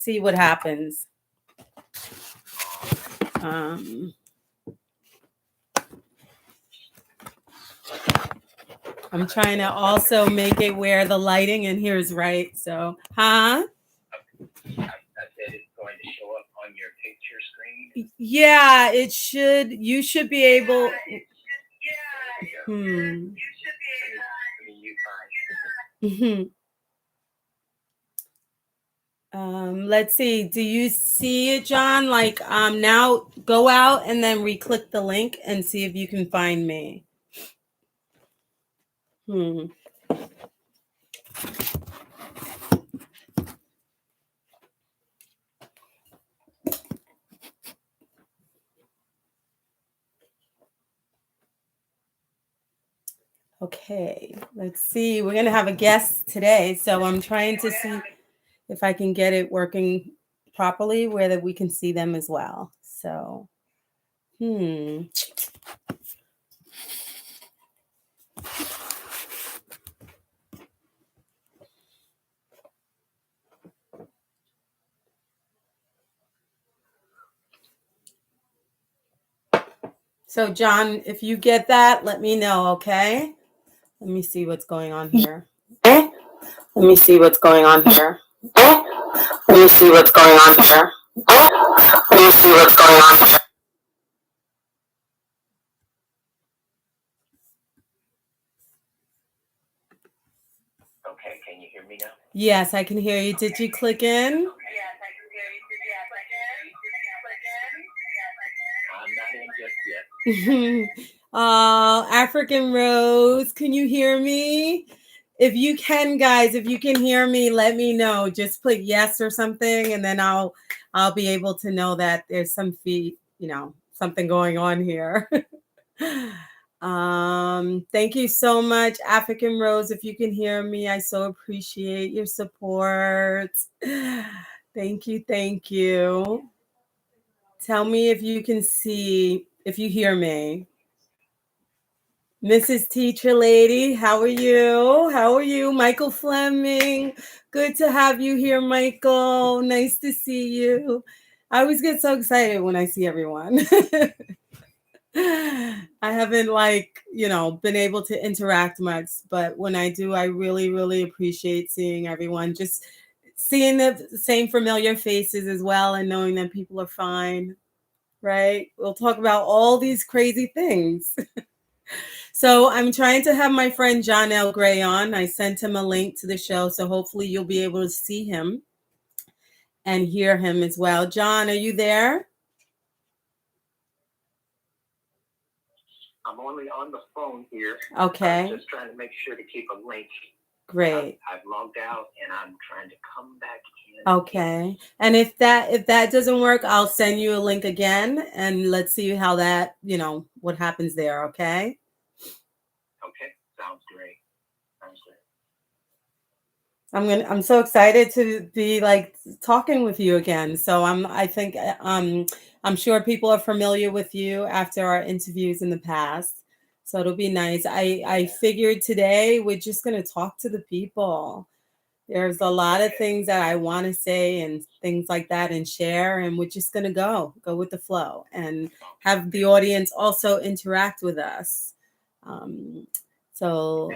see what happens. I'm trying to also make it where the lighting in here is right. So, I said it's going to show up on your picture screen. Yeah, it should. You should be able. You should be Let's see. Do you see it, John? Like, now go out and then re-click the link and see if you can find me. Okay, let's see. We're going to have a guest today, so I'm trying to see if I can get it working properly where that we can see them as well. So, So, John, if you get that, let me know, okay? Let me see what's going on here. Let me see what's going on here. Let me see what's going on here. Let me see what's going on here. Okay, can you hear me now? Yes, I can hear you. Did you click in? Yes, I can hear you. I'm not in just yet. African Rose, can you hear me? If you can, guys, if you can hear me, let me know. Just put yes or something, and then I'll be able to know that there's some something going on here. Thank you so much, African Rose. If you can hear me, I so appreciate your support. Thank you. Tell me if you can see, if you hear me. Mrs. Teacher Lady, how are you? Michael Fleming, good to have you here, Michael. Nice to see you. I always get so excited when I see everyone. I haven't been able to interact much, but when I do, I really, really appreciate seeing everyone. Just seeing the same familiar faces as well and knowing that people are fine, right? We'll talk about all these crazy things. So I'm trying to have my friend John L. Gray on. I sent him a link to the show, so hopefully you'll be able to see him and hear him as well. John, are you there? I'm only on the phone here. Okay. I'm just trying to make sure to keep a link. Great. I've logged out and I'm trying to come back in. Okay. And if that doesn't work, I'll send you a link again and let's see how that, what happens there, okay? Okay. Sounds great. I'm so excited to be talking with you again. So I'm sure people are familiar with you after our interviews in the past. So it'll be nice. I figured today we're just going to talk to the people. There's a lot of things that I want to say and things like that and share, and we're just going to go with the flow and have the audience also interact with us. So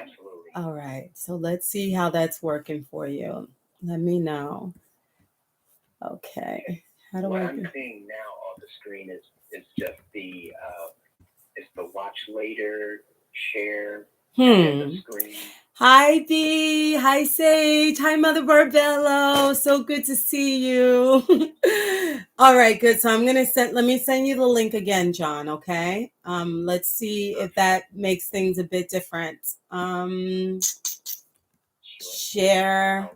all right, so let's see how that's working for you. Let me know. Okay. How do what I'm seeing now on the screen is just the watch later, share, the screen. Hi Dee, hi Sage, hi Mother Barbello. So good to see you. All right, good. So let me send you the link again, John, okay? Let's see if that makes things a bit different. Share.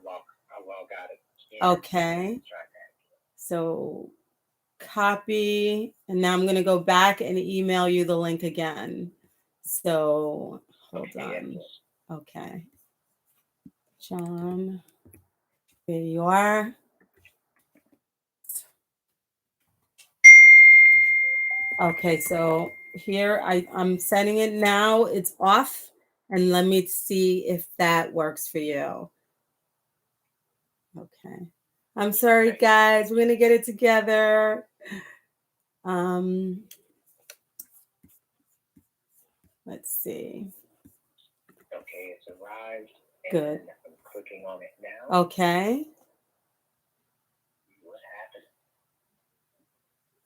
Okay. So copy, and now I'm going to go back and email you the link again. So hold on. Okay. John, there you are. Okay, so here I'm sending it now. It's off, and let me see if that works for you. Okay. I'm sorry, guys. We're going to get it together. Let's see. Okay, it's arrived. Good. And I'm clicking on it now. Okay. What happened?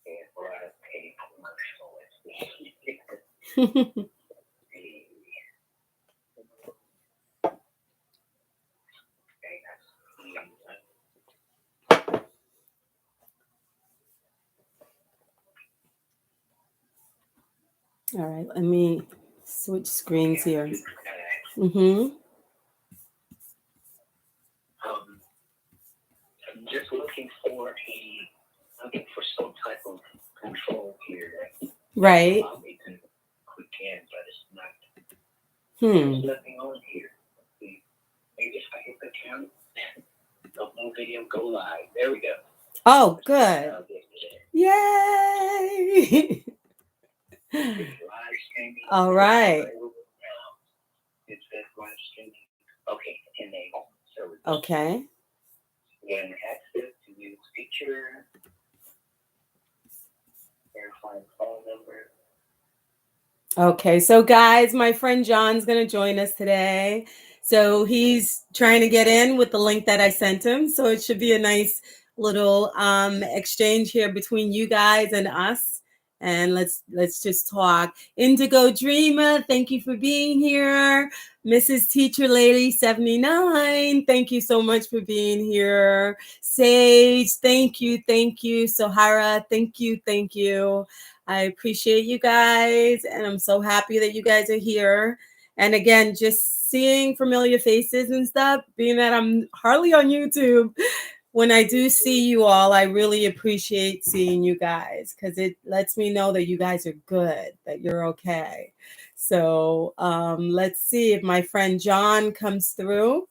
It was a commercial. Let's see. All right, let me switch screens here. Mm-hmm. I'm just looking for some type of control here. Right. Allow me to click in, but it's not. There's nothing on here. Maybe if I hit the count, the whole video go live. There we go. Oh, good. Yay! All right. It says live streaming. Okay, enable. Okay. Gain access to use feature. Verifying phone number. Okay, so guys, my friend John's going to join us today. So he's trying to get in with the link that I sent him. So it should be a nice little exchange here between you guys and us. And let's just talk. Indigo Dreamer, thank you for being here. Mrs. Teacher Lady 79, thank you so much for being here. Sage, thank you, thank you. Sohara, thank you, thank you. I appreciate you guys, and I'm so happy that you guys are here. And again, just seeing familiar faces and stuff, being that I'm hardly on YouTube, when I do see you all, I really appreciate seeing you guys because it lets me know that you guys are good, that you're okay. So let's see if my friend John comes through.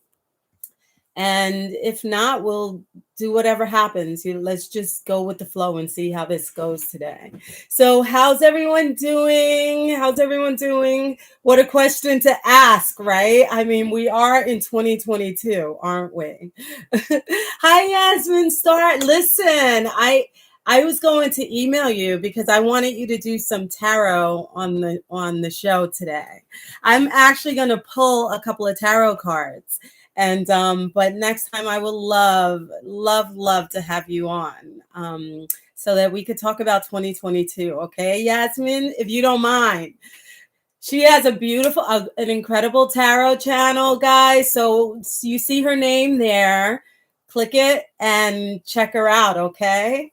And if not, we'll do whatever happens. Let's just go with the flow and see how this goes today. So how's everyone doing? How's everyone doing? What a question to ask, right? I mean, we are in 2022, aren't we? Hi, Yasmin Start. Listen, I was going to email you because I wanted you to do some tarot on the show today. I'm actually going to pull a couple of tarot cards. And but next time I will love to have you on so that we could talk about 2022. Okay, Yasmin, if you don't mind. She has a beautiful, an incredible tarot channel, guys. So you see her name there. Click it and check her out. Okay.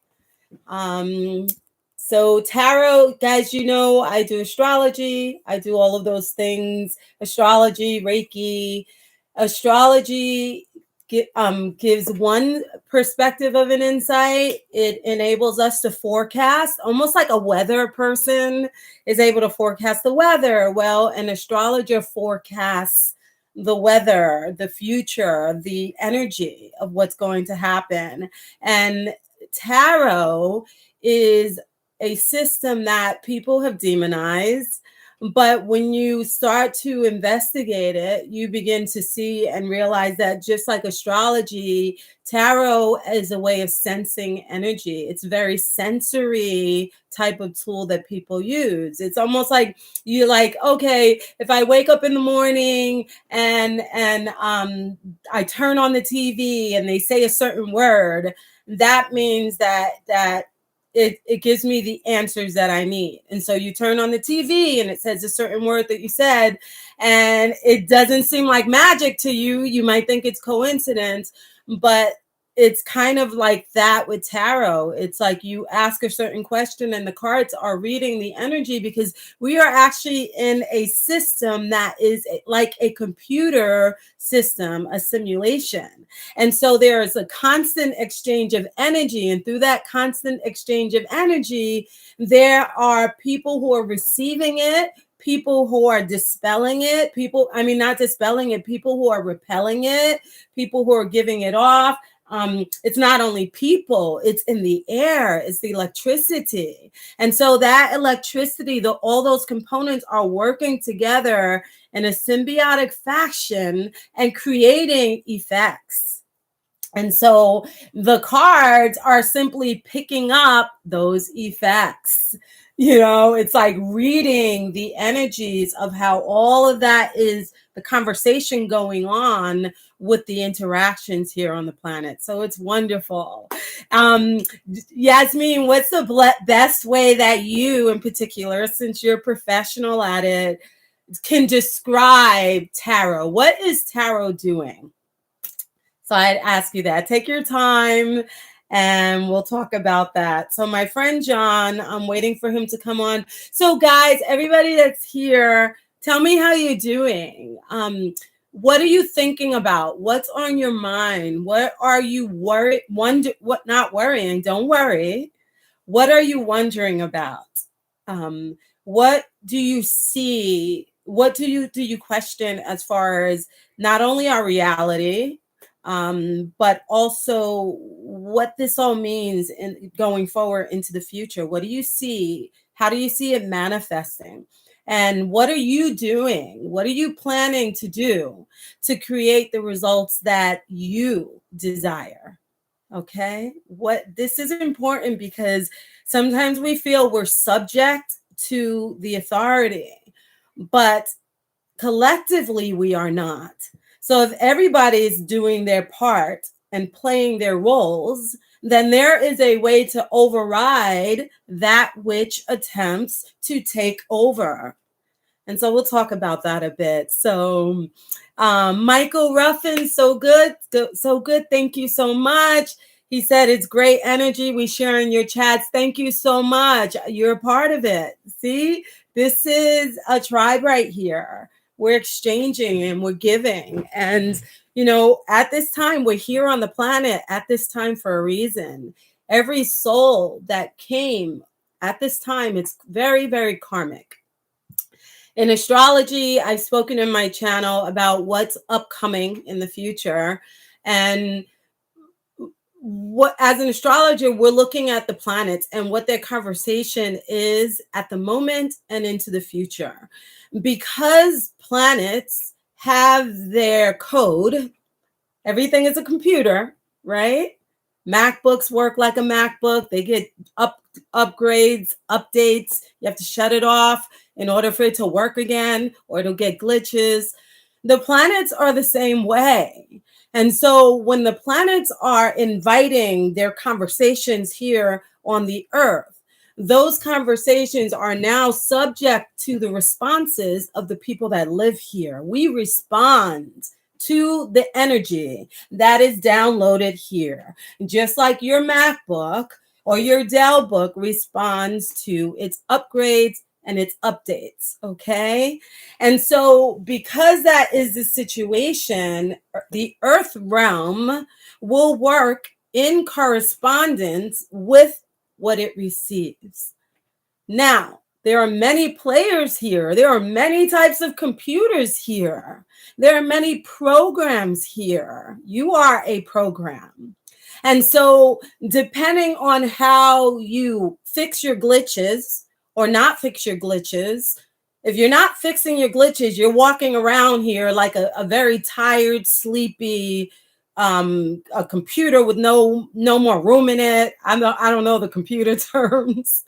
So tarot, guys, you know, I do astrology. I do all of those things. Astrology, Reiki. Astrology gives one perspective of an insight. It enables us to forecast, almost like a weather person is able to forecast the weather. Well, an astrologer forecasts the weather, the future, the energy of what's going to happen. And tarot is a system that people have demonized. But when you start to investigate it, you begin to see and realize that just like astrology, tarot is a way of sensing energy. It's a very sensory type of tool that people use. It's almost like you're like, okay, if I wake up in the morning and I turn on the TV and they say a certain word, that means that it gives me the answers that I need. And so you turn on the TV and it says a certain word that you said, and it doesn't seem like magic to you. You might think it's coincidence, but it's kind of like that with tarot. It's like you ask a certain question and the cards are reading the energy, because we are actually in a system that is like a computer system, a simulation. And so there is a constant exchange of energy. And through that constant exchange of energy, there are people who are receiving it, people who are dispelling it, not dispelling it, people who are repelling it, people who are giving it off. It's not only people, it's in the air, it's the electricity. And so that electricity, all those components are working together in a symbiotic fashion and creating effects. And so the cards are simply picking up those effects. It's like reading the energies of how all of that is the conversation going on with the interactions here on the planet. So it's wonderful. Yasmin, what's the best way that you in particular, since you're a professional at it, can describe tarot? What is tarot doing? So I'd ask you that. Take your time and we'll talk about that. So my friend John, I'm waiting for him to come on. So guys, everybody that's here, tell me how you're doing. What are you thinking about? What's on your mind? What are you worried? Not worrying, don't worry. What are you wondering about? What do you see? What do you question as far as not only our reality, but also what this all means in going forward into the future? What do you see? How do you see it manifesting? And what are you doing? What are you planning to do to create the results that you desire? Okay. This is important because sometimes we feel we're subject to the authority, but collectively we are not. So if everybody's doing their part and playing their roles, then there is a way to override that which attempts to take over. And so we'll talk about that a bit. So Michael Ruffin, so good. So good. Thank you so much. He said, it's great energy we share in your chats. Thank you so much. You're a part of it. See, this is a tribe right here. We're exchanging and we're giving. And, at this time, we're here on the planet at this time for a reason. Every soul that came at this time, it's very, very karmic. In astrology, I've spoken in my channel about what's upcoming in the future. And as an astrologer, we're looking at the planets and what their conversation is at the moment and into the future. Because planets have their code, everything is a computer, right? MacBooks work like a MacBook. They get upgrades, updates. You have to shut it off in order for it to work again, or it'll get glitches. The planets are the same way. And so when the planets are inviting their conversations here on the earth, those conversations are now subject to the responses of the people that live here. We respond to the energy that is downloaded here, just like your MacBook or your Dell book responds to its upgrades and its updates. Okay. And so because that is the situation, the earth realm will work in correspondence with what it receives. Now, there are many players here. There are many types of computers here. There are many programs here. You are a program. And so depending on how you fix your glitches or not fix your glitches, if you're not fixing your glitches, you're walking around here like a very tired, sleepy, a computer with no more room in it. I don't know the computer terms.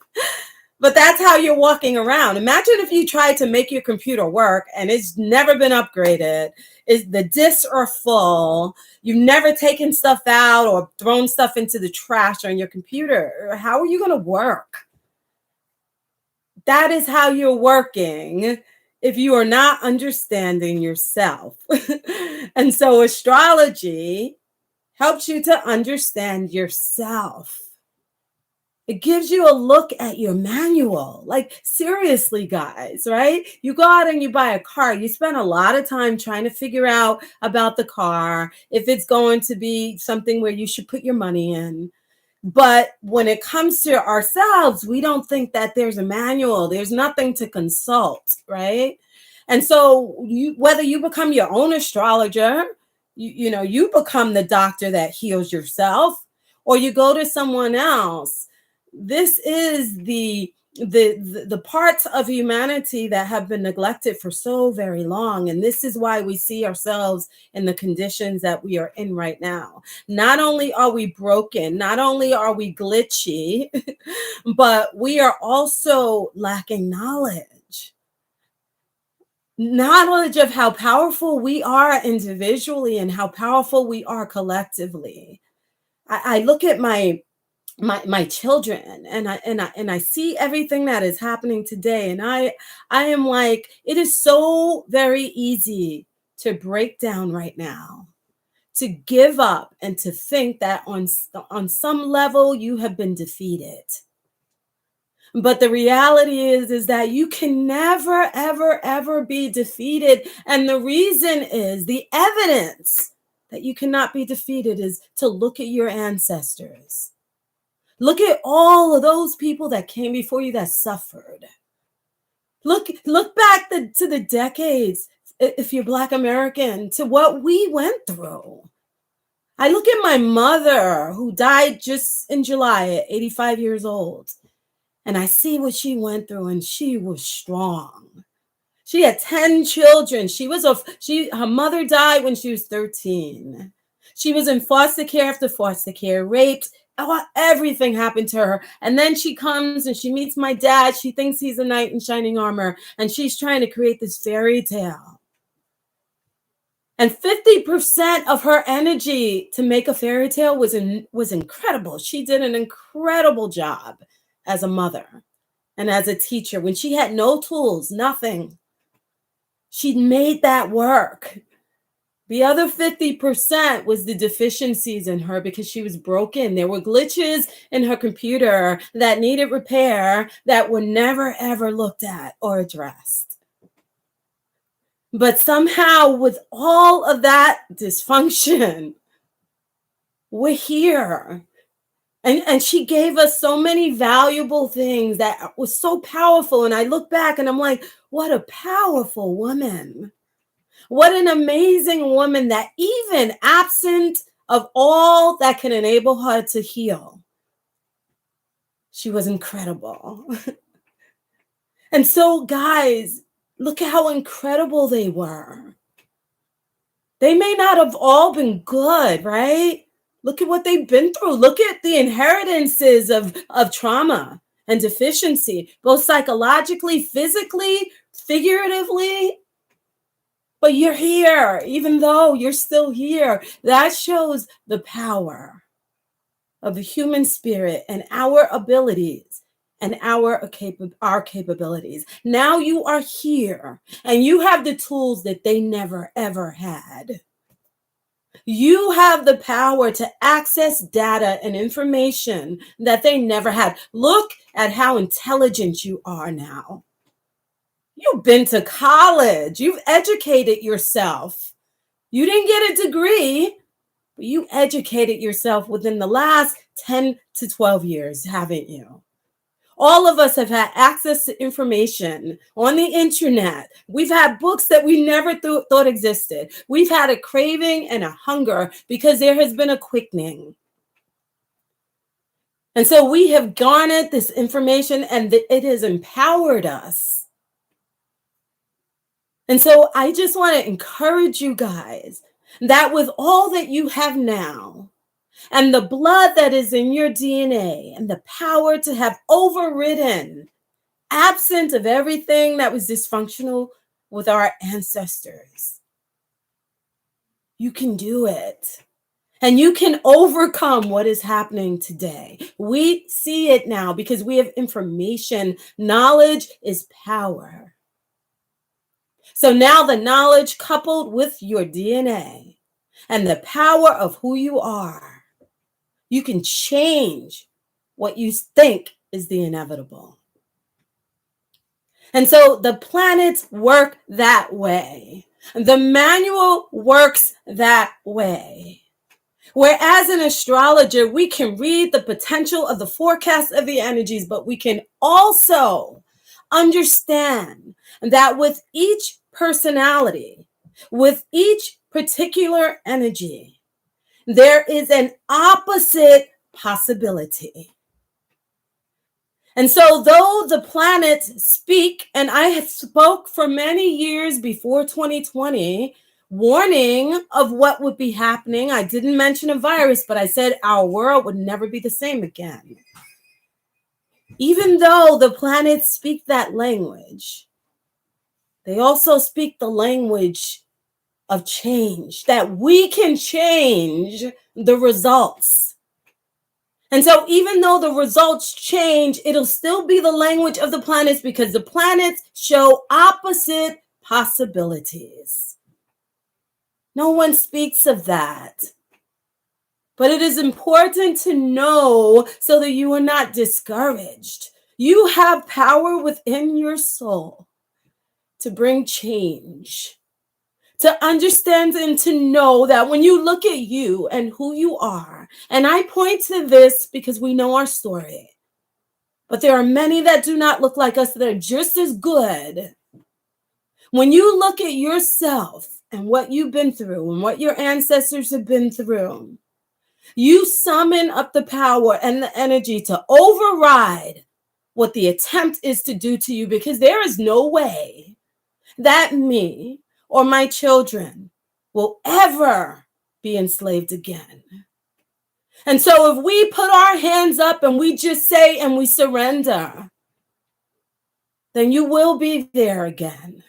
But that's how you're walking around. Imagine if you tried to make your computer work and it's never been upgraded. The disks are full. You've never taken stuff out or thrown stuff into the trash on your computer. How are you going to work? That is how you're working if you are not understanding yourself. And so astrology helps you to understand yourself. It gives you a look at your manual. Like, seriously, guys, right? You go out and you buy a car. You spend a lot of time trying to figure out about the car, if it's going to be something where you should put your money in. But when it comes to ourselves, we don't think that there's a manual. There's nothing to consult, right? And so whether you become your own astrologer, you become the doctor that heals yourself, or you go to someone else. This is the the parts of humanity that have been neglected for so very long. And this is why we see ourselves in the conditions that we are in right now. Not only are we broken, not only are we glitchy, but we are also lacking knowledge. Knowledge of how powerful we are individually and how powerful we are collectively. I look at my children, and I see everything that is happening today, and I am like, it is so very easy to break down right now, to give up, and to think that on some level you have been defeated. But the reality is that you can never ever be defeated, and the reason is, the evidence that you cannot be defeated is to look at your ancestors. Look at all of those people that came before you that suffered. Look back to the decades, if you're Black American, to what we went through. I look at my mother, who died just in July at 85 years old, and I see what she went through, and she was strong. She had 10 children. Her mother died when she was 13. She was in foster care after foster care, raped. Everything happened to her. And then she comes and she meets my dad. She thinks he's a knight in shining armor, and she's trying to create this fairy tale. And 50% of her energy to make a fairy tale was incredible. She did an incredible job as a mother and as a teacher when she had no tools, nothing. She made that work. The other 50% was the deficiencies in her, because she was broken. There were glitches in her computer that needed repair that were never, ever looked at or addressed. But somehow, with all of that dysfunction, we're here. And she gave us so many valuable things that was so powerful. And I look back and I'm like, what a powerful woman. What an amazing woman, that even absent of all that can enable her to heal, she was incredible. And so, guys, look at how incredible they were. They may not have all been good, right? Look at what they've been through. Look at the inheritances of trauma and deficiency, both psychologically, physically, figuratively. But you're here, even though you're still here. That shows the power of the human spirit and our abilities and our capabilities. Now you are here, and you have the tools that they never, ever had. You have the power to access data and information that they never had. Look at how intelligent you are now. You've been to college. You've educated yourself. You didn't get a degree, but you educated yourself within the last 10 to 12 years, haven't you? All of us have had access to information on the internet. We've had books that we never thought existed. We've had a craving and a hunger because there has been a quickening. And so we have garnered this information, and it has empowered us. And so I just want to encourage you guys that with all that you have now, and the blood that is in your DNA, and the power to have overridden, absent of everything that was dysfunctional with our ancestors, you can do it. And you can overcome what is happening today. We see it now because we have information. Knowledge is power. So now the knowledge coupled with your DNA and the power of who you are, you can change what you think is the inevitable. And so the planets work that way. The manual works that way. Whereas an astrologer, we can read the potential of the forecast of the energies, but we can also understand that with each personality, with each particular energy, there is an opposite possibility. And so though the planets speak, and I had spoke for many years before 2020, warning of what would be happening. I didn't mention a virus, but I said our world would never be the same again. Even though the planets speak that language, they also speak the language of change, that we can change the results. And so even though the results change, it'll still be the language of the planets because the planets show opposite possibilities. No one speaks of that. But it is important to know so that you are not discouraged. You have power within your soul to bring change, to understand and to know that when you look at you and who you are, and I point to this because we know our story, but there are many that do not look like us that are just as good. When you look at yourself and what you've been through and what your ancestors have been through, you summon up the power and the energy to override what the attempt is to do to you, because there is no way that me or my children will ever be enslaved again. And so if we put our hands up and we just say and we surrender, then you will be there again.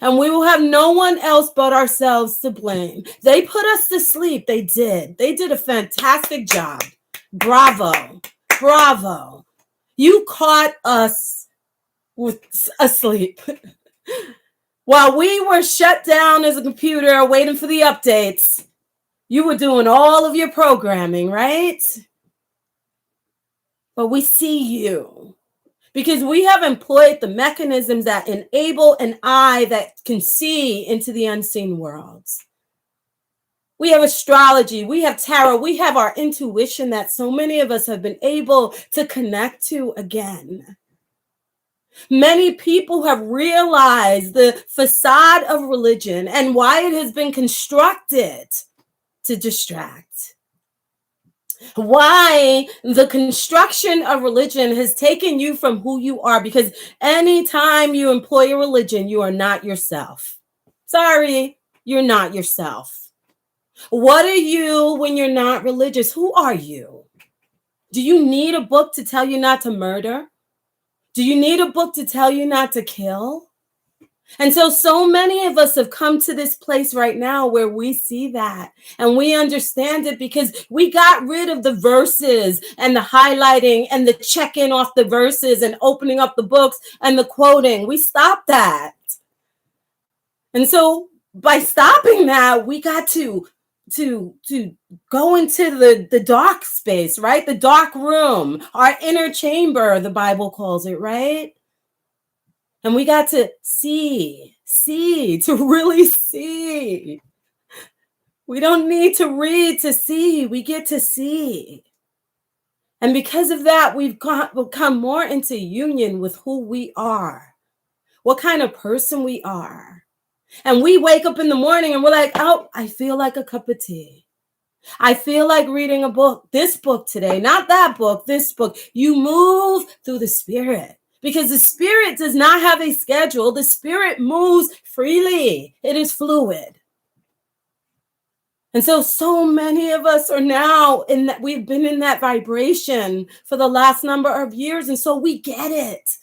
And we will have no one else but ourselves to blame. They put us to sleep. They did. They did a fantastic job. Bravo. Bravo. You caught us asleep. While we were shut down as a computer waiting for the updates, you were doing all of your programming, right? But we see you because we have employed the mechanisms that enable an eye that can see into the unseen worlds. We have astrology, we have tarot, we have our intuition that so many of us have been able to connect to again. Many people have realized the facade of religion and why it has been constructed to distract. Why the construction of religion has taken you from who you are, because anytime you employ a religion, you are not yourself. Sorry, you're not yourself. What are you when you're not religious? Who are you? Do you need a book to tell you not to murder? Do you need a book to tell you not to kill? And so many of us have come to this place right now where we see that and we understand it because we got rid of the verses and the highlighting and the checking off the verses and opening up the books and the quoting. We stopped that. And so by stopping that, we got to go into the dark space, right? The dark room, our inner chamber, the Bible calls it, right? And we got to see, to really see. We don't need to read to see, we get to see. And because of that, we've come more into union with who we are, what kind of person we are. And we wake up in the morning and we're like, oh, I feel like a cup of tea. I feel like reading a book, this book today, not that book, this book. You move through the spirit because the spirit does not have a schedule. The spirit moves freely. It is fluid. And so many of us are now in that, we've been in that vibration for the last number of years. And so we get it.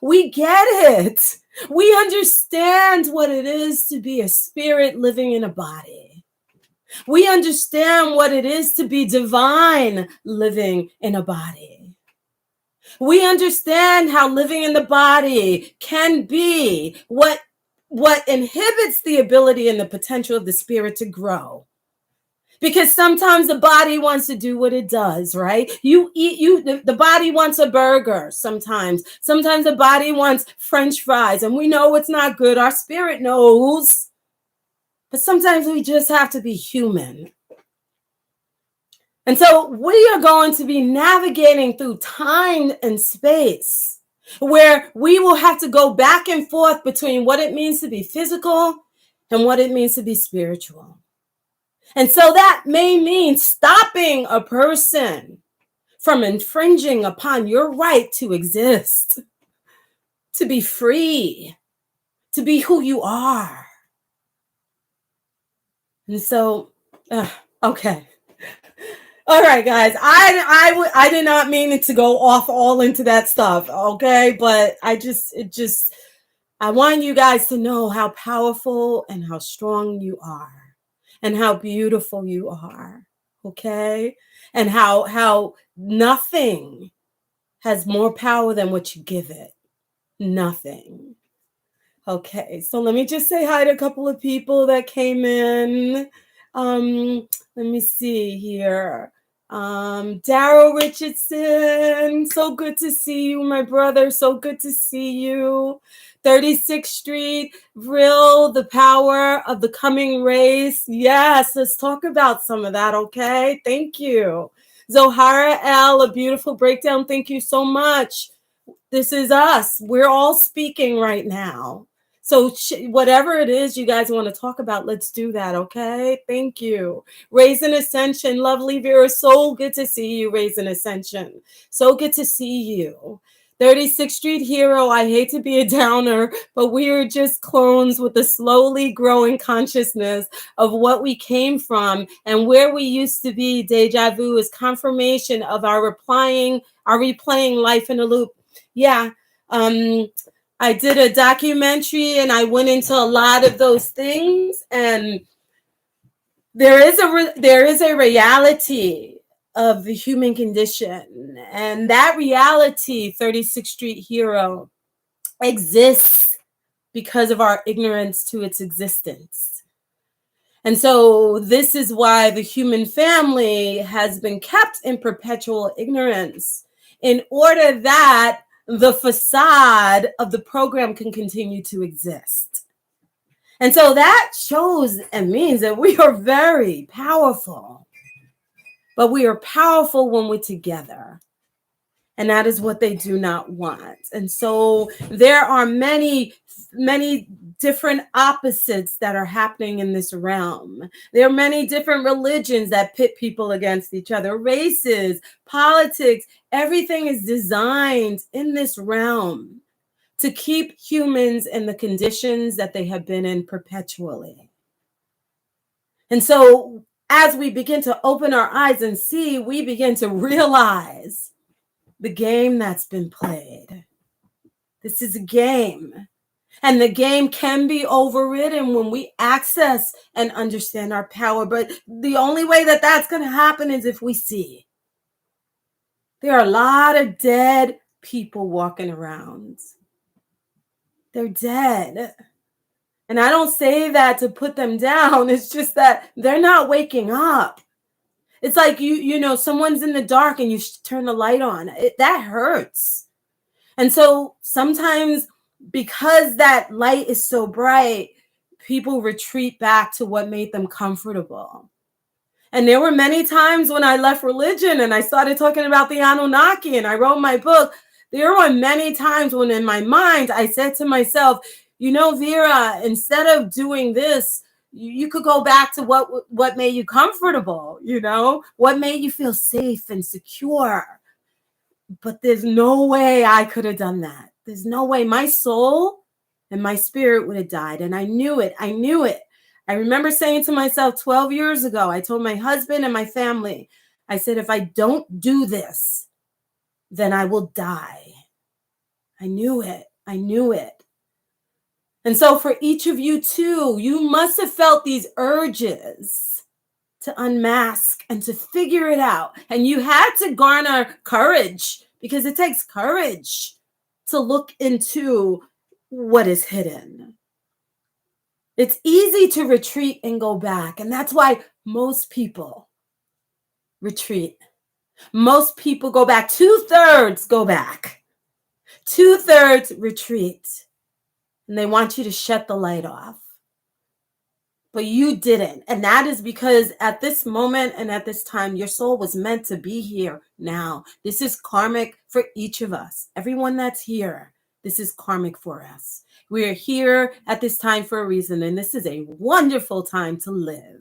We get it. We understand what it is to be a spirit living in a body. We understand what it is to be divine living in a body. We understand how living in the body can be what inhibits the ability and the potential of the spirit to grow. Because sometimes the body wants to do what it does, right? The body wants a burger sometimes. Sometimes the body wants French fries, and we know it's not good. Our spirit knows. But sometimes we just have to be human. And so we are going to be navigating through time and space where we will have to go back and forth between what it means to be physical and what it means to be spiritual. And so that may mean stopping a person from infringing upon your right to exist, to be free, to be who you are. And so, okay. All right, guys. I did not mean it to go off all into that stuff, okay? But I want you guys to know how powerful and how strong you are, and how beautiful you are, okay? And how nothing has more power than what you give it. Nothing. Okay, so let me just say hi to a couple of people that came in. Let me see here. Daryl Richardson, so good to see you, my brother. So good to see you. 36th Street, Real, the power of the coming race. Yes, let's talk about some of that, okay? Thank you. Zohara L, a beautiful breakdown. Thank you so much. This is us. We're all speaking right now. So whatever it is you guys want to talk about, let's do that, okay? Thank you. Raisin Ascension, lovely Vera, so good to see you, Raisin Ascension. So good to see you. 36th Street Hero, I hate to be a downer, but we are just clones with a slowly growing consciousness of what we came from and where we used to be. Deja vu is confirmation of our replaying life in a loop. Yeah. I did a documentary and I went into a lot of those things, and there is a reality of the human condition, and that reality, 36th Street Hero, exists because of our ignorance to its existence. And so this is why the human family has been kept in perpetual ignorance, in order that the facade of the program can continue to exist. And so that shows and means that we are very powerful, but we are powerful when we're together. And that is what they do not want. And so there are many different opposites that are happening in this realm. There are many different religions that pit people against each other, races, politics. Everything is designed in this realm to keep humans in the conditions that they have been in perpetually. And so as we begin to open our eyes and see, we begin to realize the game that's been played. This is a game. And the game can be overridden when we access and understand our power. But the only way that that's going to happen is if we see. There are a lot of dead people walking around. They're dead. And I don't say that to put them down. It's just that they're not waking up. It's like, you know, someone's in the dark and you turn the light on. That hurts. And so sometimes, because that light is so bright, people retreat back to what made them comfortable. And there were many times when I left religion and I started talking about the Anunnaki and I wrote my book. There were many times when in my mind, I said to myself, you know, Vera, instead of doing this, you could go back to what made you comfortable, you know, what made you feel safe and secure. But there's no way I could have done that. There's no way. My soul and my spirit would have died. And I knew it. I knew it. I remember saying to myself 12 years ago, I told my husband and my family, I said, if I don't do this, then I will die. I knew it. I knew it. And so for each of you too, you must have felt these urges to unmask and to figure it out. And you had to garner courage, because it takes courage to look into what is hidden. It's easy to retreat and go back. And that's why most people retreat. Most people go back. 2/3 go back. 2/3 retreat. And they want you to shut the light off. But you didn't. And that is because at this moment and at this time, your soul was meant to be here now. This is karmic for each of us. Everyone that's here, this is karmic for us. We are here at this time for a reason. And this is a wonderful time to live.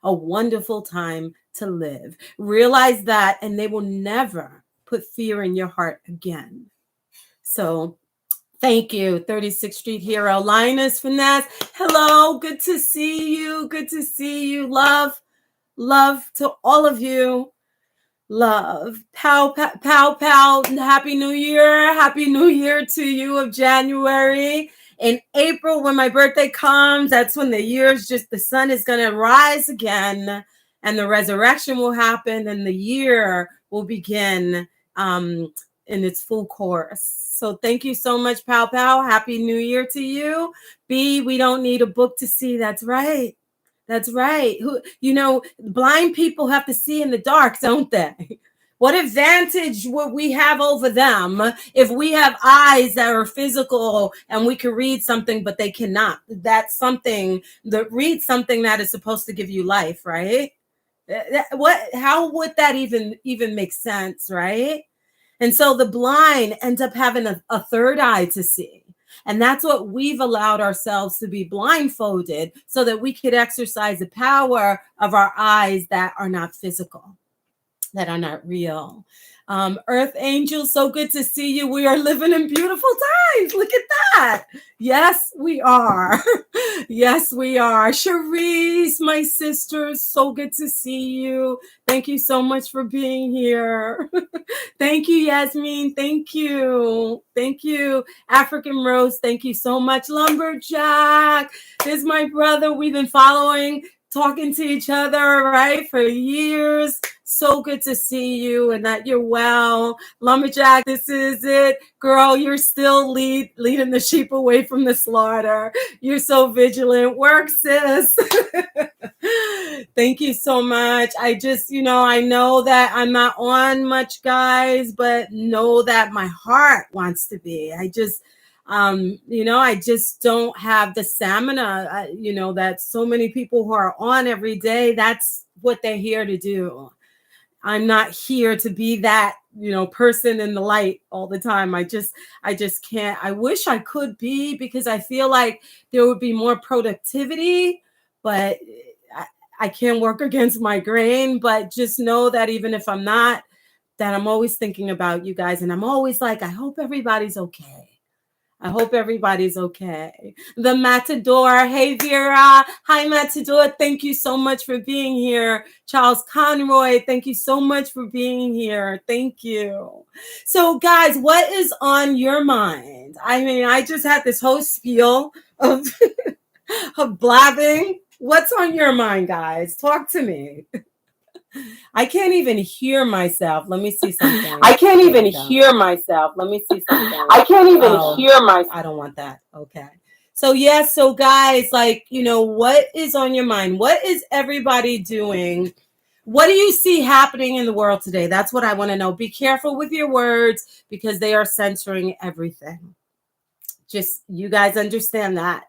a wonderful time to live. Realize that, and they will never put fear in your heart again. So thank you, 36th Street Hero. Linus Finesse, hello, good to see you. Good to see you. Love to all of you. Love. Pow, pow, pow, pow. Happy New Year. Happy New Year to you of January. In April, when my birthday comes, that's when the sun is going to rise again and the resurrection will happen and the year will begin in its full course. So thank you so much, Pow Pow. Happy New Year to you. B, we don't need a book to see. That's right. That's right. Blind people have to see in the dark, don't they? What advantage would we have over them if we have eyes that are physical and we can read something, but they cannot? That's something that reads something that is supposed to give you life, right? How would that even make sense, right? And so the blind end up having a third eye to see. And that's what we've allowed ourselves to be blindfolded so that we could exercise the power of our eyes that are not physical, that are not real. Earth Angel, so good to see you. We are living in beautiful times. Look at that. Yes, we are. Yes, we are. Cherise, my sister, so good to see you. Thank you so much for being here. Thank you, Yasmin. Thank you. Thank you. African Rose, thank you so much. Lumberjack, this is my brother. We've been talking to each other, right, for years. So good to see you and that you're well. Lumberjack, this is it. Girl, you're still leading the sheep away from the slaughter. You're so vigilant. Work, sis. Thank you so much. I just, I know that I'm not on much, guys, but know that my heart wants to be. I just don't have the stamina, that so many people who are on every day, that's what they're here to do. I'm not here to be that, person in the light all the time. I just can't. I wish I could be, because I feel like there would be more productivity, but I can't work against my grain. But just know that even if I'm not, that I'm always thinking about you guys. And I'm always like, I hope everybody's okay. I hope everybody's okay. The Matador. Hey, Vera. Hi, Matador. Thank you so much for being here. Charles Conroy, thank you so much for being here. Thank you. So, guys, what is on your mind? I mean, I just had this whole spiel of, of blabbing. What's on your mind, guys? Talk to me. I can't even hear myself. Let me see something. I can't even hear myself. Let me see something. I can't even hear myself. I don't want that. Okay. So, so guys, what is on your mind? What is everybody doing? What do you see happening in the world today? That's what I want to know. Be careful with your words, because they are censoring everything. Just, you guys understand that.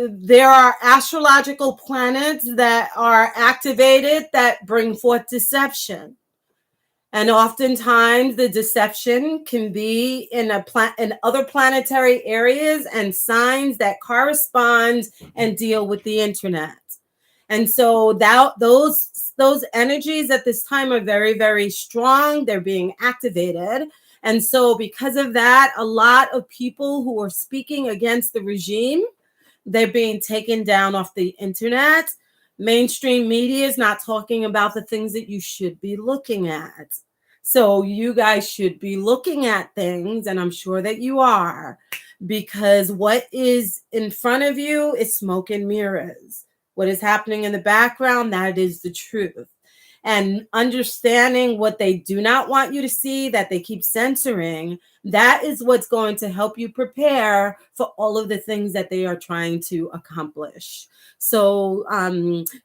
There are astrological planets that are activated that bring forth deception. And oftentimes the deception can be in other planetary areas and signs that correspond and deal with the internet. And so those energies at this time are very, very strong. They're being activated. And so because of that, a lot of people who are speaking against the regime, they're being taken down off the internet. Mainstream media is not talking about the things that you should be looking at. So you guys should be looking at things, and I'm sure that you are, because what is in front of you is smoke and mirrors. What is happening in the background, that is the truth. And understanding what they do not want you to see, that they keep censoring, that is what's going to help you prepare for all of the things that they are trying to accomplish. So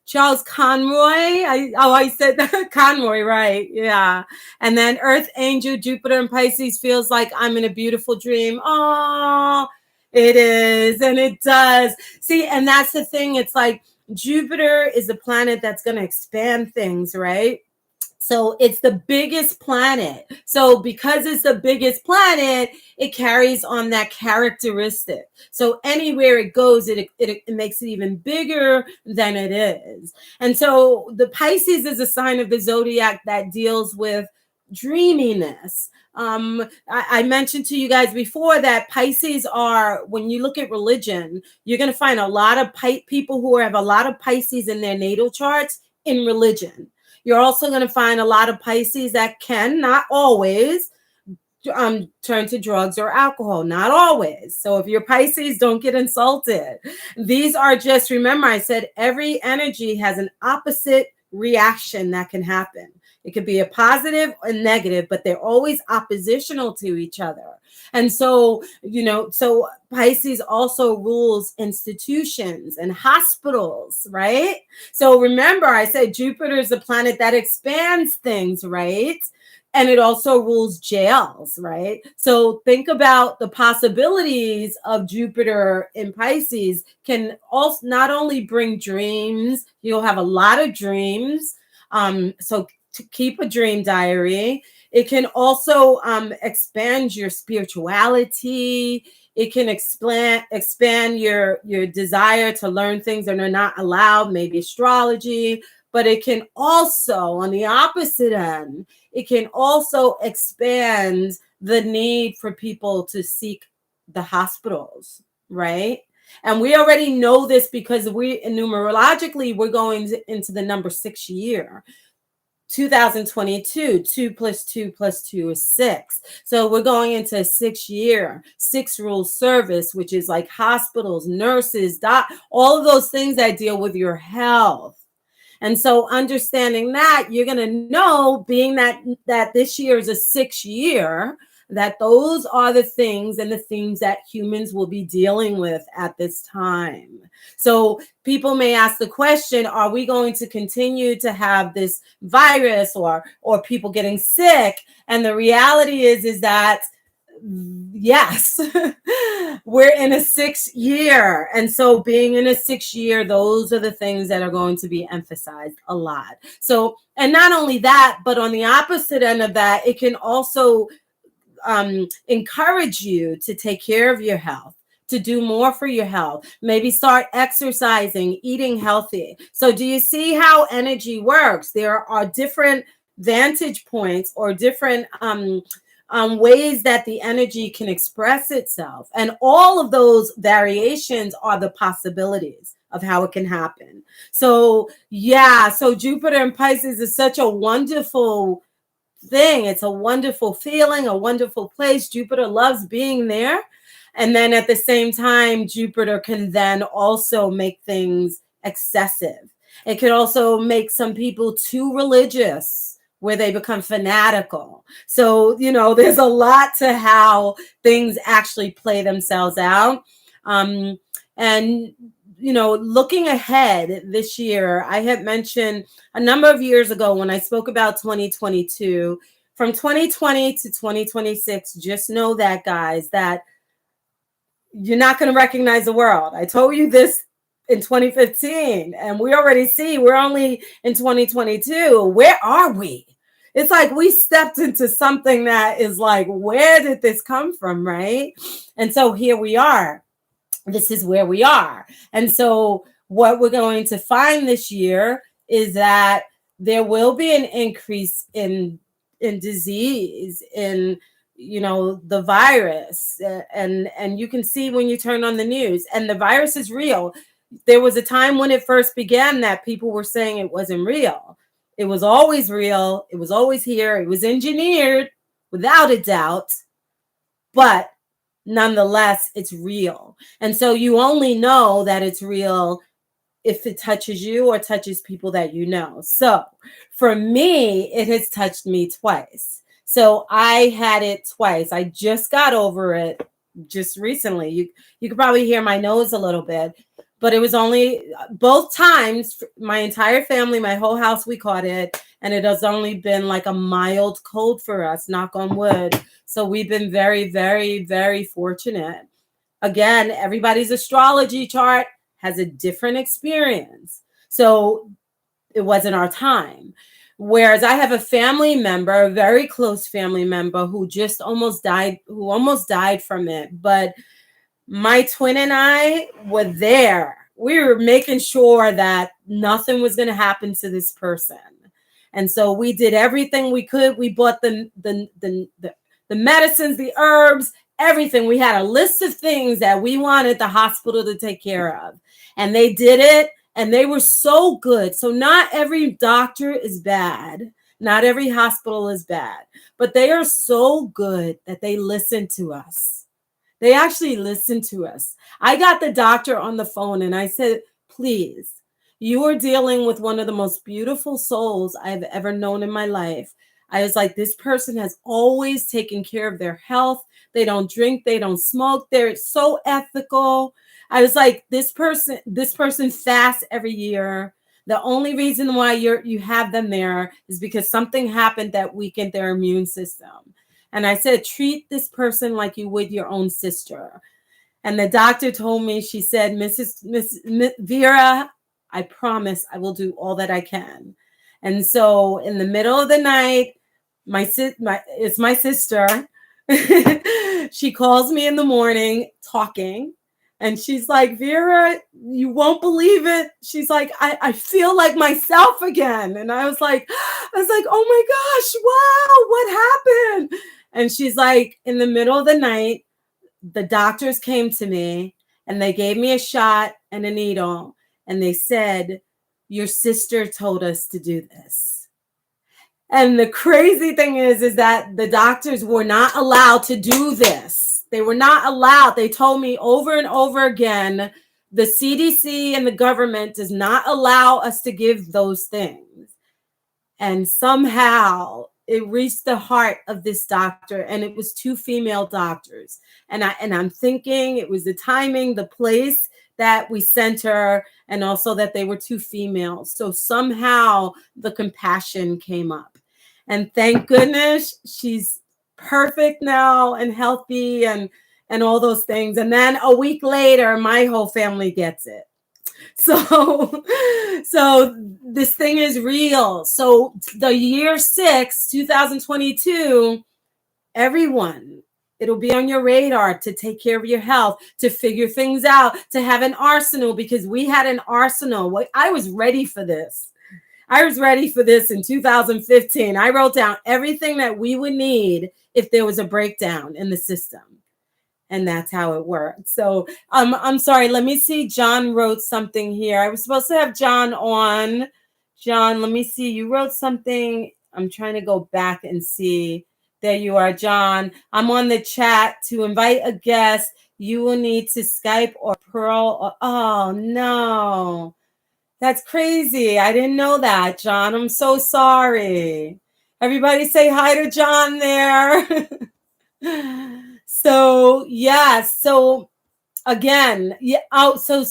Charles Conroy, I said that, Conroy, right? Yeah. And then Earth Angel, Jupiter and Pisces feels like I'm in a beautiful dream. Oh, it is. And it does. See, and that's the thing. It's like Jupiter is a planet that's going to expand things, right? So it's the biggest planet. So because it's the biggest planet, it carries on that characteristic. So anywhere it goes, it makes it even bigger than it is. And so the Pisces is a sign of the zodiac that deals with dreaminess. I mentioned to you guys before that Pisces are, when you look at religion, you're going to find a lot of people who have a lot of Pisces in their natal charts in religion. You're also going to find a lot of Pisces that can, not always, turn to drugs or alcohol. Not always. So if you're Pisces, don't get insulted. These are just, remember I said every energy has an opposite reaction that can happen. It could be a positive or negative, but they're always oppositional to each other. And so, so Pisces also rules institutions and hospitals, right? So remember, I said Jupiter is a planet that expands things, right? And it also rules jails, right? So think about the possibilities of Jupiter in Pisces can also not only bring dreams, you'll have a lot of dreams. So to keep a dream diary. It can also expand your spirituality. It can expand your desire to learn things that are not allowed, maybe astrology. But it can also, on the opposite end, it can also expand the need for people to seek the hospitals, right? And we already know this because numerologically, we're going into the number 6 year. 2022, 2 + 2 + 2 is 6. So we're going into a 6 year, 6 rule service, which is like hospitals, nurses, all of those things that deal with your health. And so understanding that, you're going to know, being that this year is a 6 year, that those are the things and the themes that humans will be dealing with at this time. So people may ask the question, are we going to continue to have this virus or people getting sick? And the reality is that yes, we're in a 6 year. And so being in a 6 year, those are the things that are going to be emphasized a lot. So, and not only that, but on the opposite end of that, it can also encourage you to take care of your health, to do more for your health, maybe start exercising, eating healthy. So do you see how energy works? There are different vantage points or different ways that the energy can express itself. And all of those variations are the possibilities of how it can happen. So yeah, so Jupiter in Pisces is such a wonderful thing. It's a wonderful feeling, a wonderful place. Jupiter loves being there. And then at the same time, Jupiter can then also make things excessive. It could also make some people too religious, where they become fanatical. So, there's a lot to how things actually play themselves out. And looking ahead this year, I had mentioned a number of years ago when I spoke about 2022, from 2020 to 2026, just know that, guys, that you're not going to recognize the world. I told you this in 2015, and we already see we're only in 2022. Where are we? It's like we stepped into something that is like, where did this come from, right? And so here we are. This is where we are. And so what we're going to find this year is that there will be an increase in disease, in the virus, and you can see when you turn on the news, and the virus is real. There was a time when it first began that people were saying it wasn't real. It was always real. It was always here. It was engineered without a doubt, but nonetheless, it's real. And so you only know that it's real if it touches you or touches people that you know. So for me, it has touched me twice. So I had it twice. I just got over it just recently. You could probably hear my nose a little bit, but it was only both times, my entire family, my whole house, we caught it. And it has only been like a mild cold for us, knock on wood. So we've been very, very, very fortunate. Again, everybody's astrology chart has a different experience. So it wasn't our time. Whereas I have a family member, a very close family member, who just almost died from it. But my twin and I were there. We were making sure that nothing was going to happen to this person. And so we did everything we could. We bought the medicines, the herbs, everything. We had a list of things that we wanted the hospital to take care of. And they did it, and they were so good. So not every doctor is bad. Not every hospital is bad. But they are so good that they listen to us. They actually listen to us. I got the doctor on the phone and I said, please, you are dealing with one of the most beautiful souls I've ever known in my life. I was like, this person has always taken care of their health. They don't drink, they don't smoke. They're so ethical. I was like, this person fasts every year. The only reason why you have them there is because something happened that weakened their immune system. And I said, treat this person like you would your own sister. And the doctor told me, she said, Miss Vera, I promise I will do all that I can. And so in the middle of the night, it's my sister. She calls me in the morning talking. And she's like, Vera, you won't believe it. She's like, I feel like myself again. And I was like, oh my gosh, wow, what happened? And she's like, in the middle of the night, the doctors came to me and they gave me a shot and a needle. And they said, your sister told us to do this. And the crazy thing is that the doctors were not allowed to do this. They were not allowed. They told me over and over again, the CDC and the government does not allow us to give those things. And somehow it reached the heart of this doctor, and it was two female doctors. And I'm thinking it was the timing, the place that we sent her, and also that they were two females. So somehow the compassion came up. And thank goodness she's perfect now and healthy and all those things. And then a week later, my whole family gets it. So this thing is real. So the year 6, 2022, everyone, it'll be on your radar to take care of your health, to figure things out, to have an arsenal, because we had an arsenal. I was ready for this. I was ready for this in 2015. I wrote down everything that we would need if there was a breakdown in the system. And that's how it worked. So I'm sorry. Let me see. John wrote something here. I was supposed to have John on. John, let me see. You wrote something. I'm trying to go back and see. There you are, John. I'm on the chat. To invite a guest, you will need to Skype or Pearl. Oh, no. That's crazy. I didn't know that, John. I'm so sorry. Everybody say hi to John there. So, yeah. So, again, yeah. Oh, so,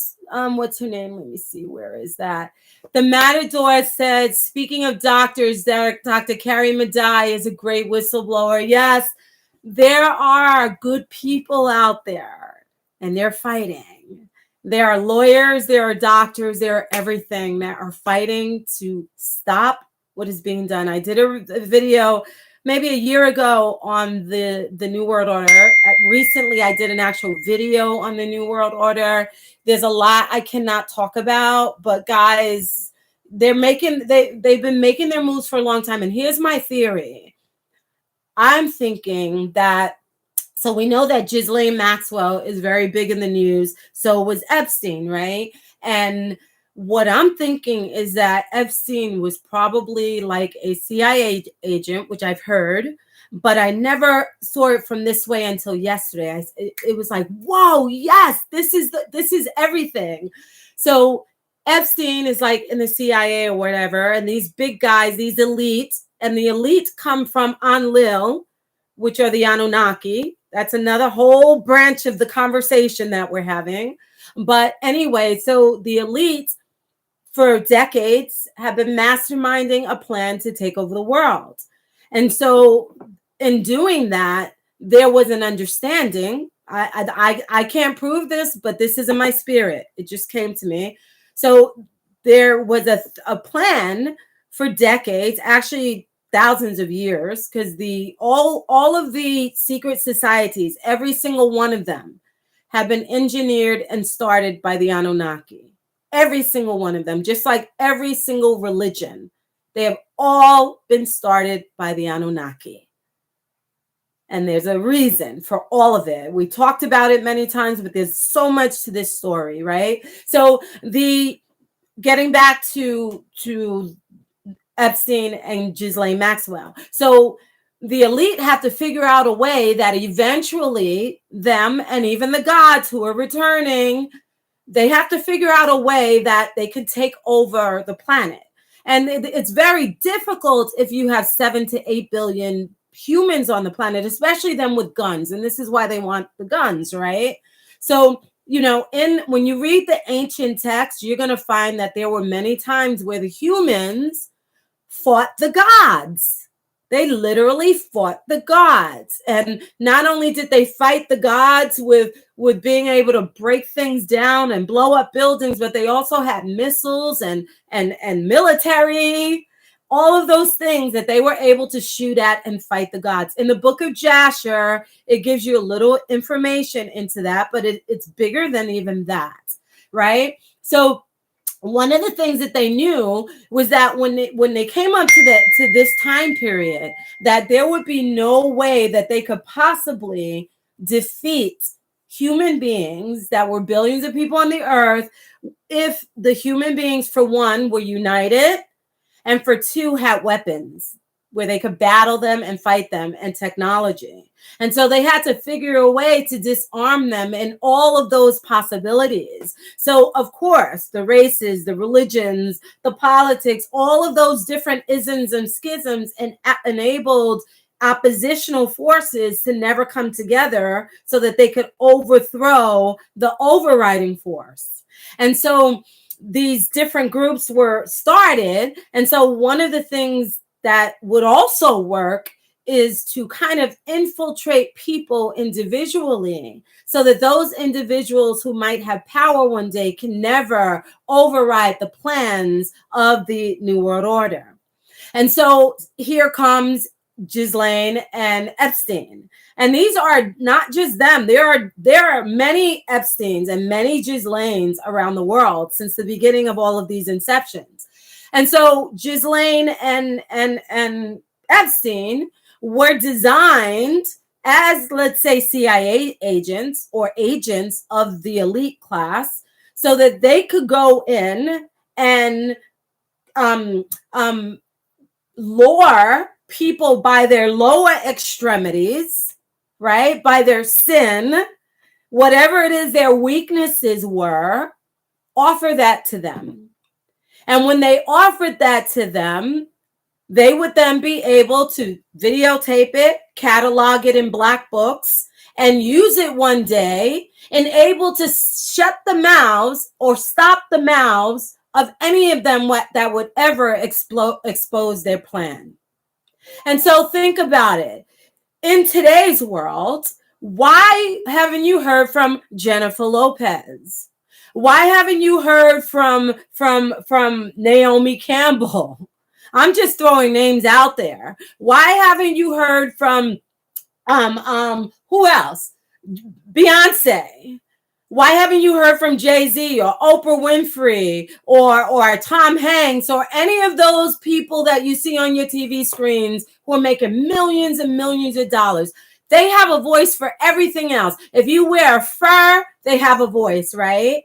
what's her name? Let me see. Where is that? The Matador said, speaking of doctors, Dr. Carrie Madai is a great whistleblower. Yes, there are good people out there, and they're fighting. There are lawyers, there are doctors, there are everything that are fighting to stop what is being done. I did a video maybe a year ago on the New World Order. Recently, I did an actual video on the New World Order. There's a lot I cannot talk about, but guys, they've been making their moves for a long time. And here's my theory. I'm thinking that, so we know that Ghislaine Maxwell is very big in the news. So was Epstein, right? And what I'm thinking is that Epstein was probably like a CIA agent, which I've heard, but I never saw it from this way until yesterday. It was like, whoa, yes, this is everything. So Epstein is like in the CIA or whatever, and these big guys, these elites, and the elite come from Enlil, which are the Anunnaki. That's another whole branch of the conversation that we're having. But anyway, so the elites for decades have been masterminding a plan to take over the world. And so in doing that, there was an understanding. I can't prove this, but this is in my spirit. It just came to me. So there was a plan for decades, actually thousands of years, because all of the secret societies, every single one of them, have been engineered and started by the Anunnaki. Every single one of them, just like every single religion, they have all been started by the Anunnaki. And there's a reason for all of it. We talked about it many times, but there's so much to this story, right? So getting back to Epstein and Ghislaine Maxwell. So the elite have to figure out a way that eventually them and even the gods who are returning, they have to figure out a way that they can take over the planet. And it's very difficult if you have 7 to 8 billion humans on the planet, especially them with guns. And this is why they want the guns, right? So, when you read the ancient text, you're going to find that there were many times where the humans fought the gods. They literally fought the gods. And not only did they fight the gods with being able to break things down and blow up buildings, but they also had missiles and military, all of those things that they were able to shoot at and fight the gods. In the book of Jasher, it gives you a little information into that, but it's bigger than even that, right? So one of the things that they knew was that when they came up to this time period, that there would be no way that they could possibly defeat human beings that were billions of people on the earth if the human beings, for one, were united, and for two, had weapons where they could battle them and fight them, and technology. And so they had to figure a way to disarm them in all of those possibilities. So, of course, the races, the religions, the politics, all of those different isms and schisms enabled oppositional forces to never come together so that they could overthrow the overriding force. And so these different groups were started. And so one of the things that would also work is to kind of infiltrate people individually so that those individuals who might have power one day can never override the plans of the New World Order. And so here comes Ghislaine and Epstein. And these are not just them. There are many Epsteins and many Ghislaines around the world since the beginning of all of these inceptions. And so Ghislaine and Epstein were designed as, let's say, CIA agents or agents of the elite class so that they could go in and lure people by their lower extremities, right? By their sin, whatever it is their weaknesses were, offer that to them. And when they offered that to them, they would then be able to videotape it, catalog it in black books, and use it one day and able to shut the mouths or stop the mouths of any of them that would ever expose their plan. And so think about it. In today's world, why haven't you heard from Jennifer Lopez? Why haven't you heard from Naomi Campbell? I'm just throwing names out there. Why haven't you heard from who else? Beyonce. Why haven't you heard from Jay-Z or Oprah Winfrey or Tom Hanks or any of those people that you see on your TV screens who are making millions and millions of dollars? They have a voice for everything else. If you wear fur, they have a voice, right?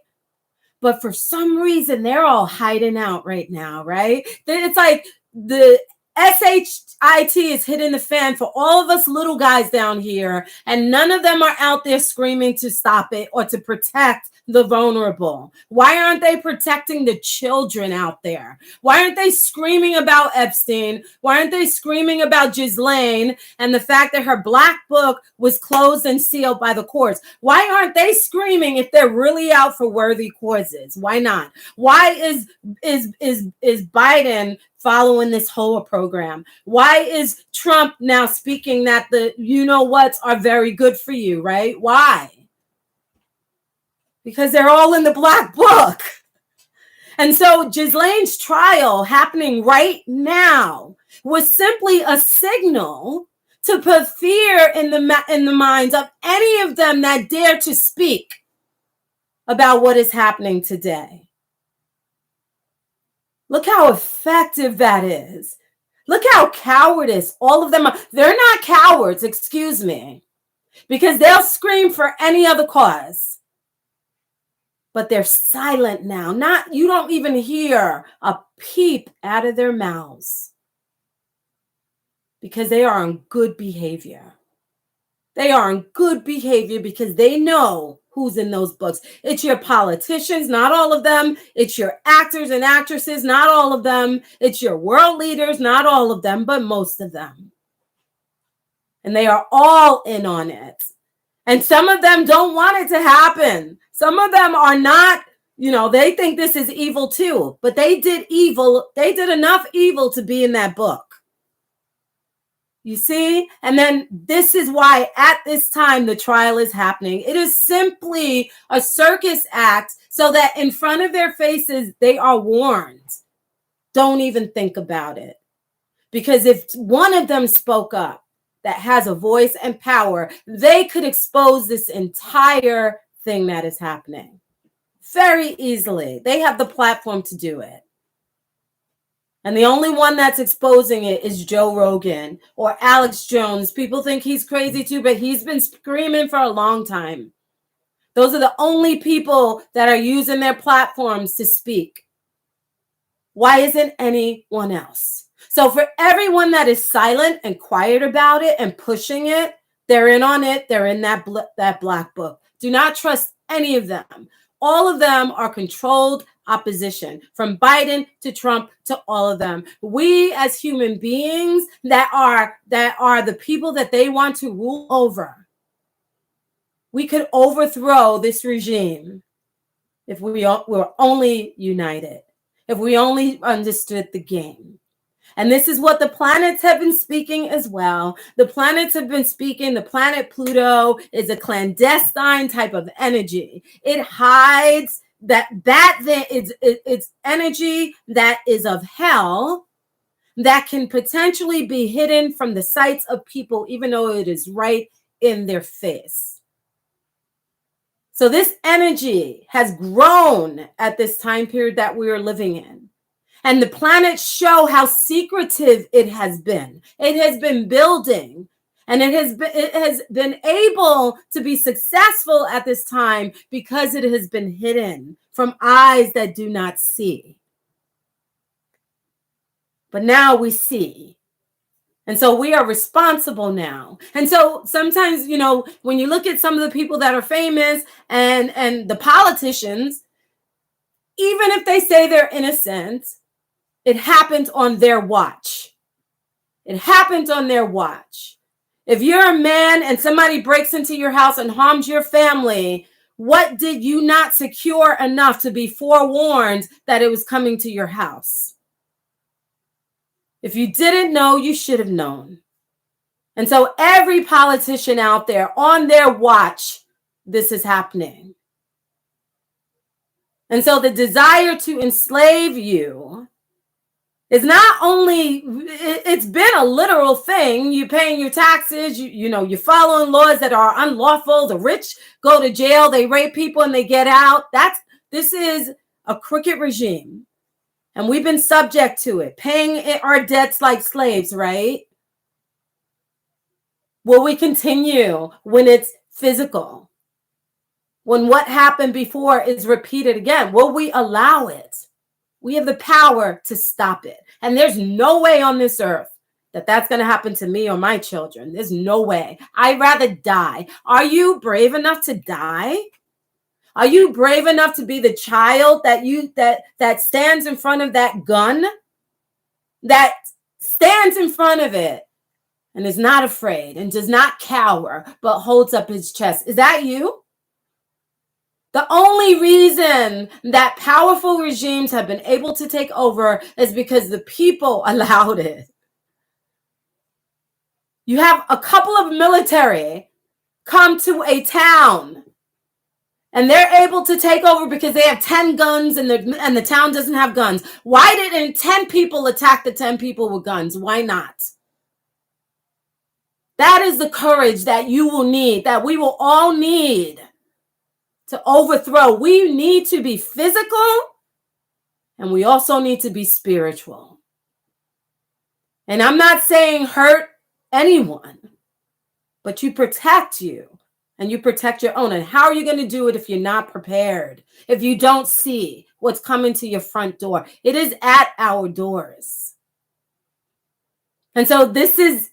But for some reason, they're all hiding out right now, right? It's like the SHIT is hitting the fan for all of us little guys down here, and none of them are out there screaming to stop it or to protect the vulnerable. Why aren't they protecting the children out there? Why aren't they screaming about Epstein? Why aren't they screaming about Ghislaine and the fact that her black book was closed and sealed by the courts? Why aren't they screaming if they're really out for worthy causes? Why not? Why is Biden following this whole program? Why is Trump now speaking that the you-know-whats are very good for you, right? Why? Because they're all in the black book. And so Ghislaine's trial happening right now was simply a signal to put fear in the minds of any of them that dare to speak about what is happening today. Look how effective that is. Look how cowardice all of them are. They're not cowards, excuse me, because they'll scream for any other cause. But they're silent now. You don't even hear a peep out of their mouths because they are on good behavior. They are on good behavior because they know who's in those books. It's your politicians, not all of them. It's your actors and actresses, not all of them. It's your world leaders, not all of them, but most of them. And they are all in on it. And some of them don't want it to happen. Some of them are not, they think this is evil too, but they did evil. They did enough evil to be in that book. You see? And then this is why at this time the trial is happening. It is simply a circus act so that in front of their faces, they are warned. Don't even think about it. Because if one of them spoke up that has a voice and power, they could expose this entire thing that is happening very easily. They have the platform to do it. And the only one that's exposing it is Joe Rogan or Alex Jones. People think he's crazy too, but he's been screaming for a long time. Those are the only people that are using their platforms to speak. Why isn't anyone else? So for everyone that is silent and quiet about it and pushing it, they're in on it. They're in that black book. Do not trust any of them. All of them are controlled opposition, from Biden to Trump to all of them. We as human beings that are the people that they want to rule over, we could overthrow this regime if we were only united, if we only understood the game. And this is what the planets have been speaking as well. The planets have been speaking. The planet Pluto is a clandestine type of energy. It hides it's energy that is of hell that can potentially be hidden from the sights of people, even though it is right in their face. So this energy has grown at this time period that we are living in. And the planets show how secretive it has been. It has been building, and it has been able to be successful at this time because it has been hidden from eyes that do not see. But now we see. And so we are responsible now. And so sometimes, when you look at some of the people that are famous and the politicians, even if they say they're innocent, it happened on their watch. It happened on their watch. If you're a man and somebody breaks into your house and harms your family, what did you not secure enough to be forewarned that it was coming to your house? If you didn't know, you should have known. And so every politician out there on their watch, this is happening. And so the desire to enslave you is not only, it's been a literal thing. You're paying your taxes, you're following laws that are unlawful. The rich go to jail, they rape people and they get out. This is a crooked regime. And we've been subject to it, paying our debts like slaves, right? Will we continue when it's physical? When what happened before is repeated again, will we allow it? We have the power to stop it. And there's no way on this earth that that's going to happen to me or my children. There's no way. I'd rather die. Are you brave enough to die? Are you brave enough to be the child that stands in front of that gun? That stands in front of it and is not afraid and does not cower, but holds up his chest. Is that you? The only reason that powerful regimes have been able to take over is because the people allowed it. You have a couple of military come to a town and they're able to take over because they have 10 guns and the town doesn't have guns. Why didn't 10 people attack the 10 people with guns? Why not? That is the courage that you will need, that we will all need to overthrow. We need to be physical, and we also need to be spiritual. And I'm not saying hurt anyone, but you protect you and you protect your own. And how are you going to do it if you're not prepared? If you don't see what's coming to your front door? It is at our doors. And so this is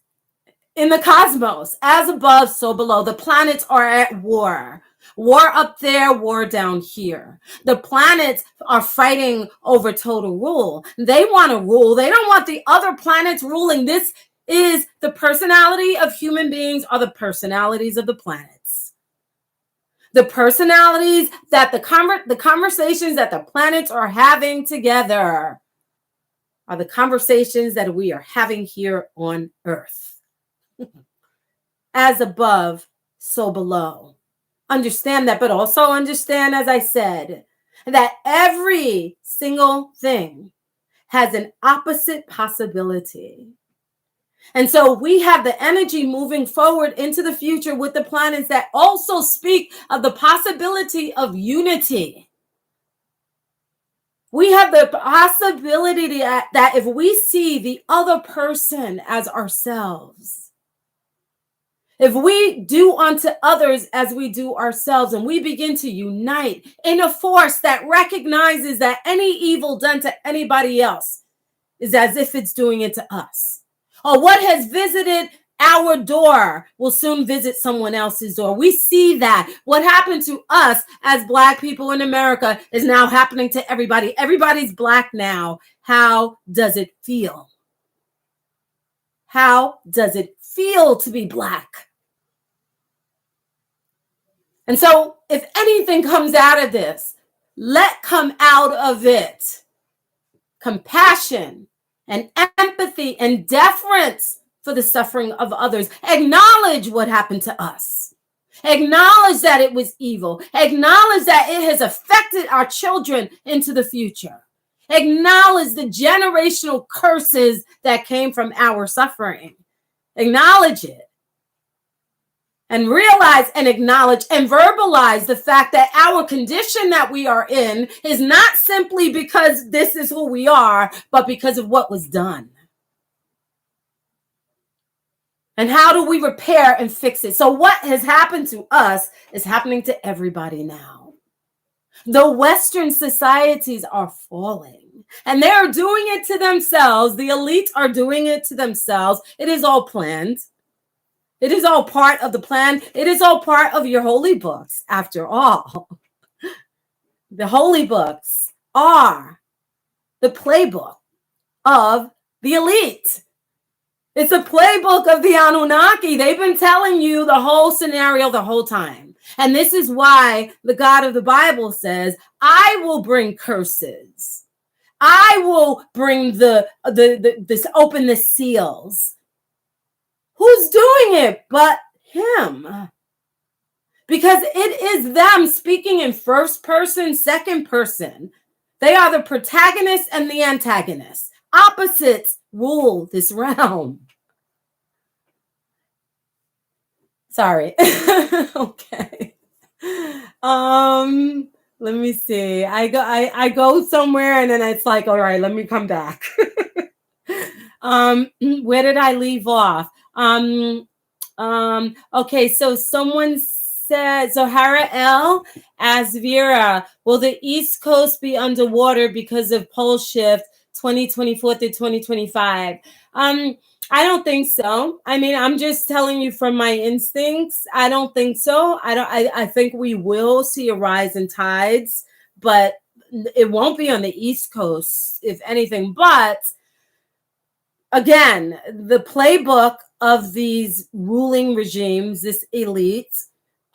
in the cosmos, as above, so below. The planets are at war. War up there, war down here. The planets are fighting over total rule. They want to rule. They don't want the other planets ruling. This is the personality of human beings, are the personalities of the planets. The personalities that the conversations that the planets are having together are the conversations that we are having here on Earth. As above, so below. Understand that, but also understand, as I said, that every single thing has an opposite possibility. And so we have the energy moving forward into the future with the planets that also speak of the possibility of unity. We have the possibility that if we see the other person as ourselves, if we do unto others as we do ourselves, and we begin to unite in a force that recognizes that any evil done to anybody else is as if it's doing it to us. Or what has visited our door will soon visit someone else's door. We see that. What happened to us as Black people in America is now happening to everybody. Everybody's Black now. How does it feel? How does it feel to be Black? And so if anything comes out of this, let come out of it compassion and empathy and deference for the suffering of others. Acknowledge what happened to us. Acknowledge that it was evil. Acknowledge that it has affected our children into the future. Acknowledge the generational curses that came from our suffering. Acknowledge it. And realize and acknowledge and verbalize the fact that our condition that we are in is not simply because this is who we are, but because of what was done. And how do we repair and fix it? So what has happened to us is happening to everybody now. The Western societies are falling, and they're doing it to themselves. The elite are doing it to themselves. It is all planned. It is all part of the plan. It is all part of your holy books, after all. The holy books are the playbook of the elite. It's a playbook of the Anunnaki. They've been telling you the whole scenario the whole time. And this is why the God of the Bible says, I will bring curses. I will bring open the seals. Who's doing it but him? Because it is them speaking in first person, second person. They are the protagonists and the antagonists. Opposites rule this realm. Sorry. Okay. Let me see. I go somewhere and then it's like, all right, let me come back. Where did I leave off? Okay, so someone said, so Hara L asks Vera, will the East Coast be underwater because of pole shift 2024 through 2025? I don't think so. I mean, I'm just telling you from my instincts. I don't think so. I think we will see a rise in tides, but it won't be on the East Coast, if anything. But again, the playbook of these ruling regimes, this elite,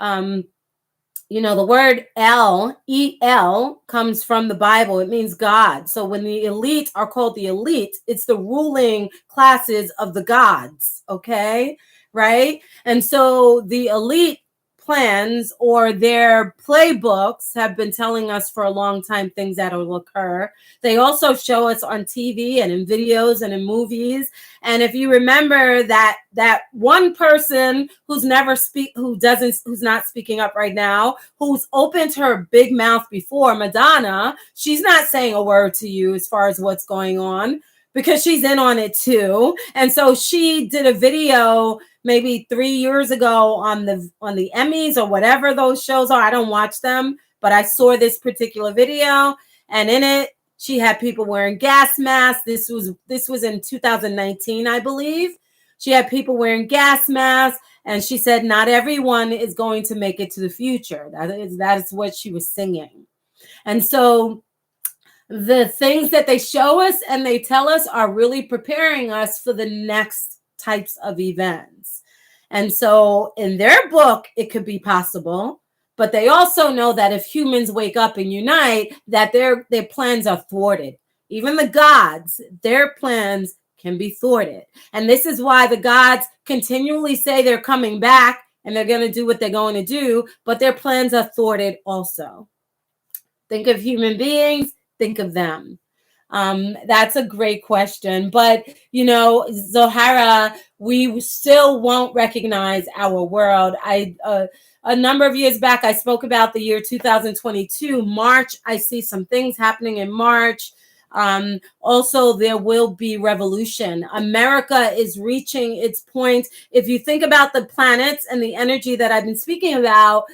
the word El comes from the Bible. It means God. So when the elite are called the elite, it's the ruling classes of the gods. Okay, right? And so the elite plans or their playbooks have been telling us for a long time things that will occur. They also show us on TV and in videos and in movies. And if you remember that one person who's not speaking up right now, who's opened her big mouth before, Madonna, she's not saying a word to you as far as what's going on, because she's in on it too. And so she did a video maybe 3 years ago on the Emmys or whatever those shows are. I don't watch them, but I saw this particular video, and in it she had people wearing gas masks. This was in 2019, I believe. She had people wearing gas masks, and she said not everyone is going to make it to the future. That is what she was singing. And so the things that they show us and they tell us are really preparing us for the next types of events. And so in their book, it could be possible, but they also know that if humans wake up and unite, that their plans are thwarted. Even the gods, their plans can be thwarted. And this is why the gods continually say they're coming back and they're going to do what they're going to do, but their plans are thwarted also. Think of human beings. Think of them. That's a great question. But, Zohara, we still won't recognize our world. A number of years back, I spoke about the year 2022. March, I see some things happening in March. Also, there will be revolution. America is reaching its point. If you think about the planets and the energy that I've been speaking about,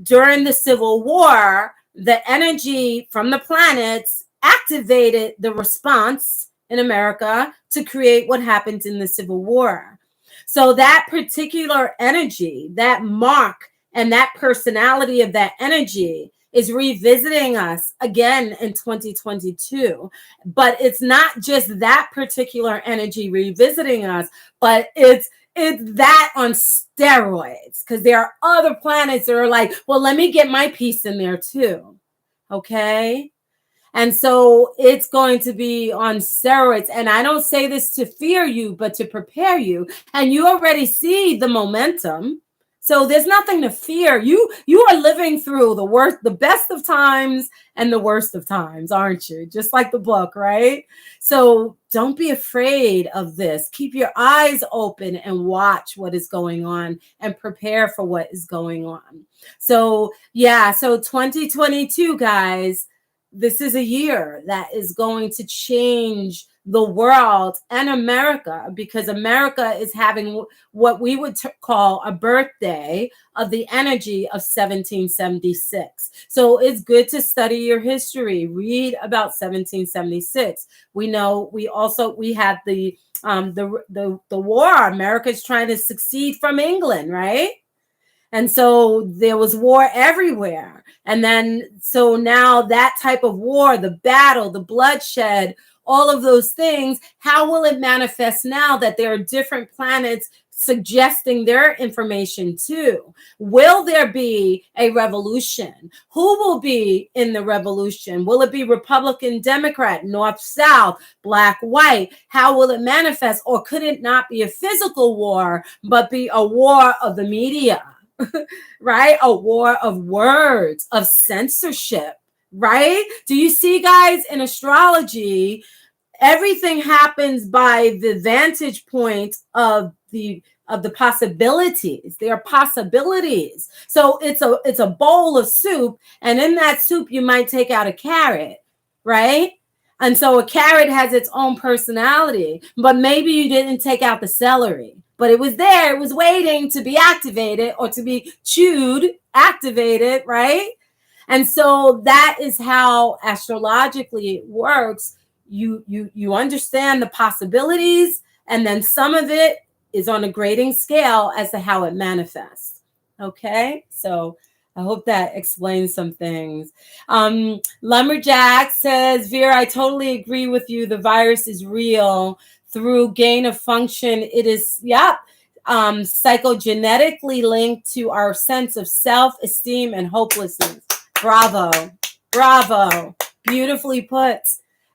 during the Civil War, the energy from the planets activated the response in America to create what happened in the Civil War. So that particular energy, that mark and that personality of that energy is revisiting us again in 2022. But it's not just that particular energy revisiting us, but it's that on steroids, because there are other planets that are like, well, let me get my piece in there too. Okay. And so it's going to be on steroids. And I don't say this to fear you, but to prepare you. And you already see the momentum. So there's nothing to fear. You are living through the best of times and the worst of times, aren't you? Just like the book, right? So don't be afraid of this. Keep your eyes open and watch what is going on and prepare for what is going on. So 2022, guys, this is a year that is going to change the world and America, because America is having what we would call a birthday of the energy of 1776. So it's good to study your history, read about 1776. We know we had the war. America's trying to succeed from England, right? And so there was war everywhere. And then, so now that type of war, the battle, the bloodshed, all of those things, how will it manifest now that there are different planets suggesting their information too? Will there be a revolution? Who will be in the revolution? Will it be Republican, Democrat, North, South, Black, White? How will it manifest? Or could it not be a physical war, but be a war of the media? Right? A war of words, of censorship, right? Do you see, guys, in astrology, everything happens by the vantage point of the possibilities. There are possibilities. So it's a bowl of soup, and in that soup you might take out a carrot, right? And so a carrot has its own personality, but maybe you didn't take out the celery. But it was there, it was waiting to be activated or to be chewed, activated, right? And so that is how astrologically it works. You understand the possibilities, and then some of it is on a grading scale as to how it manifests. Okay, so I hope that explains some things. Lumberjack says, Vera, I totally agree with you. The virus is real. Through gain of function, it is, psychogenetically linked to our sense of self-esteem and hopelessness. Bravo. Bravo. Beautifully put.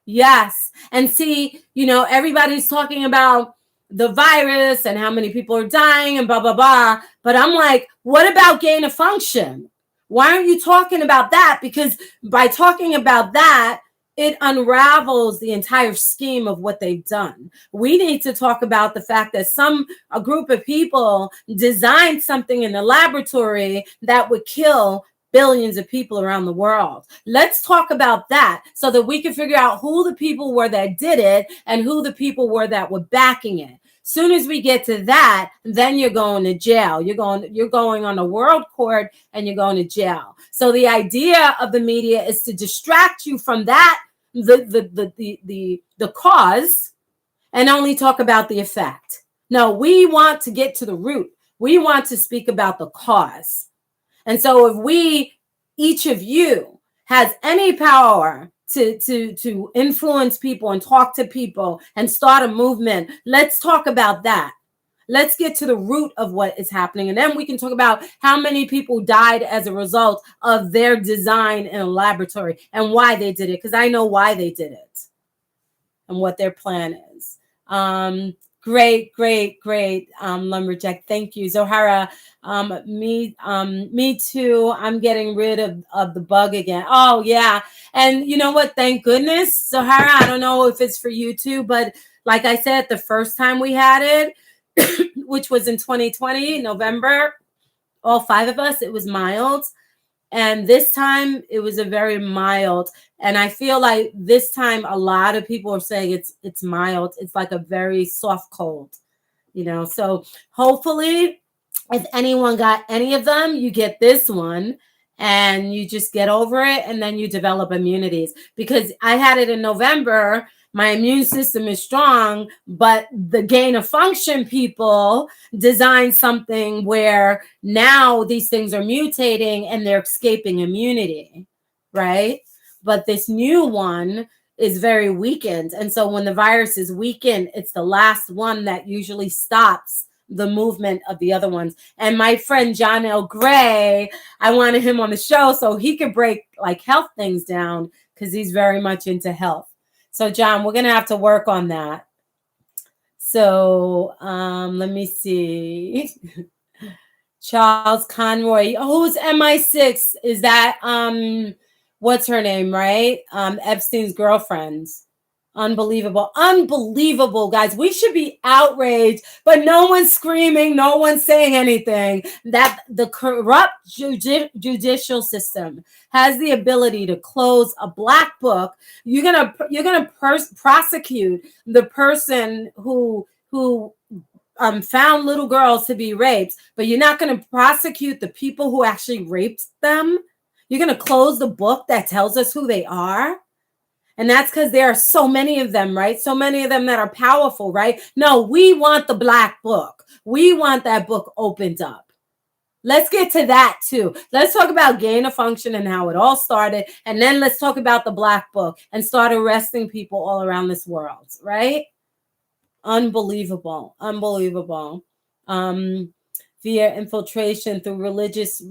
Yes. And see, everybody's talking about the virus and how many people are dying and blah, blah, blah. But I'm like, what about gain of function? Why aren't you talking about that? Because by talking about that, it unravels the entire scheme of what they've done. We need to talk about the fact that a group of people designed something in the laboratory that would kill billions of people around the world. Let's talk about that so that we can figure out who the people were that did it and who the people were that were backing it. Soon as we get to that, then you're going to jail. You're going on a world court and you're going to jail. So the idea of the media is to distract you from that, the cause, and only talk about the effect. No, we want to get to the root. We want to speak about the cause. And so if each of you has any power to influence people and talk to people and start a movement, let's talk about that. Let's get to the root of what is happening. And then we can talk about how many people died as a result of their design in a laboratory and why they did it. Because I know why they did it and what their plan is. Great, Lumberjack. Thank you. Zohara, me too. I'm getting rid of the bug again. Oh, yeah. And you know what? Thank goodness, Zohara. I don't know if it's for you too, but like I said, the first time we had it, which was in 2020, November, all 5 of us, it was mild. And this time it was a very mild. And I feel like this time a lot of people are saying it's mild. It's like a very soft cold, So hopefully if anyone got any of them, you get this one and you just get over it and then you develop immunities. Because I had it in November. My immune system is strong, but the gain of function people designed something where now these things are mutating and they're escaping immunity, right? But this new one is very weakened. And so when the virus is weakened, it's the last one that usually stops the movement of the other ones. And my friend John L. Gray, I wanted him on the show so he could break like health things down because he's very much into health. So, John, we're going to have to work on that. So, let me see. Charles Conroy. Oh, who's MI6? Is that, what's her name, right? Epstein's girlfriend. Unbelievable, guys. We should be outraged, but no one's screaming. No one's saying anything. That the corrupt judicial system has the ability to close a black book. You're gonna prosecute the person who found little girls to be raped, but you're not going to prosecute the people who actually raped them. You're going to close the book that tells us who they are. And that's because there are so many of them, right? So many of them that are powerful, right? No, we want the black book. We want that book opened up. Let's get to that too. Let's talk about gain of function and how it all started. And then let's talk about the black book and start arresting people all around this world, right? Unbelievable. Via infiltration through religious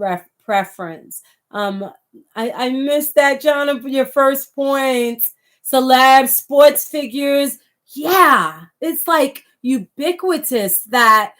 preference. I missed that, John, your first point. Celebs, sports figures. Yeah, it's like ubiquitous that,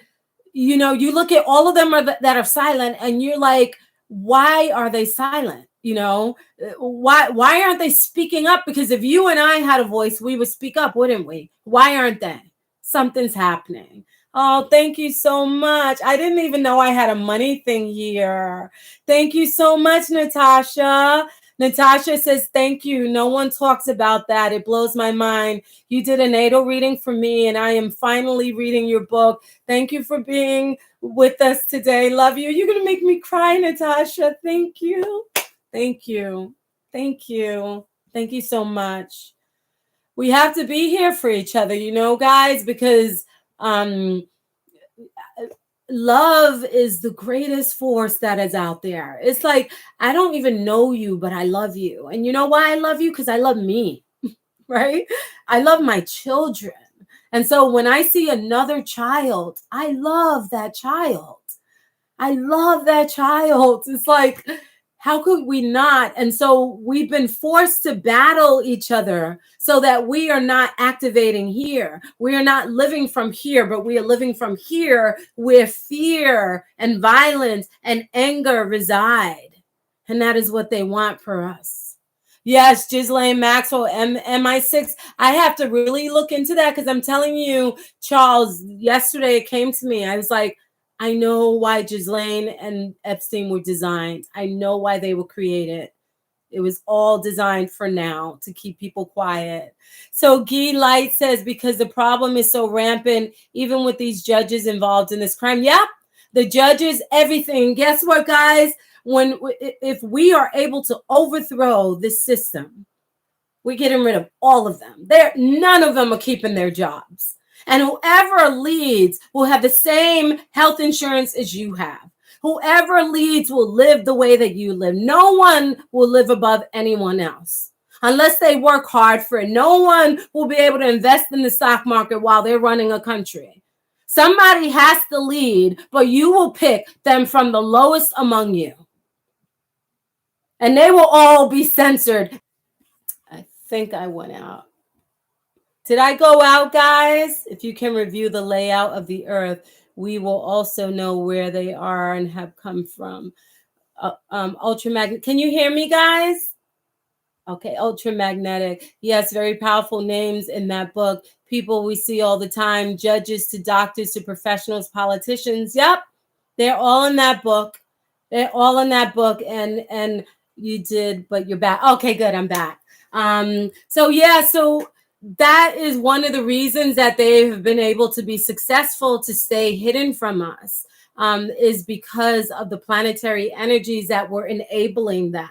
you look at all of them that are silent and you're like, why are they silent? Why aren't they speaking up? Because if you and I had a voice, we would speak up, wouldn't we? Why aren't they? Something's happening. Oh, thank you so much. I didn't even know I had a money thing here. Thank you so much, Natasha. Natasha says, thank you. No one talks about that. It blows my mind. You did a natal reading for me, and I am finally reading your book. Thank you for being with us today. Love you. You're going to make me cry, Natasha. Thank you. Thank you. Thank you. Thank you so much. We have to be here for each other, guys, because love is the greatest force that is out there. It's like, I don't even know you, but I love you. And you know why I love you? Because I love me, right? I love my children. And so when I see another child, I love that child. I love that child. It's like, How could we not? And so we've been forced to battle each other so that we are not activating here. We are not living from here, but we are living from here where fear and violence and anger reside. And that is what they want for us. Yes, Ghislaine Maxwell, MI6. I have to really look into that because I'm telling you, Charles, yesterday it came to me. I was like, I know why Ghislaine and Epstein were designed. I know why they were created. It was all designed for now to keep people quiet. So Guy Light says, because the problem is so rampant, even with these judges involved in this crime. Yep, the judges, everything. Guess what, guys? If we are able to overthrow this system, we're getting rid of all of them. None of them are keeping their jobs. And whoever leads will have the same health insurance as you have. Whoever leads will live the way that you live. No one will live above anyone else unless they work hard for it. No one will be able to invest in the stock market while they're running a country. Somebody has to lead, but you will pick them from the lowest among you. And they will all be censored. I think I went out. Did I go out, guys? If you can review the layout of the earth, we will also know where they are and have come from. Ultramagnetic. Can you hear me, guys? Okay, ultramagnetic. Yes, very powerful names in that book. People we see all the time, judges to doctors to professionals, politicians. Yep, they're all in that book. They're all in that book. And you did, but you're back. Okay, good. I'm back. So that is one of the reasons that they have been able to be successful to stay hidden from us, is because of the planetary energies that were enabling that.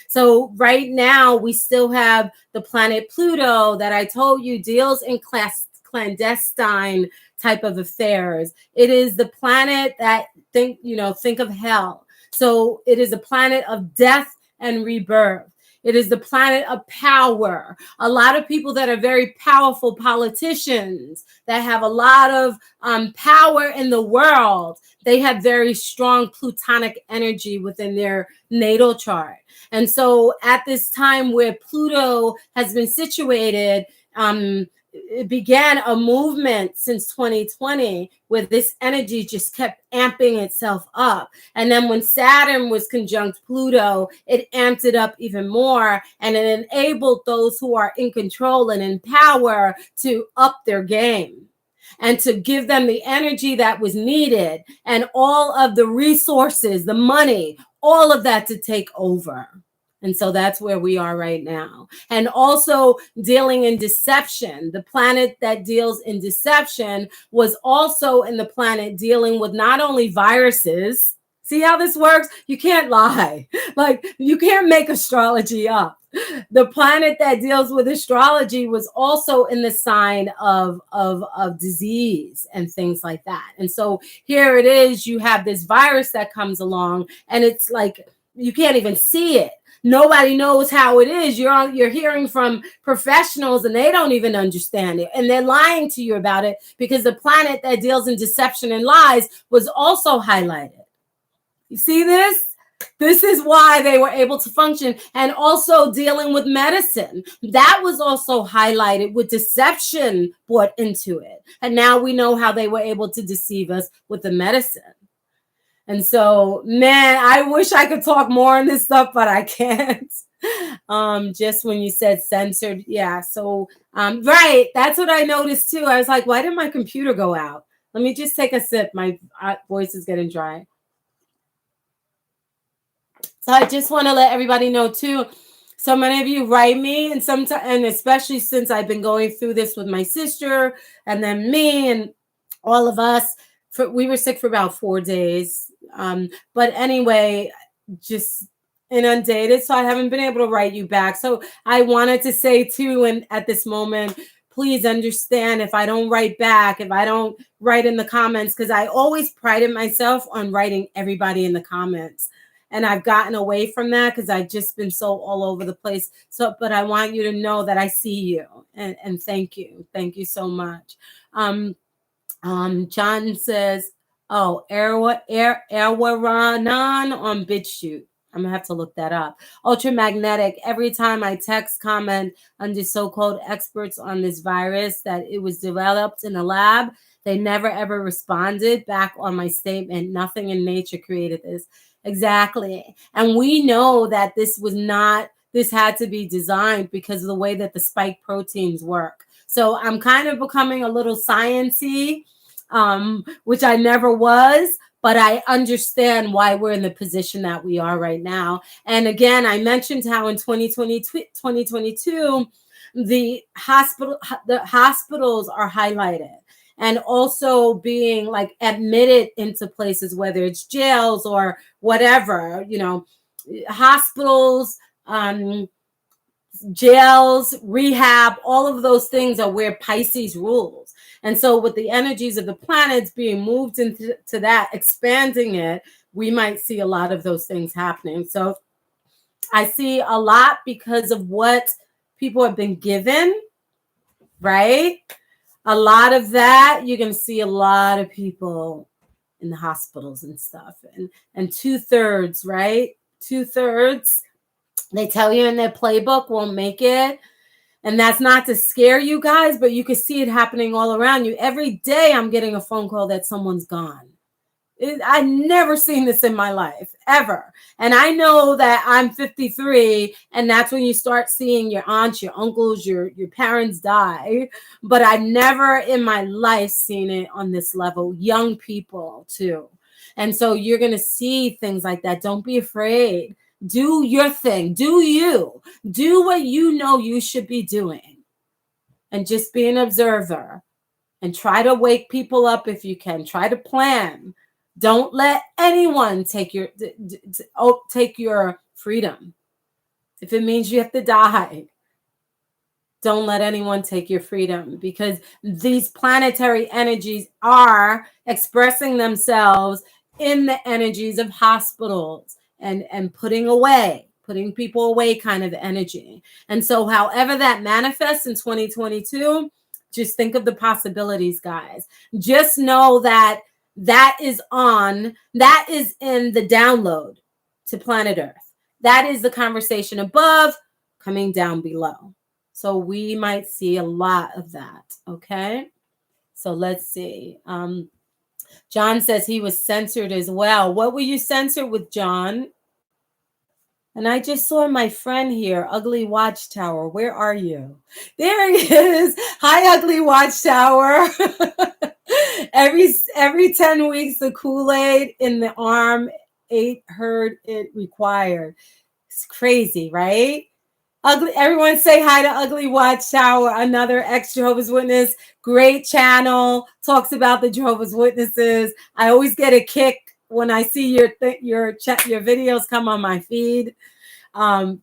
So right now we still have the planet Pluto that I told you deals in clandestine type of affairs. It is the planet that think of hell. So it is a planet of death and rebirth. It is the planet of power. A lot of people that are very powerful politicians that have a lot of power in the world, they have very strong plutonic energy within their natal chart. And so at this time where Pluto has been situated, it began a movement since 2020 where this energy just kept amping itself up. And then when Saturn was conjunct Pluto, it amped it up even more, and it enabled those who are in control and in power to up their game and to give them the energy that was needed and all of the resources, the money, all of that to take over. And so that's where we are right now. And also dealing in deception. The planet that deals in deception was also in the planet dealing with not only viruses. See how this works? You can't lie. Like, you can't make astrology up. The planet that deals with astrology was also in the sign of disease and things like that. And so here it is, you have this virus that comes along, and it's like you can't even see it. Nobody knows how it is. You're hearing from professionals and they don't even understand it. And they're lying to you about it because the planet that deals in deception and lies was also highlighted. You see this? This is why they were able to function. And also dealing with medicine. That was also highlighted with deception brought into it. And now we know how they were able to deceive us with the medicine. And so, man, I wish I could talk more on this stuff, but I can't. Just when you said censored. Yeah. So, right. That's what I noticed too. I was like, why did my computer go out? Let me just take a sip. My voice is getting dry. So I just want to let everybody know too. So many of you write me, and sometimes, and especially since I've been going through this with my sister and then me and all of us, we were sick for about 4 days. But anyway, just inundated. So I haven't been able to write you back. So I wanted to say too, and at this moment, please understand if I don't write back, if I don't write in the comments, because I always prided myself on writing everybody in the comments. And I've gotten away from that because I've just been so all over the place. So, but I want you to know that I see you, and thank you. Thank you so much. John says, oh, Erwaranan on BitChute. I'm gonna have to look that up. Ultramagnetic. Every time I text comment under so-called experts on this virus that it was developed in a lab, they never ever responded back on my statement. Nothing in nature created this. Exactly. And we know that this had to be designed because of the way that the spike proteins work. So I'm kind of becoming a little sciencey, which I never was, but I understand why we're in the position that we are right now. And again, I mentioned how in 2022, the hospitals are highlighted, and also being like admitted into places, whether it's jails or whatever, hospitals, jails, rehab, all of those things are where Pisces rules. And so with the energies of the planets being moved into that, expanding it, we might see a lot of those things happening. So I see a lot because of what people have been given, right? A lot of that, you're going to see a lot of people in the hospitals and stuff. And 2/3, right? 2/3, they tell you in their playbook, won't make it. And that's not to scare you guys, but you can see it happening all around you. Every day I'm getting a phone call that someone's gone. I've never seen this in my life, ever. And I know that I'm 53, and that's when you start seeing your aunts, your uncles, your parents die. But I've never in my life seen it on this level. Young people, too. And so you're going to see things like that. Don't be afraid. Do your thing. Do you. Do what you know you should be doing. And just be an observer. And try to wake people up if you can. Try to plan. Don't let anyone take your freedom. If it means you have to die, don't let anyone take your freedom, because these planetary energies are expressing themselves in the energies of hospitals and putting people away kind of energy. And so however that manifests in 2022, just think of the possibilities, guys. Just know that is in the download to planet Earth. That is the conversation above coming down below. So we might see a lot of that. Okay. So let's see. John says he was censored as well. What were you censored with, John? And I just saw my friend here, Ugly Watchtower. Where are you? There he is. Hi, Ugly Watchtower. Every 10 weeks, the Kool-Aid in the arm, 8 heard it required. It's crazy, right? Everyone say hi to Ugly Watchtower, another ex-Jehovah's Witness. Great channel, talks about the Jehovah's Witnesses. I always get a kick when I see your videos come on my feed.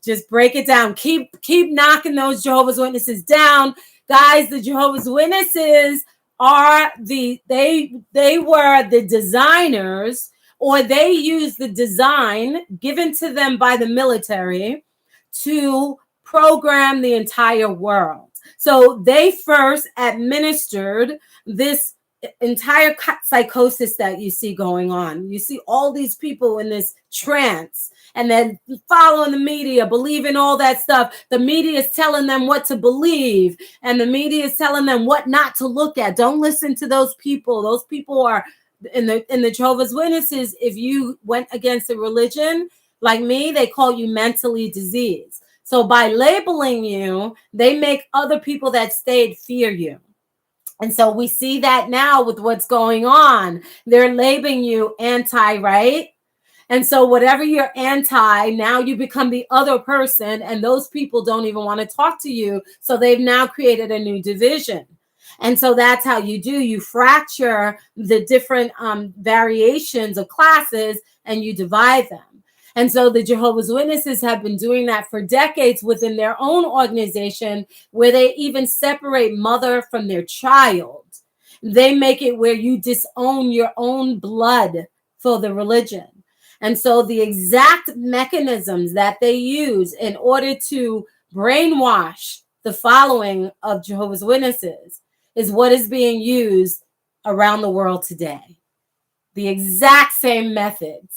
Just break it down. Keep knocking those Jehovah's Witnesses down. Guys, the Jehovah's Witnesses are they were the designers, or they used the design given to them by the military to program the entire world. So they first administered this entire psychosis that you see going on. You see all these people in this trance, and then following the media, believing all that stuff. The media is telling them what to believe, and the media is telling them what not to look at. Don't listen to those people. Those people are in the Jehovah's Witnesses. If you went against a religion like me, they call you mentally diseased. So by labeling you, they make other people that stayed fear you. And so we see that now with what's going on. They're labeling you anti, right? And so whatever you're anti, now you become the other person, and those people don't even want to talk to you. So they've now created a new division. And so that's how you do. You fracture the different variations of classes, and you divide them. And so the Jehovah's Witnesses have been doing that for decades within their own organization, where they even separate mother from their child. They make it where you disown your own blood for the religion. And so the exact mechanisms that they use in order to brainwash the following of Jehovah's Witnesses is what is being used around the world today. The exact same methods.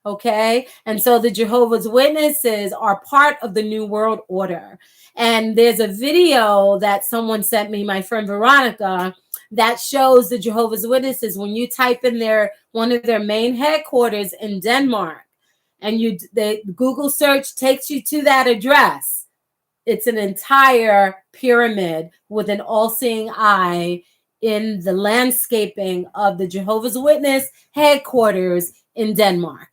Okay. And so the Jehovah's Witnesses are part of the New World Order. And there's a video that someone sent me, my friend Veronica, that shows the Jehovah's Witnesses when you type in one of their main headquarters in Denmark, and the Google search takes you to that address. It's an entire pyramid with an all-seeing eye in the landscaping of the Jehovah's Witness headquarters in Denmark.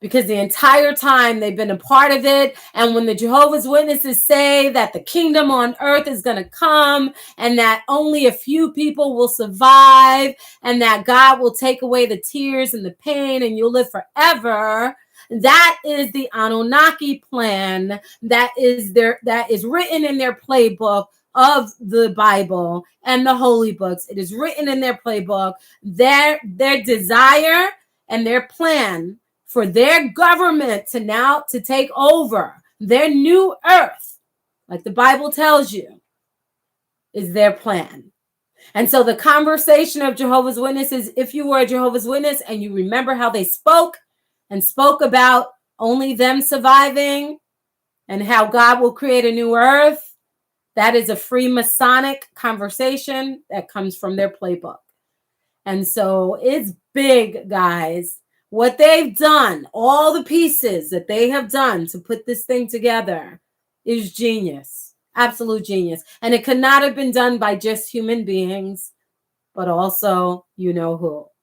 Because the entire time they've been a part of it. And when the Jehovah's Witnesses say that the kingdom on earth is going to come and that only a few people will survive and that God will take away the tears and the pain and you'll live forever, that is the Anunnaki plan that is written in their playbook of the Bible and the holy books. It is written in their playbook. Their desire and their plan for their government to take over their new earth, like the Bible tells you, is their plan. And so the conversation of Jehovah's Witnesses, if you were a Jehovah's Witness and you remember how they spoke about only them surviving and how God will create a new earth, that is a free Masonic conversation that comes from their playbook. And so it's big, guys. What they've done, all the pieces that they have done to put this thing together is genius, absolute genius. And it could not have been done by just human beings, but also, you know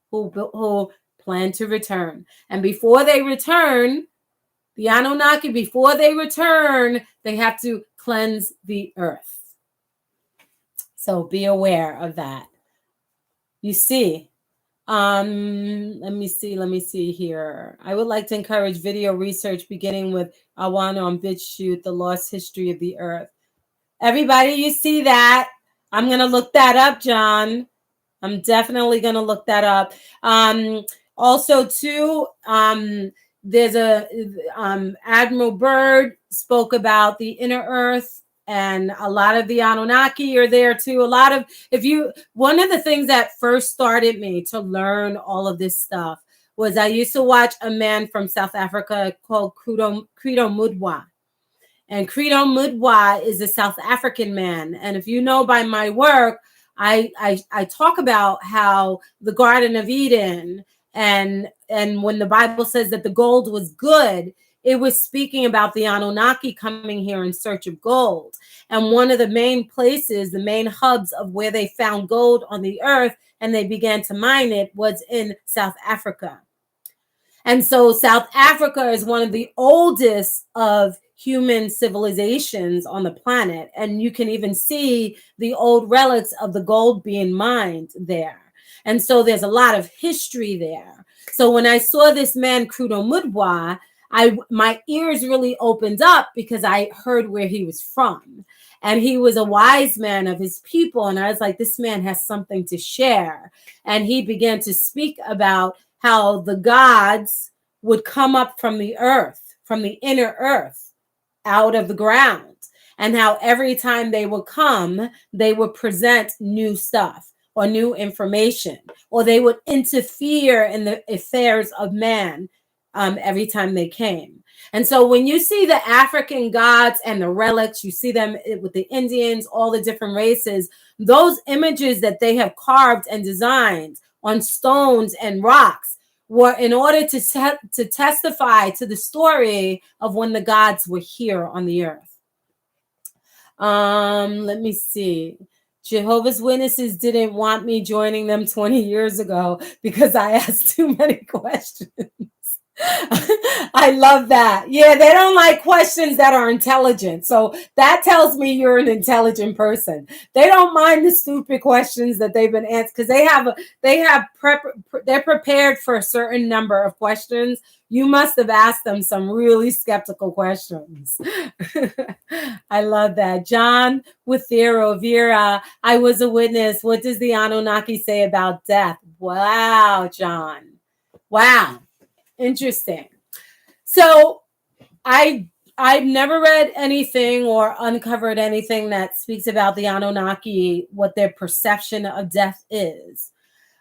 who plan to return. And before they return, the Anunnaki, before they return, they have to cleanse the earth. So be aware of that. You see, let me see here. I would like to encourage video research beginning with Awana on BitChute, the lost history of the earth. Everybody, you see that? I'm going to look that up, John. I'm definitely going to look that up. Also, too, there's Admiral Byrd spoke about the inner earth. And a lot of the Anunnaki are there too. One of the things that first started me to learn all of this stuff was I used to watch a man from South Africa called Credo Mudwa. And Credo Mudwa is a South African man. And if you know by my work, I talk about how the Garden of Eden and when the Bible says that the gold was good, it was speaking about the Anunnaki coming here in search of gold. And one of the main places, the main hubs of where they found gold on the earth and they began to mine it was in South Africa. And so South Africa is one of the oldest of human civilizations on the planet. And you can even see the old relics of the gold being mined there. And so there's a lot of history there. So when I saw this man, Credo Mudwa, my ears really opened up because I heard where he was from. And he was a wise man of his people. And I was like, this man has something to share. And he began to speak about how the gods would come up from the earth, from the inner earth, out of the ground. And how every time they would come, they would present new stuff or new information, or they would interfere in the affairs of man. Every time they came. And so when you see the African gods and the relics, you see them with the Indians, all the different races, those images that they have carved and designed on stones and rocks were in order to testify to the story of when the gods were here on the earth. Let me see. Jehovah's Witnesses didn't want me joining them 20 years ago because I asked too many questions. I love that. Yeah, they don't like questions that are intelligent. So that tells me you're an intelligent person. They don't mind the stupid questions that they've been asked because they're prepared for a certain number of questions. You must have asked them some really skeptical questions. I love that. John Withero Vera, I was a witness. What does the Anunnaki say about death? Wow, John. Wow. Interesting. So I've never read anything or uncovered anything that speaks about the Anunnaki, what their perception of death is.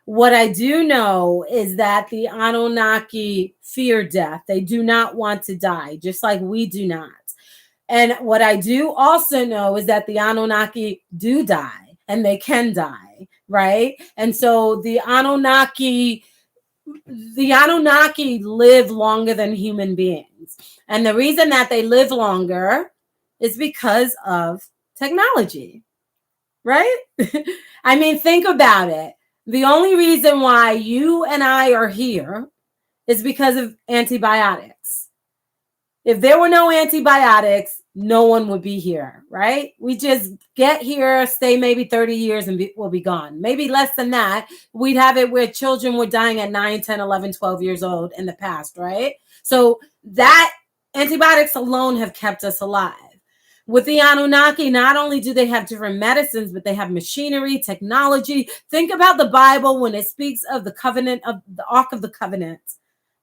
What I do know is that the Anunnaki fear death. They do not want to die, just like we do not. And what I do also know is that the Anunnaki do die, and they can die, right? And so the Anunnaki live longer than human beings. And the reason that they live longer is because of technology, right? I mean, think about it. The only reason why you and I are here is because of antibiotics. If there were no antibiotics, no one would be here, right? We just get here, stay maybe 30 years and we'll be gone. Maybe less than that. We'd have it where children were dying at 9, 10, 11, 12 years old in the past, right? So that antibiotics alone have kept us alive. With the Anunnaki, not only do they have different medicines, but they have machinery, technology. Think about the Bible when it speaks of the covenant, of the Ark of the Covenant.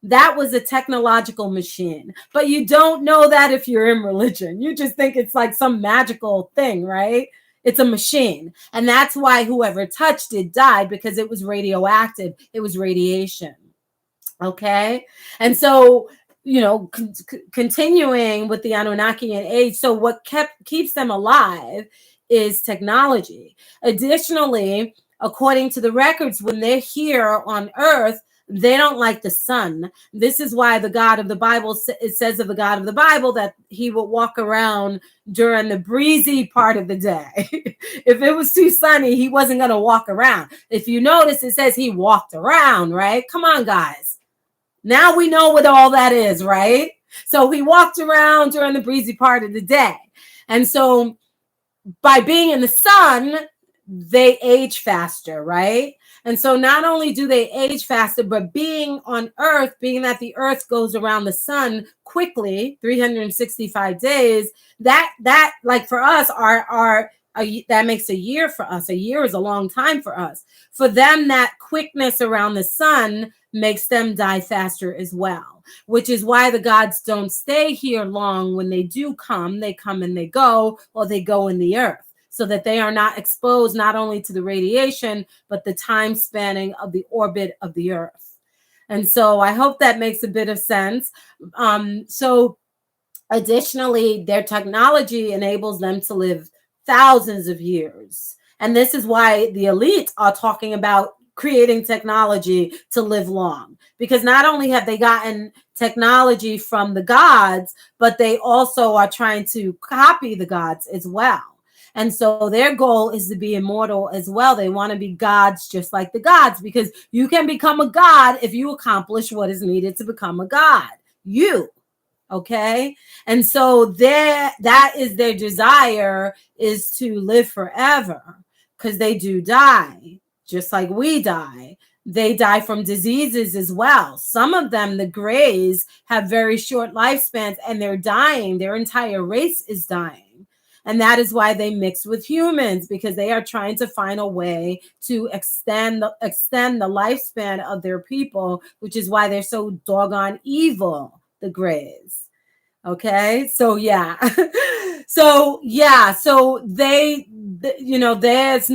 That was a technological machine. But you don't know that if you're in religion. You just think it's like some magical thing, right? It's a machine. And that's why whoever touched it died, because it was radioactive. It was radiation. Okay? And so, continuing with the Anunnaki and age. So what keeps them alive is technology. Additionally, according to the records, when they're here on Earth, they don't like the sun. This is why the God of the Bible, it says of the God of the Bible that he would walk around during the breezy part of the day. If it was too sunny, he wasn't going to walk around. If you notice, it says he walked around, right? Come on, guys. Now we know what all that is, right? So he walked around during the breezy part of the day. And so by being in the sun, they age faster, right? And so not only do they age faster, but being on Earth, being that the Earth goes around the sun quickly, 365 days, that like for us, that makes a year for us. A year is a long time for us. For them, that quickness around the sun makes them die faster as well, which is why the gods don't stay here long. When they do come, they come and they go, or they go in the earth, so that they are not exposed not only to the radiation, but the time spanning of the orbit of the earth. And so I hope that makes a bit of sense. So additionally, their technology enables them to live thousands of years. And this is why the elite are talking about creating technology to live long, because not only have they gotten technology from the gods, but they also are trying to copy the gods as well. And so their goal is to be immortal as well. They want to be gods just like the gods, because you can become a god if you accomplish what is needed to become a god. Okay. And so that is their desire, is to live forever, because they do die just like we die. They die from diseases as well. Some of them, the Greys, have very short lifespans, and they're dying. Their entire race is dying. And that is why they mix with humans, because they are trying to find a way to extend the lifespan of their people, which is why they're so doggone evil, the Greys. Okay, so yeah. So they, there's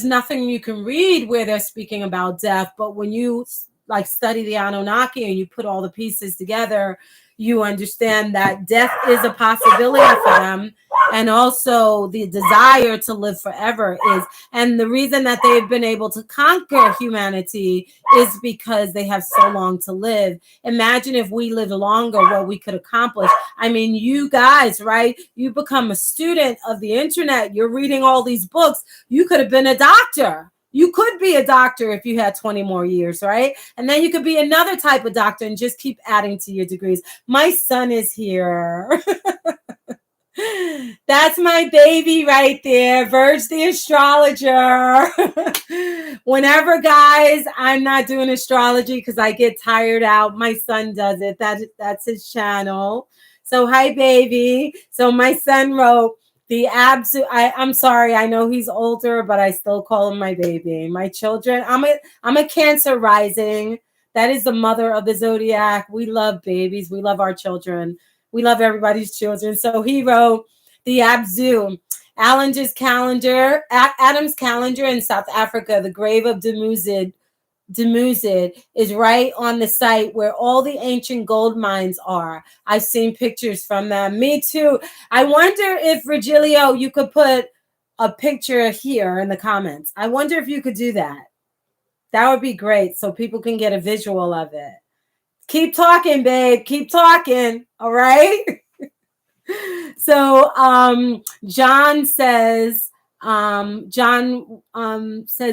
nothing you can read where they're speaking about death, but when you like study the Anunnaki and you put all the pieces together, you understand that death is a possibility for them, and also the desire to live forever is. And the reason that they've been able to conquer humanity is because they have so long to live. Imagine if we lived longer, what we could accomplish. I mean, you guys, right? You become a student of the internet. You're reading all these books. You could have been a doctor. You could be a doctor if you had 20 more years, right? And then you could be another type of doctor and just keep adding to your degrees. My son is here. That's my baby right there, Verge the astrologer. Whenever, guys, I'm not doing astrology because I get tired out, my son does it. That's his channel. So hi, baby. So my son wrote, I'm sorry, I know he's older, but I still call him my baby. My children, I'm a Cancer rising. That is the mother of the zodiac. We love babies. We love our children. We love everybody's children. So he wrote the Abzu, Adam's calendar in South Africa, the grave of Dumuzid, Demusid is right on the site where all the ancient gold mines are. I've seen pictures from them. Me too. I wonder if, Virgilio, you could put a picture here in the comments. I wonder if you could do that. That would be great so people can get a visual of it. Keep talking, babe. Keep talking. All right. So John says, says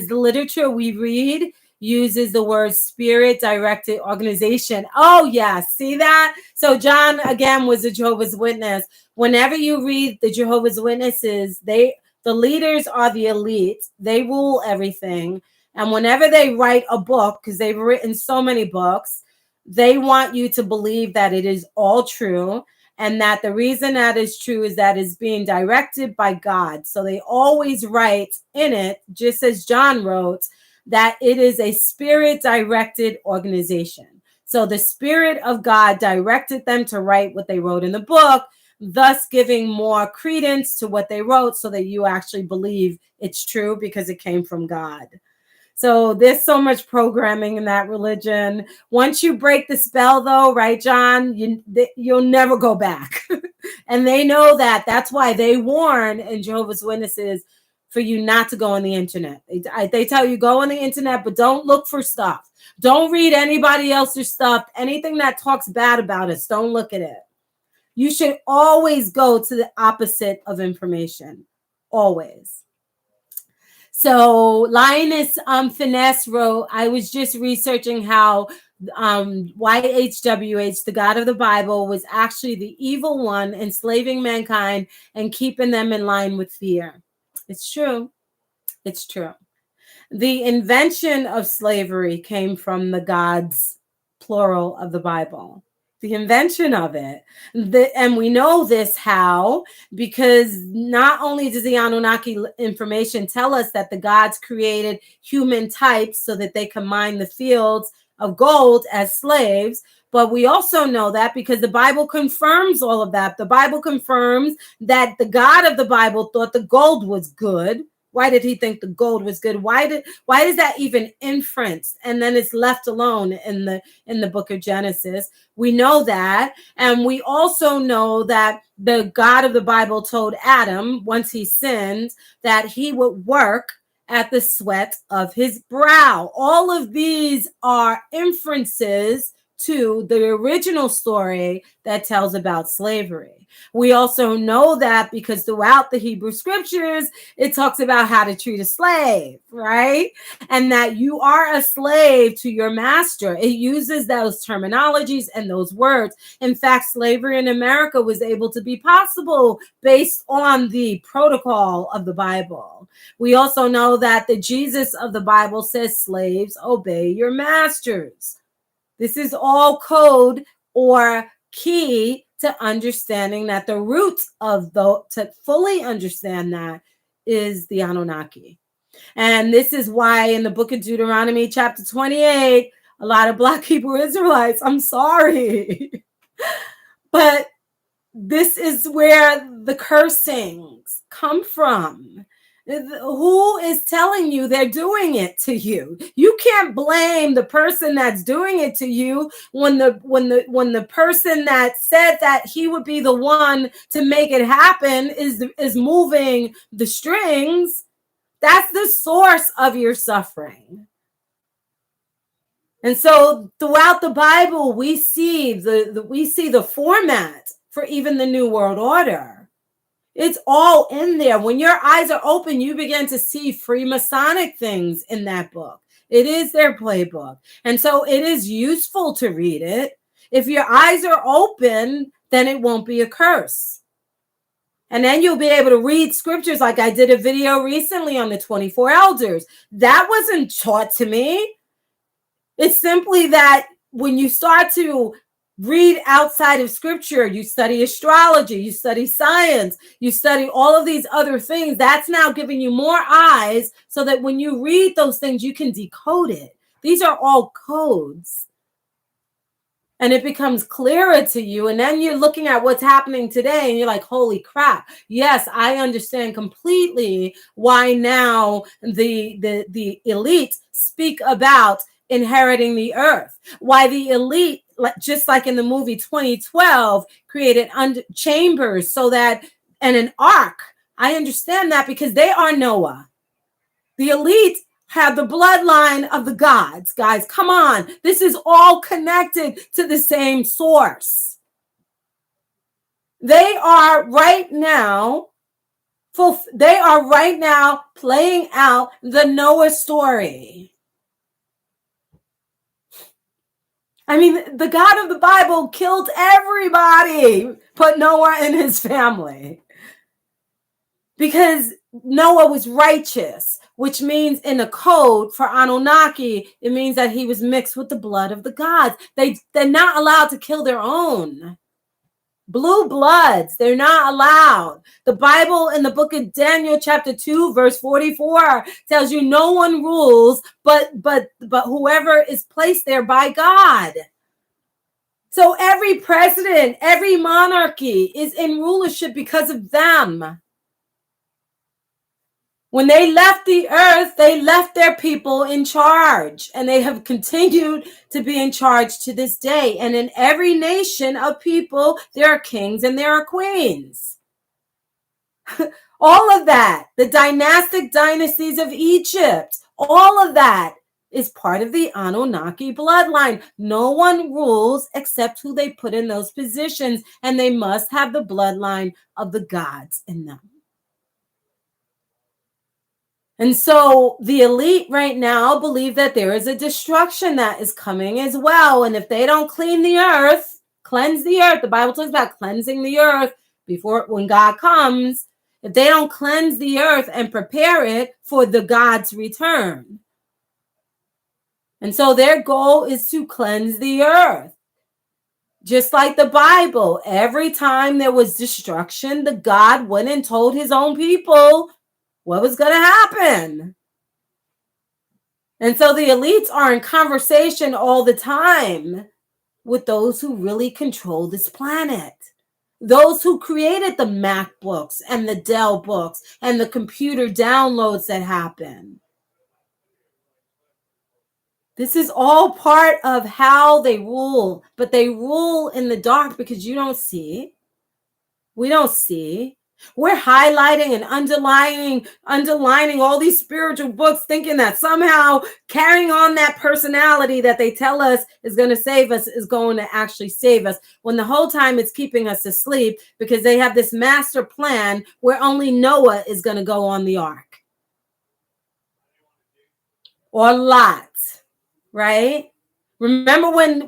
the literature we read uses the word spirit directed organization. Oh yeah, see that? So John again was a Jehovah's Witness. Whenever you read the Jehovah's Witnesses, the leaders are the elite. They rule everything. And whenever they write a book, because they've written so many books, they want you to believe that it is all true. And that the reason that is true is that it's being directed by God. So they always write in it, just as John wrote, that it is a spirit-directed organization. So the Spirit of God directed them to write what they wrote in the book, thus giving more credence to what they wrote so that you actually believe it's true because it came from God. So there's so much programming in that religion. Once you break the spell, though, right, John, you'll never go back. And they know that. That's why they warn in Jehovah's Witnesses for you not to go on the internet. They tell you go on the internet, but don't look for stuff. Don't read anybody else's stuff. Anything that talks bad about us, don't look at it. You should always go to the opposite of information. Always. So Lioness Finesse wrote, I was just researching how YHWH, the God of the Bible, was actually the evil one enslaving mankind and keeping them in line with fear. It's true. It's true. The invention of slavery came from the gods, plural, of the Bible. The invention of it. And we know this how, because not only does the Anunnaki information tell us that the gods created human types so that they can mine the fields of gold as slaves, but we also know that because the Bible confirms all of that. The Bible confirms that the God of the Bible thought the gold was good. Why did he think the gold was good? Why is that even inferenced? And then it's left alone in the book of Genesis. We know that. And we also know that the God of the Bible told Adam, once he sinned, that he would work at the sweat of his brow. All of these are inferences to the original story that tells about slavery. We also know that because throughout the Hebrew scriptures, it talks about how to treat a slave, right? And that you are a slave to your master. It uses those terminologies and those words. In fact, slavery in America was able to be possible based on the protocol of the Bible. We also know that the Jesus of the Bible says, slaves, obey your masters. This is all code or key to understanding that the root of to fully understand that is the Anunnaki. And this is why in the book of Deuteronomy, chapter 28, a lot of Black Hebrew Israelites, I'm sorry, but this is where the cursings come from. Who is telling you they're doing it to you? You can't blame the person that's doing it to you when the person that said that he would be the one to make it happen is moving the strings. That's the source of your suffering. And so throughout the Bible, we see the format for even the New World Order. It's all in there. When your eyes are open, you begin to see Freemasonic things in that book. It is their playbook. And so it is useful to read it. If your eyes are open, then it won't be a curse. And then you'll be able to read scriptures like I did a video recently on the 24 elders. That wasn't taught to me. It's simply that when you start to read outside of scripture, you study astrology, you study science, you study all of these other things. That's now giving you more eyes so that when you read those things, you can decode it. These are all codes. And it becomes clearer to you. And then you're looking at what's happening today and you're like, holy crap. Yes, I understand completely why now the elite speak about inheriting the earth. Why the elite, just like in the movie 2012, created chambers so that, and an ark. I understand that because they are Noah. The elite have the bloodline of the gods. Guys, come on. This is all connected to the same source. They are right now playing out the Noah story. I mean, the God of the Bible killed everybody, put Noah and his family. Because Noah was righteous, which means in the code for Anunnaki, it means that he was mixed with the blood of the gods. They're not allowed to kill their own. Blue bloods, they're not allowed. The Bible in the book of Daniel, chapter 2, verse 44, tells you no one rules but whoever is placed there by God. So every president, every monarchy is in rulership because of them. When they left the earth, they left their people in charge, and they have continued to be in charge to this day. And in every nation of people, there are kings and there are queens. All of that, the dynastic dynasties of Egypt, all of that is part of the Anunnaki bloodline. No one rules except who they put in those positions, and they must have the bloodline of the gods in them. And so the elite right now believe that there is a destruction that is coming as well. And if they don't cleanse the earth, the Bible talks about cleansing the earth when God comes. If they don't cleanse the earth and prepare it for the God's return. And so their goal is to cleanse the earth. Just like the Bible, every time there was destruction, the God went and told his own people what was going to happen. And so the elites are in conversation all the time with those who really control this planet. Those who created the MacBooks and the Dell books and the computer downloads that happen. This is all part of how they rule, but they rule in the dark because you don't see. We don't see. We're highlighting and underlining all these spiritual books, thinking that somehow carrying on that personality that they tell us is going to save us is going to actually save us, when the whole time it's keeping us asleep because they have this master plan where only Noah is going to go on the ark. Or Lot, right? Remember when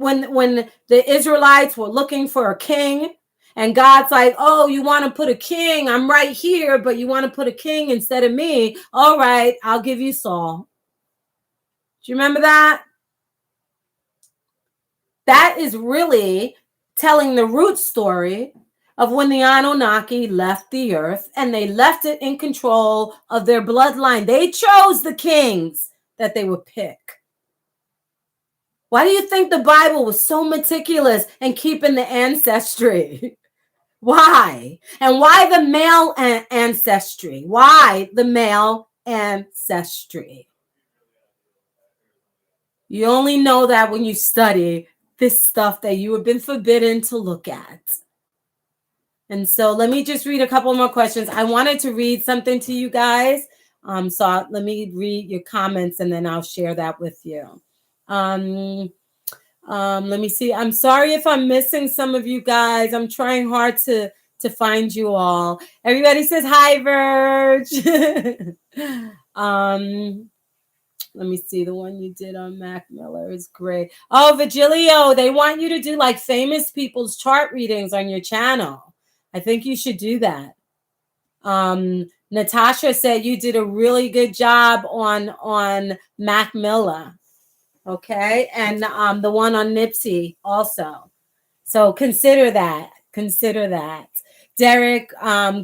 the Israelites were looking for a king? And God's like, oh, you want to put a king? I'm right here, but you want to put a king instead of me? All right, I'll give you Saul. Do you remember that? That is really telling the root story of when the Anunnaki left the earth, and they left it in control of their bloodline. They chose the kings that they would pick. Why do you think the Bible was so meticulous in keeping the ancestry? Why? And why the male ancestry? Why the male ancestry? You only know that when you study this stuff that you have been forbidden to look at. And so let me just read a couple more questions. I wanted to read something to you guys. So let me read your comments and then I'll share that with you. Let me see. I'm sorry if I'm missing some of you guys. I'm trying hard to find you all. Everybody says hi, Verge. Let me see. The one you did on Mac Miller is great. Oh, Virgilio, they want you to do like famous people's chart readings on your channel. I think you should do that. Natasha said you did a really good job on Mac Miller. Okay, and the one on Nipsey also. So consider that. Derek,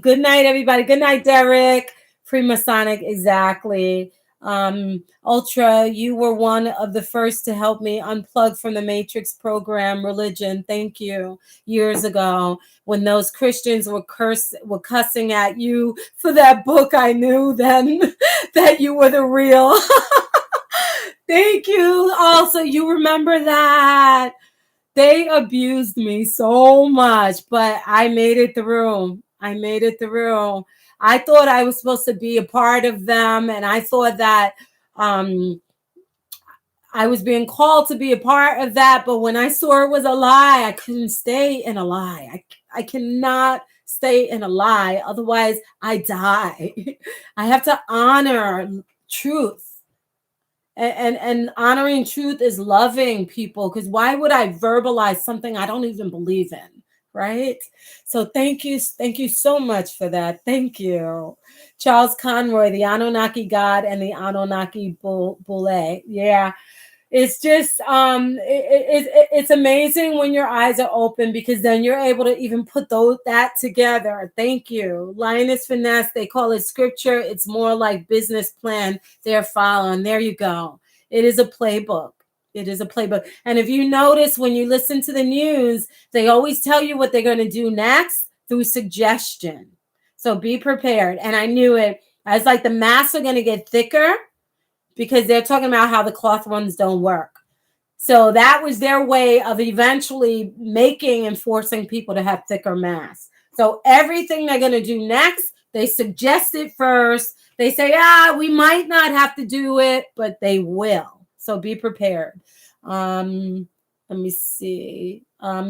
good night, everybody. Good night, Derek. Freemasonic, exactly. Ultra, you were one of the first to help me unplug from the Matrix program religion. Thank you. Years ago, when those Christians were cussing at you for that book, I knew then that you were the real. Thank you. Also, you remember that. They abused me so much, but I made it through. I made it through. I thought I was supposed to be a part of them, and I thought that I was being called to be a part of that. But when I saw it was a lie, I couldn't stay in a lie. I cannot stay in a lie. Otherwise, I die. I have to honor truth. And honoring truth is loving people, because why would I verbalize something I don't even believe in, right? So thank you so much for that. Thank you. Charles Conroy, the Anunnaki God and the Anunnaki Boule. Yeah. It's just it's amazing when your eyes are open, because then you're able to even put that together. Thank you. Lioness Finesse, they call it scripture. It's more like business plan they're following. There you go. It is a playbook. It is a playbook. And if you notice, when you listen to the news, they always tell you what they're going to do next through suggestion. So be prepared. And I knew it. I was like, the masks are going to get thicker, because they're talking about how the cloth ones don't work. So that was their way of eventually making and forcing people to have thicker masks. So everything they're going to do next, they suggest it first. They say, we might not have to do it, but they will. So be prepared. Let me see.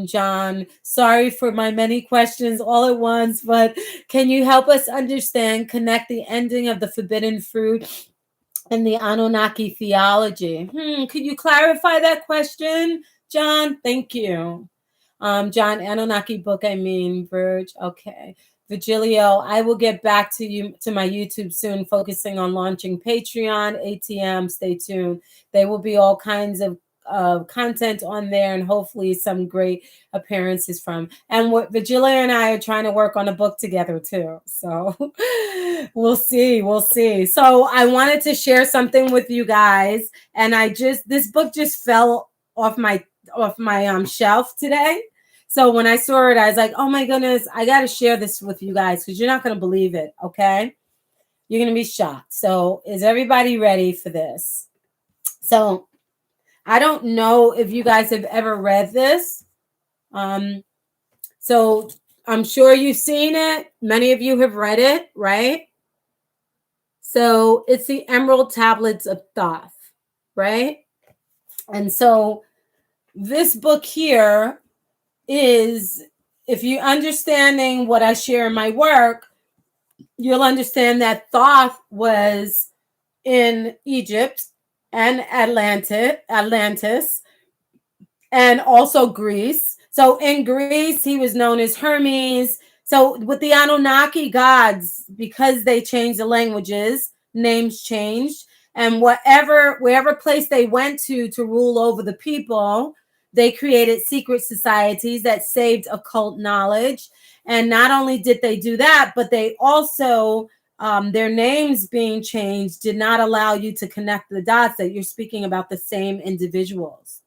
John, sorry for my many questions all at once, but can you help us understand, connect the ending of the forbidden fruit and the Anunnaki theology? Could you clarify that question, John? Thank you. John, Anunnaki book, Verge. Okay. Virgilio, I will get back to you, to my YouTube soon, focusing on launching Patreon, ATM. Stay tuned. There will be all kinds of content on there, and hopefully some great appearances from. And what Virgilia and I are trying to work on a book together too. So we'll see. So I wanted to share something with you guys, and this book just fell off my shelf today. So when I saw it, I was like, oh my goodness, I got to share this with you guys, because you're not going to believe it. Okay. You're going to be shocked. So is everybody ready for this? So I don't know if you guys have ever read this. So I'm sure you've seen it. Many of you have read it, right? So it's the Emerald Tablets of Thoth, right? And so this book here is, if you're understanding what I share in my work, you'll understand that Thoth was in Egypt and Atlantis, and also Greece. So in Greece, he was known as Hermes. So with the Anunnaki gods, because they changed the languages, names changed. And wherever place they went to rule over the people, they created secret societies that saved occult knowledge. And not only did they do that, but they also, their names being changed did not allow you to connect the dots that you're speaking about the same individuals.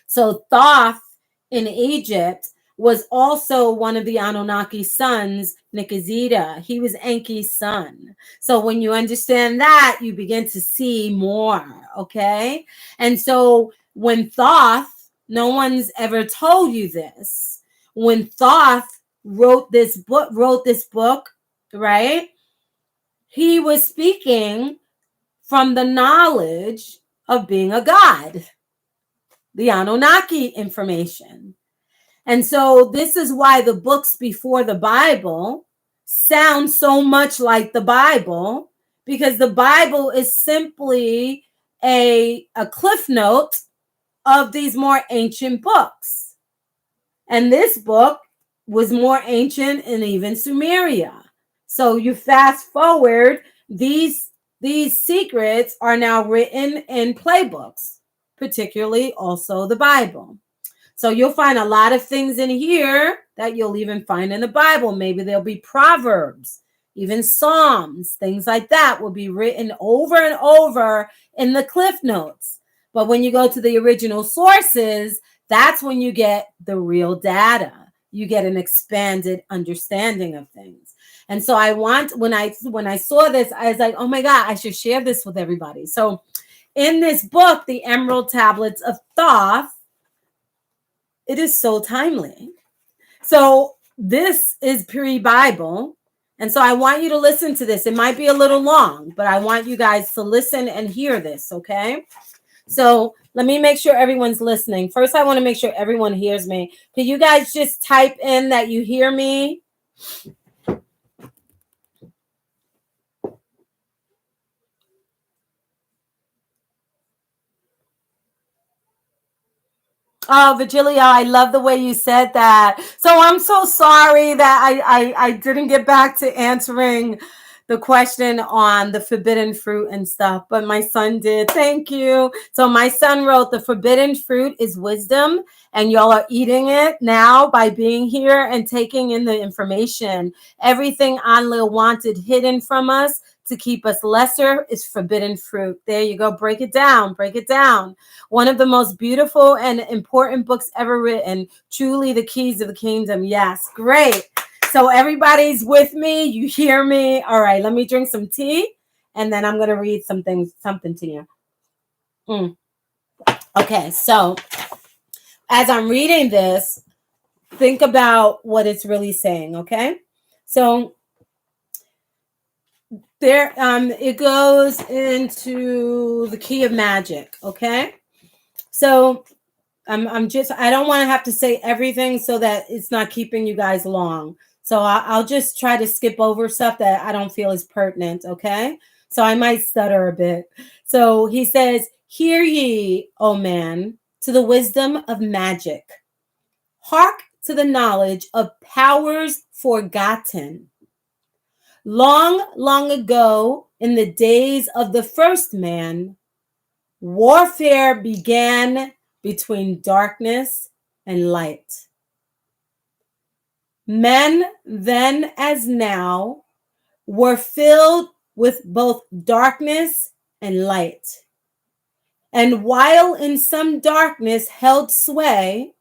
So Thoth in Egypt was also one of the Anunnaki sons, Nikizita. He was Enki's son. So when you understand that, you begin to see more, okay? And so when Thoth, no one's ever told you this, when Thoth wrote this book, right? He was speaking from the knowledge of being a god, the Anunnaki information. And so this is why the books before the Bible sound so much like the Bible, because the Bible is simply a cliff note of these more ancient books. And this book was more ancient in even Sumeria. So you fast forward, these secrets are now written in playbooks, particularly also the Bible. So you'll find a lot of things in here that you'll even find in the Bible. Maybe there'll be Proverbs, even Psalms, things like that will be written over and over in the cliff notes. But when you go to the original sources, that's when you get the real data. You get an expanded understanding of things. And so when I saw this, I was like, oh my God, I should share this with everybody. So in this book, The Emerald Tablets of Thoth, it is so timely. So this is pre-Bible. And so I want you to listen to this. It might be a little long, but I want you guys to listen and hear this, okay? So let me make sure everyone's listening. First, I want to make sure everyone hears me. Can you guys just type in that you hear me? Oh, Virgilia, I love the way you said that. So I'm so sorry that I didn't get back to answering the question on the forbidden fruit and stuff, but my son did. Thank you. So my son wrote, the forbidden fruit is wisdom, and y'all are eating it now by being here and taking in the information. Everything Anlil wanted hidden from us to keep us lesser is forbidden fruit. There you go. Break it down. Break it down. One of the most beautiful and important books ever written. Truly the keys of the kingdom. Yes. Great. So everybody's with me. You hear me. All right. Let me drink some tea and then I'm going to read something to you. Okay. So as I'm reading this, think about what it's really saying. Okay. So there, it goes into the key of magic. Okay. So I don't want to have to say everything so that it's not keeping you guys long. So I'll just try to skip over stuff that I don't feel is pertinent. Okay. So I might stutter a bit. So he says, hear ye, O man, to the wisdom of magic. Hark to the knowledge of powers forgotten. Long, long ago, in the days of the first man, warfare began between darkness and light. Men then as now were filled with both darkness and light. And while in some darkness held sway,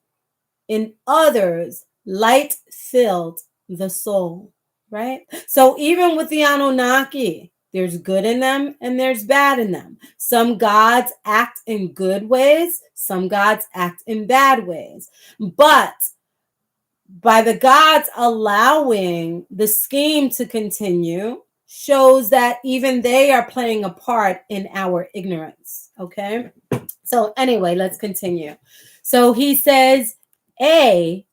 in others light filled the soul. Right? So even with the Anunnaki, there's good in them and there's bad in them. Some gods act in good ways, some gods act in bad ways. But by the gods allowing the scheme to continue shows that even they are playing a part in our ignorance. Okay? So anyway, let's continue. So he says, age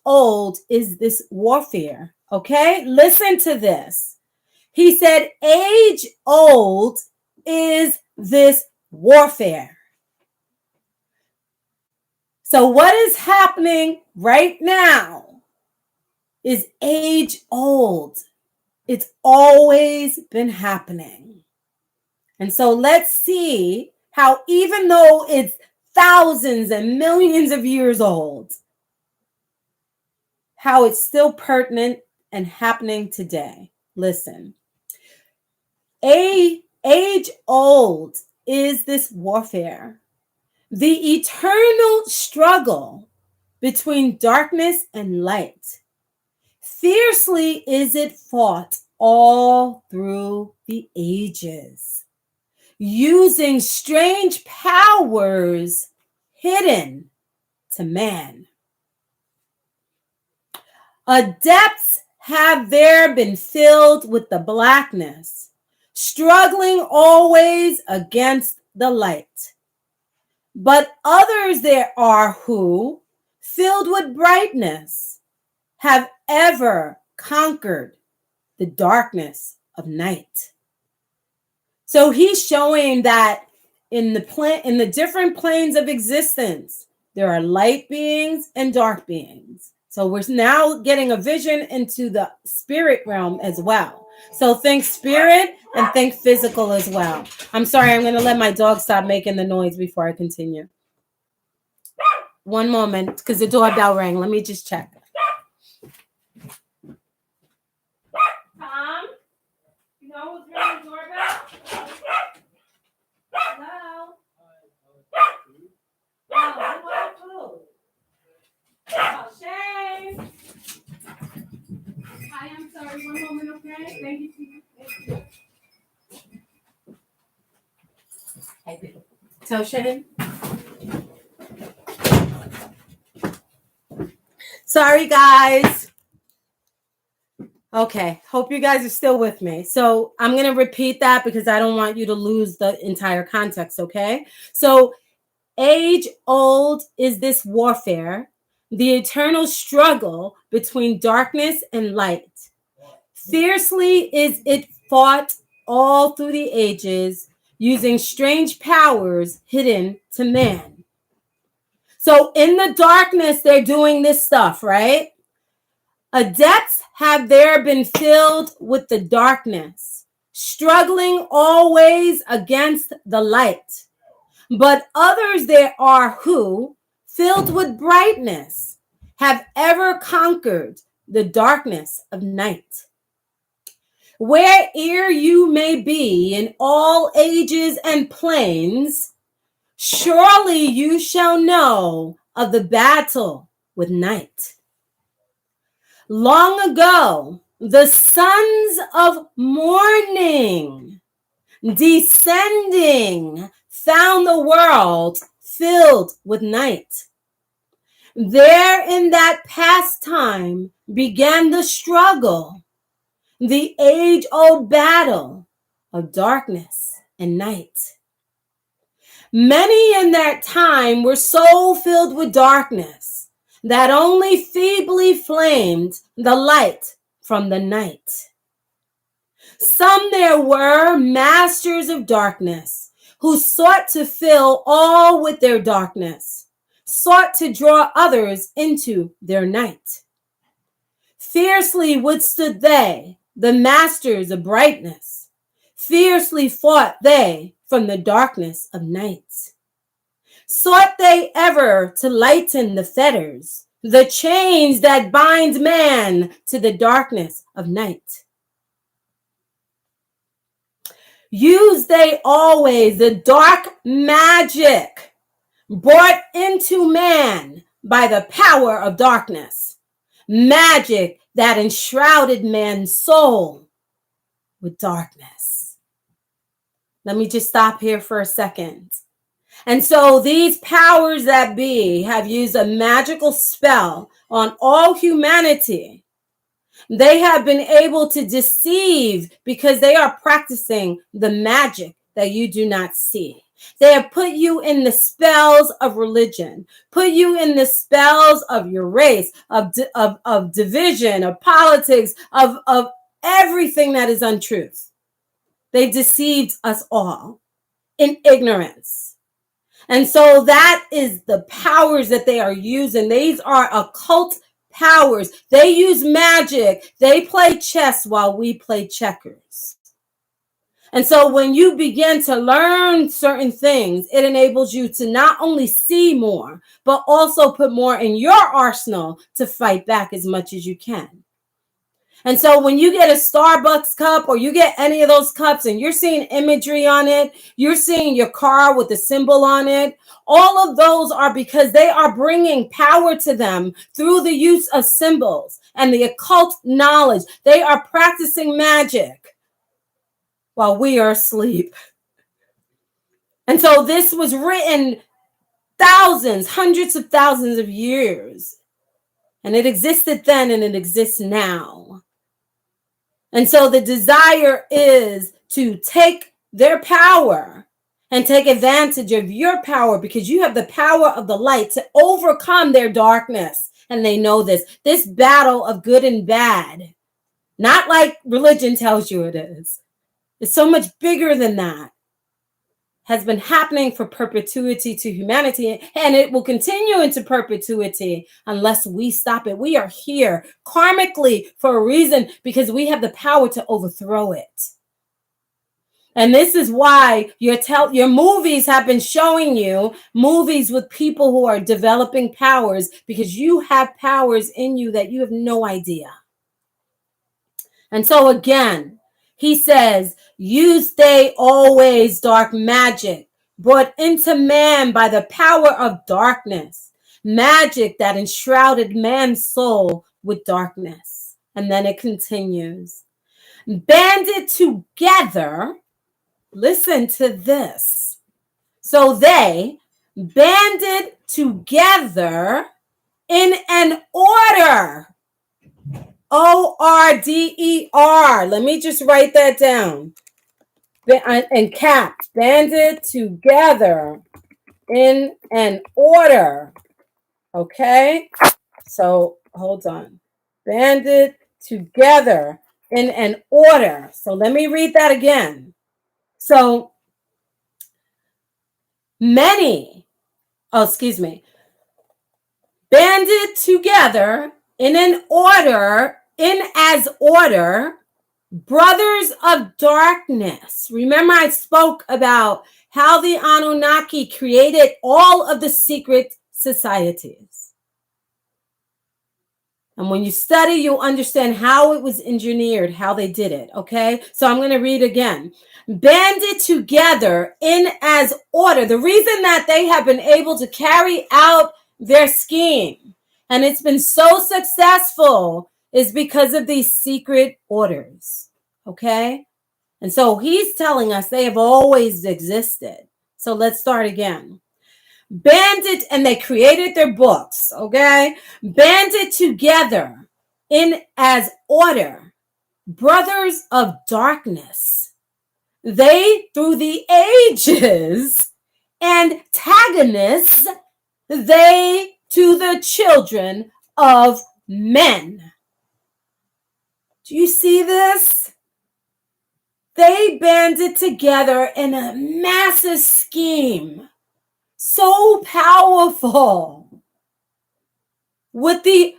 old is this warfare. Okay, listen to this. He said, age old is this warfare. So what is happening right now is age old. It's always been happening. And so let's see how, even though it's thousands and millions of years old, how it's still pertinent and happening today. Listen, age old is this warfare, the eternal struggle between darkness and light. Fiercely is it fought all through the ages, using strange powers hidden to man. Adepts have there been filled with the blackness, struggling always against the light. But others there are who, filled with brightness, have ever conquered the darkness of night. So he's showing that in the different planes of existence, there are light beings and dark beings. So we're now getting a vision into the spirit realm as well. So think spirit and think physical as well. I'm sorry, I'm going to let my dog stop making the noise before I continue. One moment, because the doorbell rang. Let me just check. Tom, you know who's ringing the doorbell? Hello? Oh, what food? Oh, Shane. Hi, I'm sorry. One moment, okay? Thank you. Tell Shane. Sorry, guys. Okay, hope you guys are still with me. So I'm going to repeat that because I don't want you to lose the entire context, okay? So age old is this warfare, the eternal struggle between darkness and light. Fiercely is it fought all through the ages, using strange powers hidden to man. So in the darkness, they're doing this stuff, right? Adepts have there been filled with the darkness, struggling always against the light. But others there are who, filled with brightness, have ever conquered the darkness of night. Where'er you may be in all ages and planes, surely you shall know of the battle with night. Long ago, the sons of morning, descending, found the world filled with night. There in that past time began the struggle, the age-old battle of darkness and night. Many in that time were so filled with darkness that only feebly flamed the light from the night. Some there were masters of darkness who sought to fill all with their darkness, sought to draw others into their night. Fiercely withstood they, the masters of brightness. Fiercely fought they from the darkness of night. Sought they ever to lighten the fetters, the chains that bind man to the darkness of night. Use they always the dark magic brought into man by the power of darkness, magic that enshrouded man's soul with darkness. Let me just stop here for a second. And so these powers that be have used a magical spell on all humanity. They have been able to deceive because they are practicing the magic that you do not see. They have put you in the spells of religion, put you in the spells of your race, of division, of politics, of everything that is untruth. They've deceived us all in ignorance. And so that is the powers that they are using. These are occult powers. They use magic. They play chess while we play checkers. And so when you begin to learn certain things, it enables you to not only see more, but also put more in your arsenal to fight back as much as you can. And so when you get a Starbucks cup or you get any of those cups and you're seeing imagery on it, you're seeing your car with a symbol on it, all of those are because they are bringing power to them through the use of symbols and the occult knowledge. They are practicing magic while we are asleep. And so this was written thousands, hundreds of thousands of years. And it existed then and it exists now. And so the desire is to take their power and take advantage of your power because you have the power of the light to overcome their darkness. And they know this battle of good and bad, not like religion tells you it is. It's so much bigger than that. Has been happening for perpetuity to humanity, and it will continue into perpetuity unless we stop it. We are here karmically for a reason because we have the power to overthrow it. And this is why your movies have been showing you movies with people who are developing powers because you have powers in you that you have no idea. And so again, he says, use they always dark magic brought into man by the power of darkness, magic that enshrouded man's soul with darkness. And then it continues. Banded together, listen to this, So they banded together in an order. ORDER. Let me just write that down. And capped. Banded together in an order. Okay? So hold on. Banded together in an order. So let me read that again. So banded together in an order, brothers of darkness. Remember, I spoke about how the Anunnaki created all of the secret societies. And when you study, you'll understand how it was engineered, how they did it, okay? So I'm going to read again. Banded together in as order. The reason that they have been able to carry out their scheme, and it's been so successful, is because of these secret orders, okay? And so he's telling us they have always existed. So let's start again. Banded, and they created their books, okay? Banded together in as order, brothers of darkness. They, through the ages, antagonists, they to the children of men. Do you see this? They banded together in a massive scheme. So powerful, with the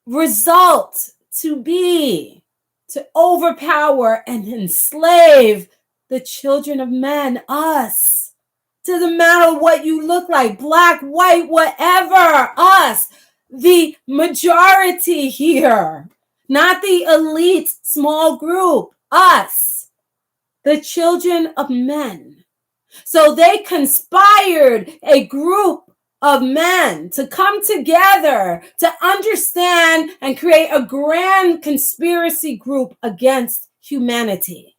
result to be to overpower and enslave the children of men, us. Doesn't matter what you look like, black, white, whatever, us, the majority here, not the elite small group, us, the children of men. So they conspired a group of men to come together to understand and create a grand conspiracy group against humanity.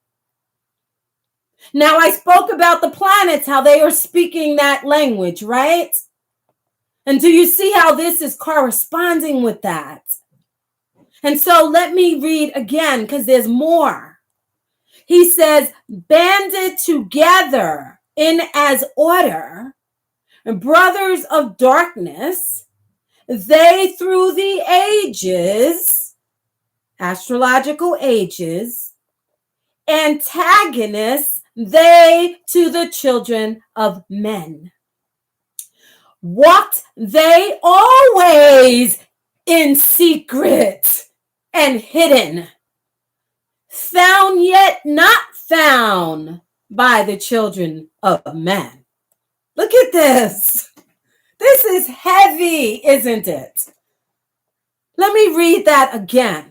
Now, I spoke about the planets, how they are speaking that language, right? And do you see how this is corresponding with that? And so let me read again, because there's more. He says, banded together in as order, brothers of darkness, they through the ages, astrological ages, antagonists, they to the children of men. Walked they always in secret and hidden, found yet not found by the children of men. Look at this. This is heavy, isn't it? Let me read that again.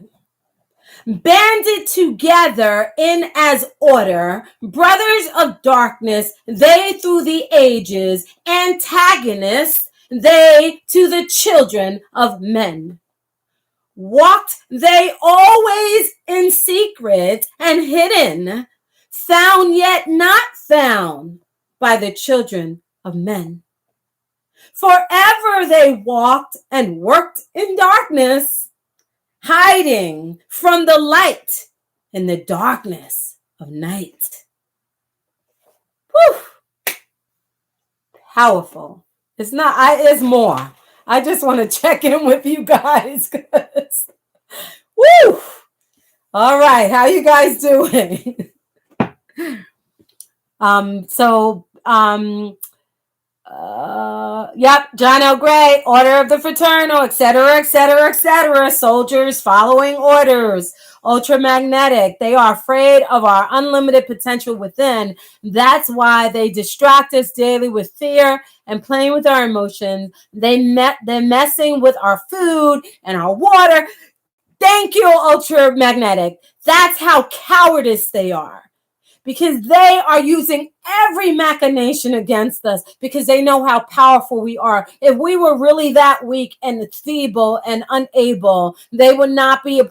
Banded together in as order, brothers of darkness, they through the ages, antagonists, they to the children of men. Walked they always in secret and hidden, found yet not found by the children of men. Forever they walked and worked in darkness, hiding from the light in the darkness of night. Whew. Powerful. It's more. I just want to check in with you guys. Woo! All right, how you guys doing? Yep, John L. Gray, Order of the Fraternal, etc., etc., etc. Soldiers following orders. Ultramagnetic. They are afraid of our unlimited potential within. That's why they distract us daily with fear and playing with our emotions. They're messing with our food and our water. Thank you, ultramagnetic. That's how cowardice they are. Because they are using every machination against us because they know how powerful we are. If we were really that weak and feeble and unable, they would not be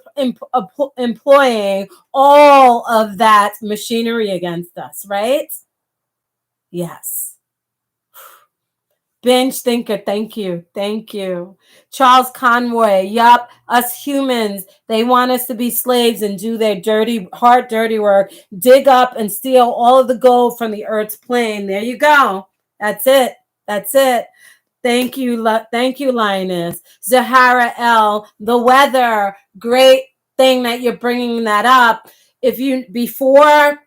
employing all of that machinery against us, right? Yes. Binge thinker, thank you. Thank you. Charles Conway, yup, us humans, they want us to be slaves and do their dirty, hard, dirty work, dig up and steal all of the gold from the earth's plane. There you go. That's it. That's it. Thank you, Linus. Zahara L, the weather, great thing that you're bringing that up. If you, before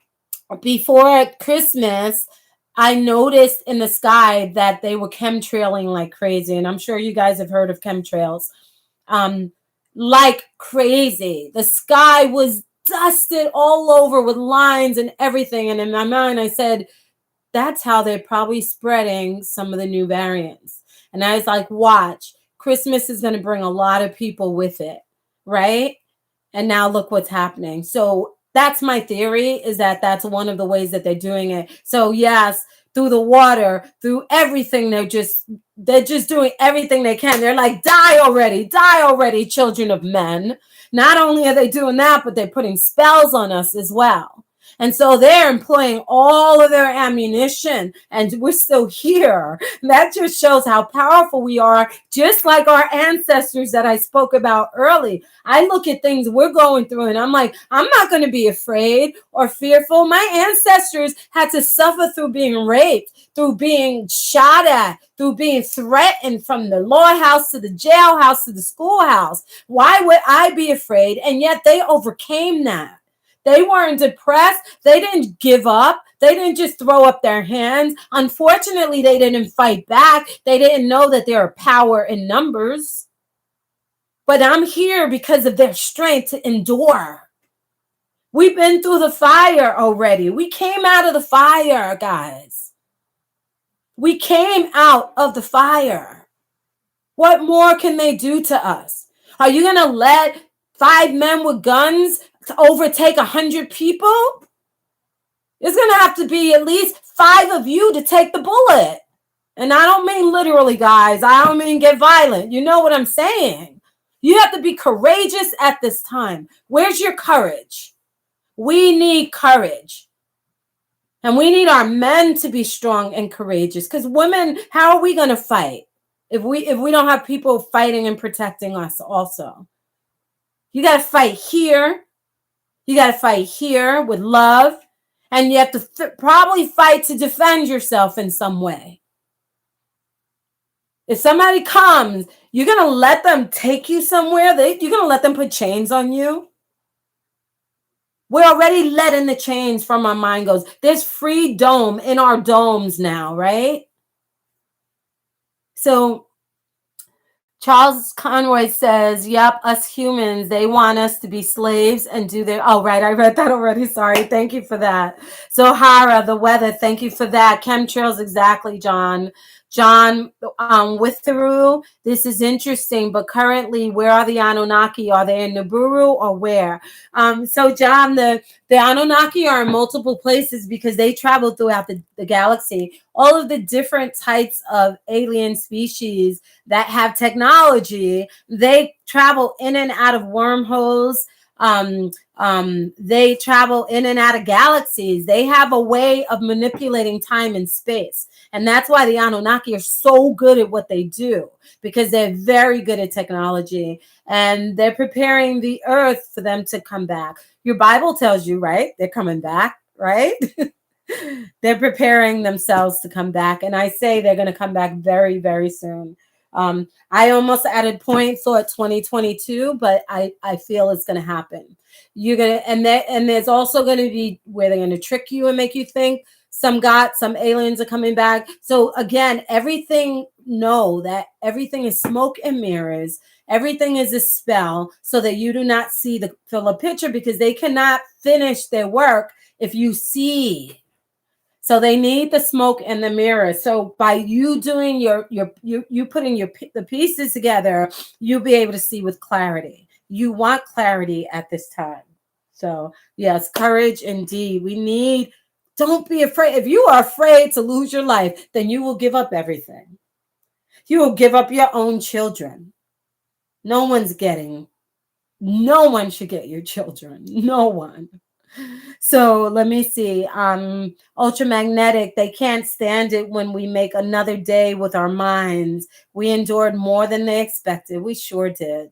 Christmas, I noticed in the sky that they were chemtrailing like crazy. And I'm sure you guys have heard of chemtrails. Like crazy. The sky was dusted all over with lines and everything. And in my mind, I said, that's how they're probably spreading some of the new variants. And I was like, watch, Christmas is going to bring a lot of people with it, right? And now look what's happening. So that's my theory, is that that's one of the ways that they're doing it. So yes, through the water, through everything, they're just doing everything they can. They're like, die already, children of men. Not only are they doing that, but they're putting spells on us as well. And so they're employing all of their ammunition, and we're still here. That just shows how powerful we are, just like our ancestors that I spoke about early. I look at things we're going through, and I'm like, I'm not going to be afraid or fearful. My ancestors had to suffer through being raped, through being shot at, through being threatened from the law house to the jailhouse to the schoolhouse. Why would I be afraid? And yet they overcame that. They weren't depressed. They didn't give up. They didn't just throw up their hands. Unfortunately, they didn't fight back. They didn't know that there are power in numbers. But I'm here because of their strength to endure. We've been through the fire already. We came out of the fire, guys. We came out of the fire. What more can they do to us? Are you going to let 5 men with guns to overtake 100 people? It's going to have to be at least 5 of you to take the bullet. And I don't mean literally, guys. I don't mean get violent. You know what I'm saying? You have to be courageous at this time. Where's your courage? We need courage. And we need our men to be strong and courageous. Because women, how are we going to fight if we don't have people fighting and protecting us also? You got to fight here. You got to fight here with love. And you have to probably fight to defend yourself in some way. If somebody comes, you're going to let them take you somewhere? You're going to let them put chains on you? We're already letting the chains from our mind goes. There's freedom in our domes now, right? So Charles Conway says, yep, us humans, they want us to be slaves and do their... Oh, right, I read that already. Sorry. Thank you for that. So Hara, the weather, thank you for that. Chemtrails, exactly, John. John, with Theru, this is interesting, but currently, where are the Anunnaki? Are they in Nibiru or where? So John, the Anunnaki are in multiple places because they travel throughout the galaxy. All of the different types of alien species that have technology, they travel in and out of wormholes. They travel in and out of galaxies. They have a way of manipulating time and space. And that's why the Anunnaki are so good at what they do, because they're very good at technology and they're preparing the earth for them to come back. Your Bible tells you, right? They're coming back, right? They're preparing themselves to come back. And I say they're going to come back very, very soon. I almost added point thought 2022, but I feel it's going to happen. You're going to, and there's also going to be where they're going to trick you and make you think some aliens are coming back. So again, know that everything is smoke and mirrors. Everything is a spell so that you do not see the full picture, because they cannot finish their work if you see. So they need the smoke and the mirror. So by you doing you putting the pieces together, you'll be able to see with clarity. You want clarity at this time. So yes, courage indeed. Don't be afraid. If you are afraid to lose your life, then you will give up everything. You will give up your own children. No one should get your children. No one. So let me see. Ultramagnetic, they can't stand it when we make another day with our minds. We endured more than they expected. We sure did.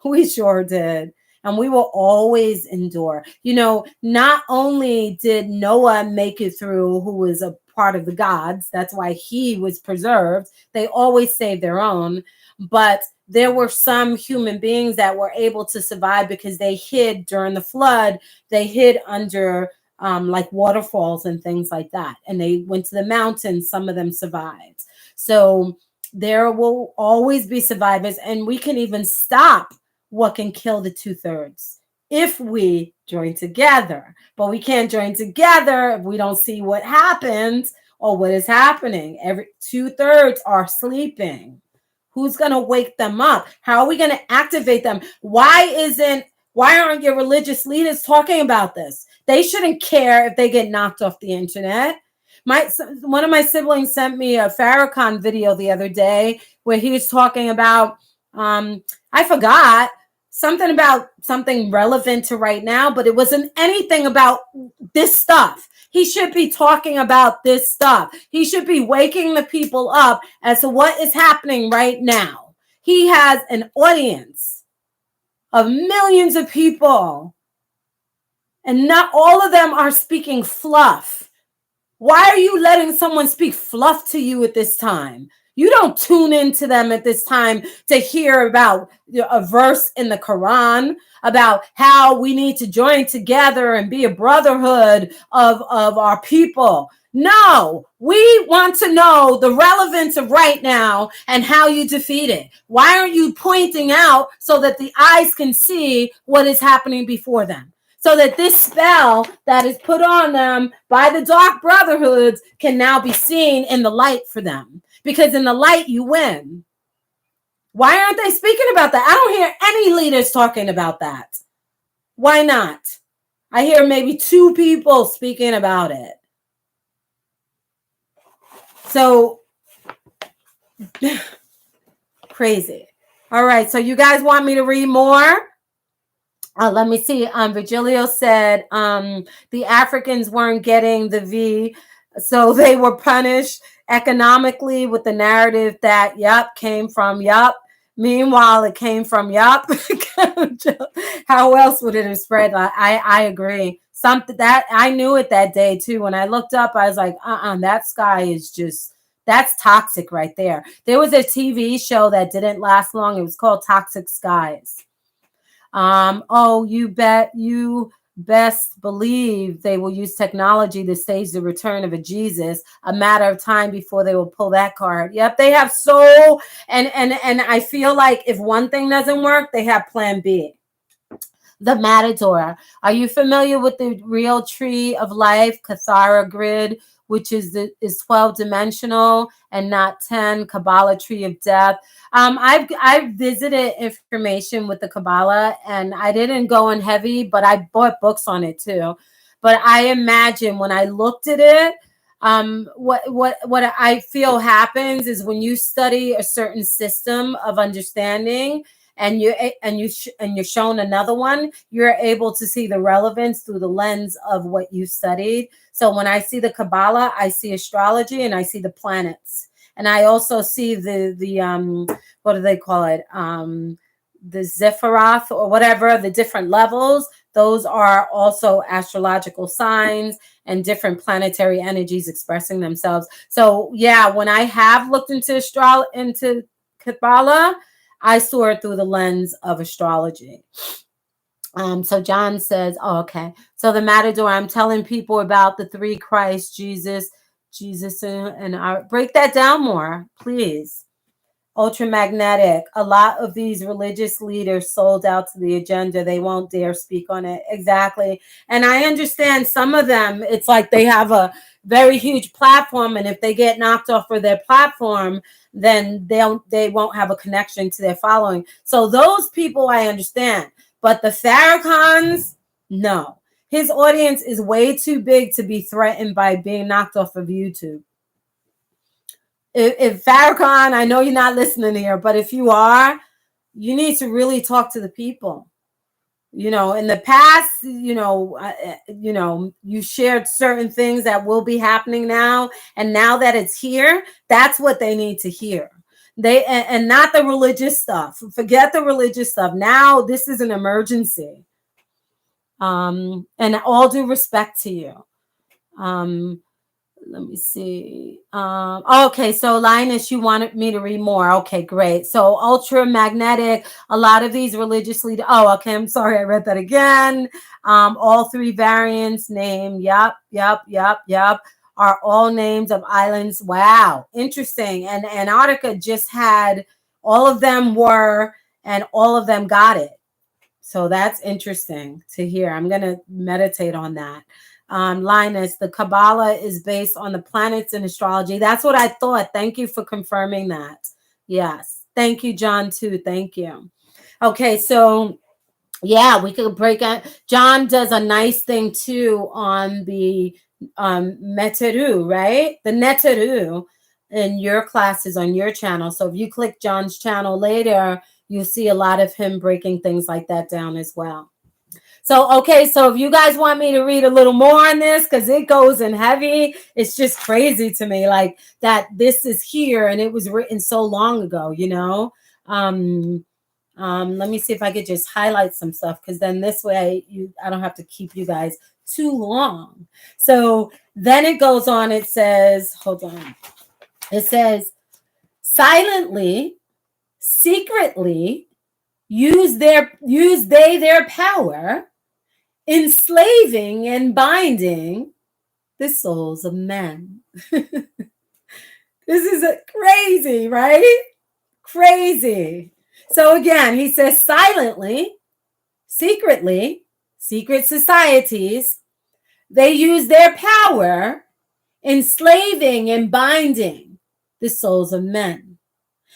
We sure did. And we will always endure. You know, not only did Noah make it through, who was a part of the gods, that's why he was preserved. They always save their own. But there were some human beings that were able to survive because they hid during the flood. They hid under like waterfalls and things like that. And they went to the mountains. Some of them survived. So there will always be survivors. And we can even stop what can kill the 2/3 if we join together. But we can't join together if we don't see what happens or what is happening. Every 2/3 are sleeping. Who's going to wake them up? How are we going to activate them? Why aren't your religious leaders talking about this? They shouldn't care if they get knocked off the internet. One of my siblings sent me a Farrakhan video the other day where he was talking about, I forgot, something about something relevant to right now, but it wasn't anything about this stuff. He should be talking about this stuff. He should be waking the people up as to what is happening right now. He has an audience of millions of people, and not all of them are speaking fluff. Why are you letting someone speak fluff to you at this time? You don't tune into them at this time to hear about a verse in the Quran about how we need to join together and be a brotherhood of our people. No, we want to know the relevance of right now and how you defeat it. Why aren't you pointing out so that the eyes can see what is happening before them? So that this spell that is put on them by the dark brotherhoods can now be seen in the light for them. Because in the light, you win. Why aren't they speaking about that? I don't hear any leaders talking about that. Why not? I hear maybe 2 people speaking about it. So, crazy. All right, so you guys want me to read more? Let me see. Virgilio said the Africans weren't getting the V, so they were punished economically with the narrative that came from Meanwhile, it came from How else would it have spread? I agree. Something that I knew it that day too. When I looked up, I was like, that sky is just, that's toxic right there. There was a TV show that didn't last long. It was called Toxic Skies. You best believe they will use technology to stage the return of a Jesus, a matter of time before they will pull that card. Yep, they have and I feel like if one thing doesn't work, they have plan B. The Matador. Are you familiar with the real tree of life, Cathara grid, which is 12-dimensional and not 10, Kabbalah tree of death? I've visited information with the Kabbalah, and I didn't go in heavy, but I bought books on it too. But I imagine when I looked at it, what I feel happens is when you study a certain system of understanding, and you're shown another one, you're able to see the relevance through the lens of what you studied. So when I see the Kabbalah, I see astrology and I see the planets. And I also see the what do they call it? The Zephyroth or whatever, the different levels. Those are also astrological signs and different planetary energies expressing themselves. So yeah, when I have looked into into Kabbalah, I saw it through the lens of astrology. So John says, okay. So the Matador, I'm telling people about the 3 Christ, Jesus, and I break that down more, please. Ultramagnetic. A lot of these religious leaders sold out to the agenda. They won't dare speak on it. Exactly. And I understand some of them, it's like they have a very huge platform, and if they get knocked off of their platform, then they won't have a connection to their following. So those people I understand. But the Farrakhan's, no. His audience is way too big to be threatened by being knocked off of YouTube. If Farrakhan, I know you're not listening here, but if you are, you need to really talk to the people. You know, in the past, you shared certain things that will be happening now, and now that it's here, that's what they need to hear. And not the religious stuff. Forget the religious stuff. Now this is an emergency. And all due respect to you. Let me see. Okay, so Linus, you wanted me to read more. Okay, great. So ultramagnetic, a lot of these religiously. Oh, okay. I'm sorry, I read that again. All three variants name. Yep. Are all names of islands. Wow, interesting. And Antarctica just had all of them were, and all of them got it. So that's interesting to hear. I'm gonna meditate on that. Linus, the Kabbalah is based on the planets and astrology. That's what I thought. Thank you for confirming that. Yes. Thank you, John, too. Thank you. Okay, so yeah, we could break out. John does a nice thing too on the Meteru, right? The Neteru in your classes on your channel. So if you click John's channel later, you'll see a lot of him breaking things like that down as well. So, okay, so if you guys want me to read a little more on this, because it goes in heavy, it's just crazy to me, like that this is here and it was written so long ago, you know? Let me see if I could just highlight some stuff, because then this way I don't have to keep you guys too long. So then it goes on, it says, hold on. It says, silently, secretly, use their power, enslaving and binding the souls of men. This is crazy, right? Crazy. So again, he says silently, secretly, secret societies, they use their power, enslaving and binding the souls of men.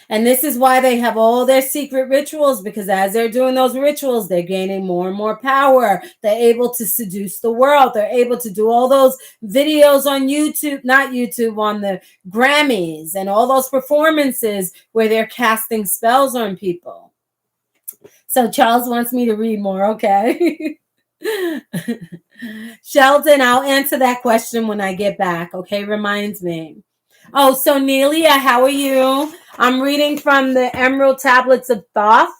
And this is why they have all their secret rituals, because as they're doing those rituals, they're gaining more and more power. They're able to seduce the world. They're able to do all those videos on YouTube, not YouTube, on the Grammys and all those performances where they're casting spells on people. So Charles wants me to read more. Okay. Sheldon, I'll answer that question when I get back. Okay. Reminds me. Oh, so Nelia, how are you? I'm reading from the Emerald Tablets of Thoth,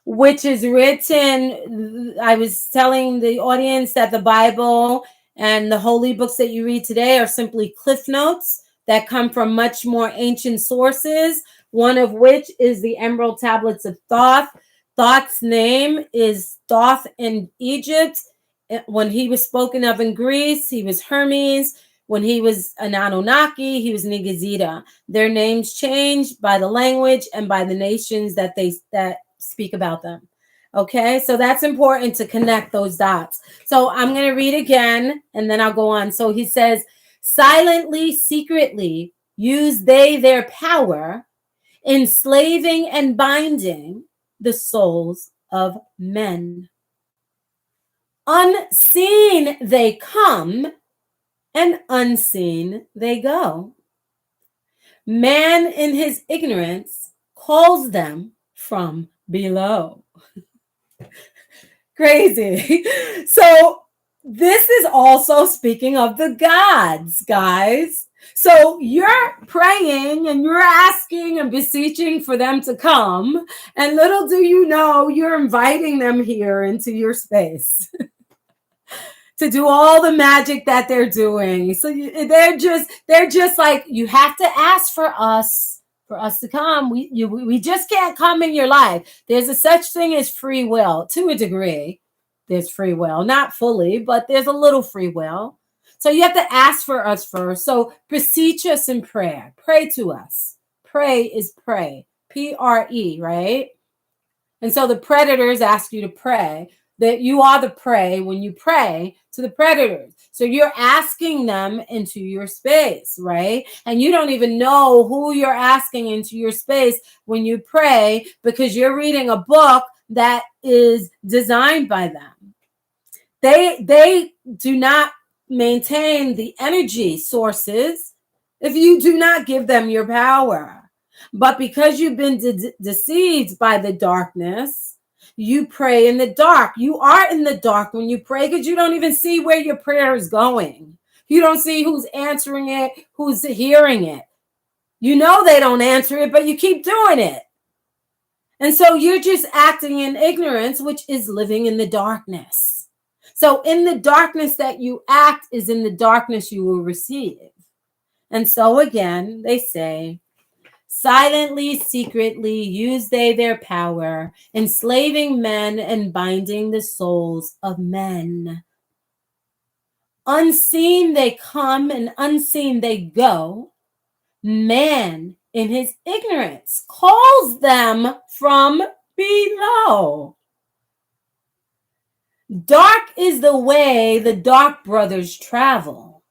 which is written. I was telling the audience that the Bible and the holy books that you read today are simply cliff notes that come from much more ancient sources, one of which is the Emerald Tablets of Thoth. Thoth's name is Thoth in Egypt. When he was spoken of in Greece, he was Hermes. When he was an Anunnaki, he was Nigazida. Their names changed by the language and by the nations that speak about them. Okay, so that's important to connect those dots. So I'm going to read again, and then I'll go on. So he says, silently, secretly, use they their power, enslaving and binding the souls of men. Unseen they come, and unseen they go. Man in his ignorance calls them from below. Crazy. So this is also speaking of the gods, guys. So you're praying and you're asking and beseeching for them to come, and little do you know, you're inviting them here into your space. To do all the magic that they're doing. So they're just like, you have to ask for us to come. We just can't come in your life. There's a such thing as free will to a degree. There's free will, not fully, but there's a little free will. So you have to ask for us first. So beseech us in prayer. Pray to us. Pray is pray. P-R-E, right? And so the predators ask you to pray. That you are the prey when you pray to the predators. So you're asking them into your space, right? And you don't even know who you're asking into your space when you pray, because you're reading a book that is designed by them. They do not maintain the energy sources if you do not give them your power. But because you've been deceived by the darkness, You pray in the dark. You are in the dark when you pray because you don't even see where your prayer is going. You don't see who's answering it, who's hearing it. You know they don't answer it, but you keep doing it. And so you're just acting in ignorance, which is living in the darkness. So in the darkness that you act is in the darkness you will receive. And so again, they say, silently, secretly use they their power, enslaving men and binding the souls of men. Unseen they come and unseen they go. Man, in his ignorance, calls them from below. Dark is the way the dark brothers travel.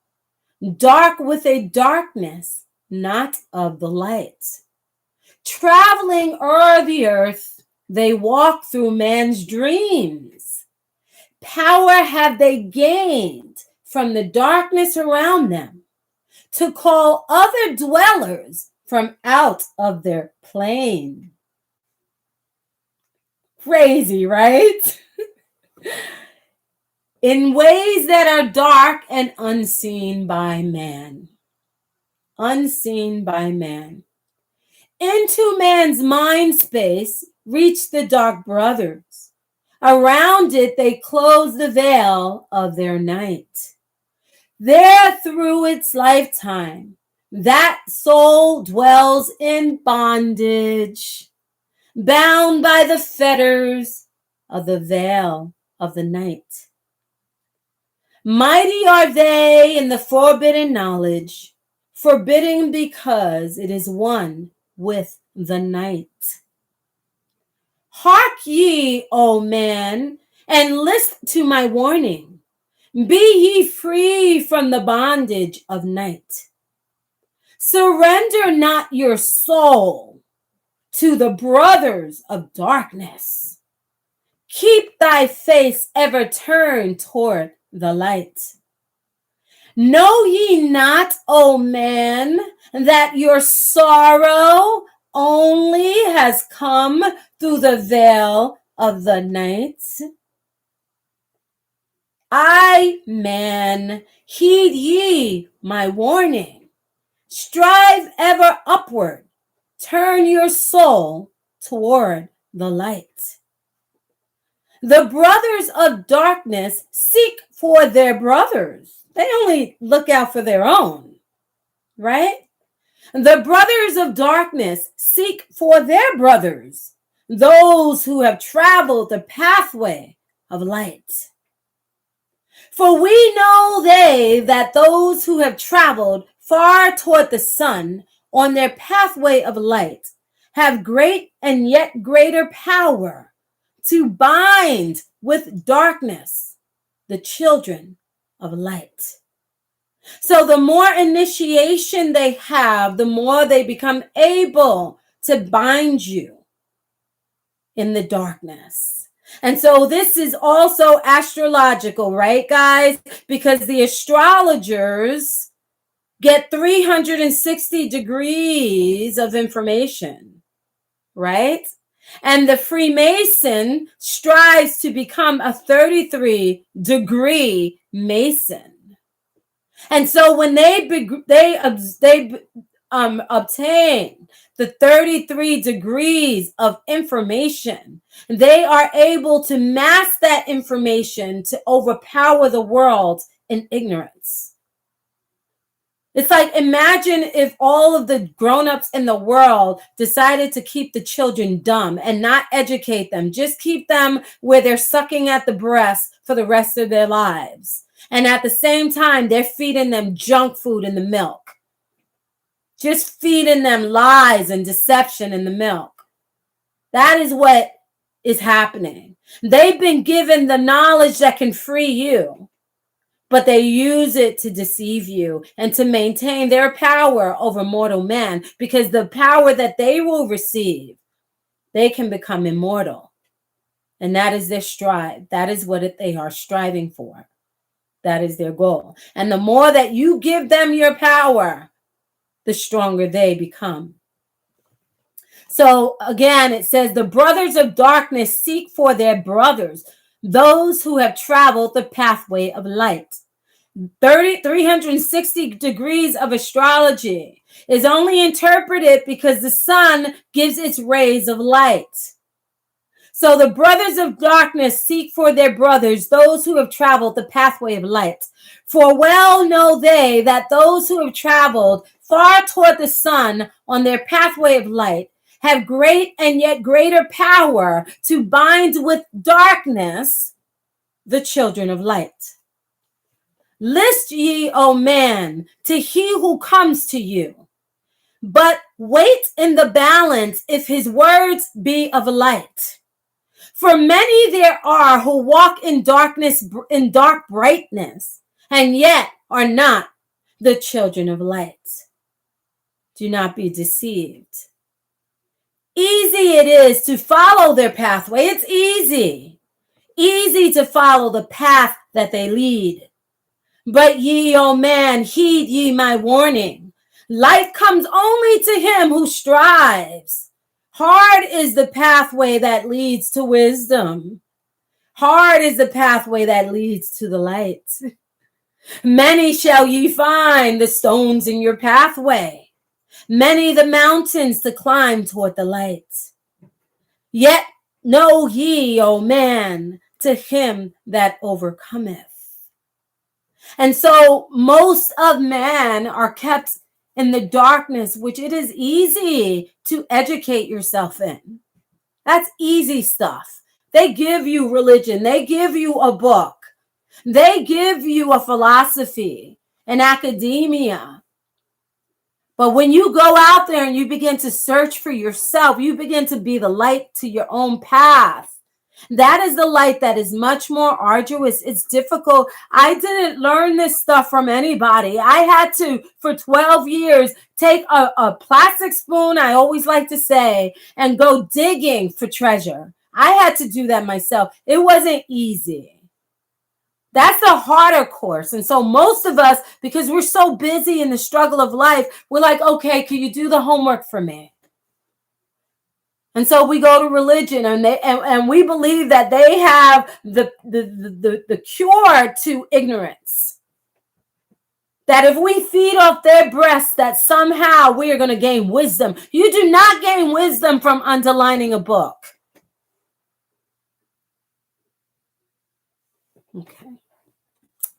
Dark with a darkness, not of the light. Traveling o'er the earth, they walk through man's dreams. Power have they gained from the darkness around them to call other dwellers from out of their plane. Crazy, right? In ways that are dark and unseen by man. Unseen by man. Into man's mind space reach the dark brothers. Around it they close the veil of their night. There through its lifetime, that soul dwells in bondage, bound by the fetters of the veil of the night. Mighty are they in the forbidden knowledge, forbidding because it is one with the night. Hark ye, O man, and list to my warning. Be ye free from the bondage of night. Surrender not your soul to the brothers of darkness. Keep thy face ever turned toward the light. Know ye not, O man, that your sorrow only has come through the veil of the night? I, man, heed ye my warning. Strive ever upward. Turn your soul toward the light. The brothers of darkness seek for their brothers. They only look out for their own, right? The brothers of darkness seek for their brothers, those who have traveled the pathway of light. For we know that those who have traveled far toward the sun on their pathway of light have great and yet greater power to bind with darkness the children of light. So the more initiation they have, the more they become able to bind you in the darkness. And so this is also astrological, right, guys? Because the astrologers get 360 degrees of information, right? And the Freemason strives to become a 33-degree Mason. And so when they obtain the 33 degrees of information, they are able to mask that information to overpower the world in ignorance. It's like, imagine if all of the grown-ups in the world decided to keep the children dumb and not educate them, just keep them where they're sucking at the breast for the rest of their lives. And at the same time, they're feeding them junk food in the milk. Just feeding them lies and deception in the milk. That is what is happening. They've been given the knowledge that can free you, but they use it to deceive you and to maintain their power over mortal man, because the power that they will receive, they can become immortal. And that is their strive. That is what they are striving for. That is their goal. And the more that you give them your power, the stronger they become. So again, it says the brothers of darkness seek for their brothers, those who have traveled the pathway of light. 360 degrees of astrology is only interpreted because the sun gives its rays of light. So the brothers of darkness seek for their brothers, those who have traveled the pathway of light. For well know they that those who have traveled far toward the sun on their pathway of light have great and yet greater power to bind with darkness the children of light. List ye, O man, to he who comes to you, but wait in the balance if his words be of light. For many there are who walk in darkness, in dark brightness, and yet are not the children of light. Do not be deceived. Easy it is to follow their pathway. It's easy. Easy to follow the path that they lead. But ye, O man, heed ye my warning. Life comes only to him who strives. Hard is the pathway that leads to wisdom. Hard is the pathway that leads to the light. Many shall ye find the stones in your pathway. Many the mountains to climb toward the light. Yet know ye, O man, to him that overcometh. And so most of man are kept in the darkness, which it is easy to educate yourself in. That's easy stuff. They give you religion. They give you a book. They give you a philosophy, an academia. But when you go out there and you begin to search for yourself, you begin to be the light to your own path. That is the light that is much more arduous. It's difficult. I didn't learn this stuff from anybody. I had to, for 12 years, take a plastic spoon, I always like to say, and go digging for treasure. I had to do that myself. It wasn't easy. That's the harder course. And so most of us, because we're so busy in the struggle of life, we're like, okay, can you do the homework for me? And so we go to religion, and we believe that they have the cure to ignorance. That if we feed off their breasts, that somehow we are going to gain wisdom. You do not gain wisdom from underlining a book. Okay.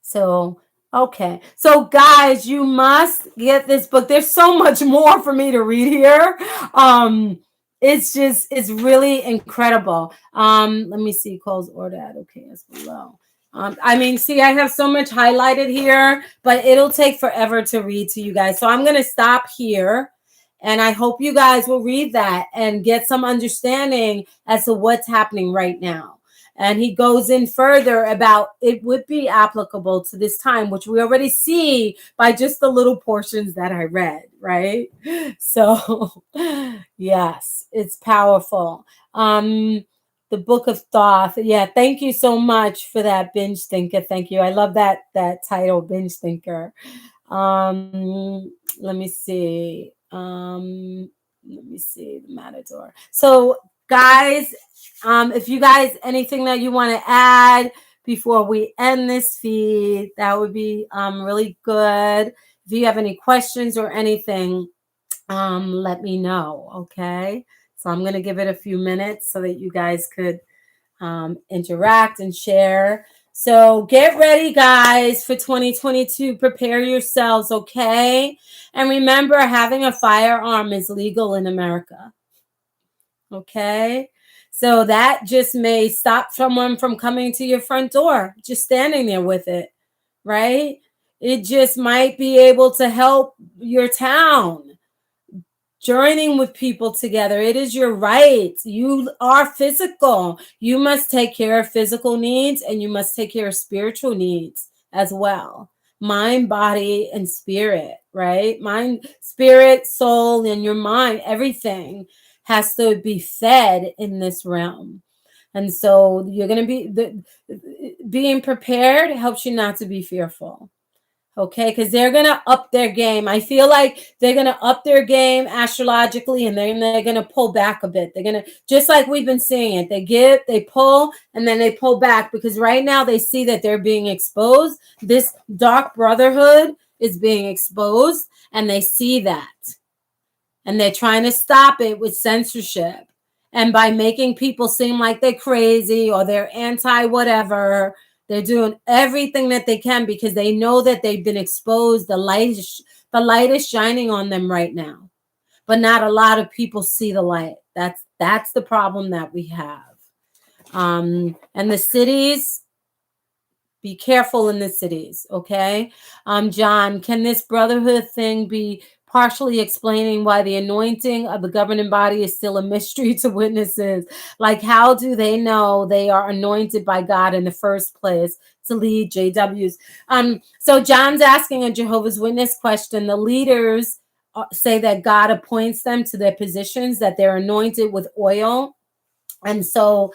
So guys, you must get this book. There's so much more for me to read here. It's really incredible. Let me see, calls order at okay as below. See, I have so much highlighted here, but it'll take forever to read to you guys. So I'm going to stop here, and I hope you guys will read that and get some understanding as to what's happening right now. And he goes in further about it would be applicable to this time, which we already see by just the little portions that I read, right? So, yes, it's powerful. The Book of Thoth. Yeah, thank you so much for that, Binge Thinker. Thank you. I love that title, Binge Thinker. Let me see. The Matador. So, guys, if you guys, anything that you want to add before we end this feed, that would be really good. If you have any questions or anything, let me know, okay? So I'm going to give it a few minutes so that you guys could interact and share. So get ready, guys, for 2022. Prepare yourselves, okay? And remember, having a firearm is legal in America, okay? So that just may stop someone from coming to your front door, just standing there with it, right? It just might be able to help your town, joining with people together. It is your right. You are physical. You must take care of physical needs, and you must take care of spiritual needs as well. Mind, body, and spirit, right? Mind, spirit, soul, and your mind, everything has to be fed in this realm. And so you're going to be being prepared helps you not to be fearful, Okay, because they're going to up their game. I feel like they're going to up their game astrologically, and then they're going to pull back a bit. They're going to, just like we've been seeing it, they give, they pull, and then they pull back, because right now they see that they're being exposed. This dark brotherhood is being exposed, and they see that. And they're trying to stop it with censorship. And by making people seem like they're crazy or they're anti-whatever, they're doing everything that they can because they know that they've been exposed. The light is shining on them right now. But not a lot of people see the light. That's the problem that we have. And the cities, be careful in the cities, okay? John, can this brotherhood thing be partially explaining why the anointing of the governing body is still a mystery to witnesses? Like, how do they know they are anointed by God in the first place to lead JWs? So John's asking a Jehovah's Witness question. The leaders say that God appoints them to their positions, that they're anointed with oil. And so,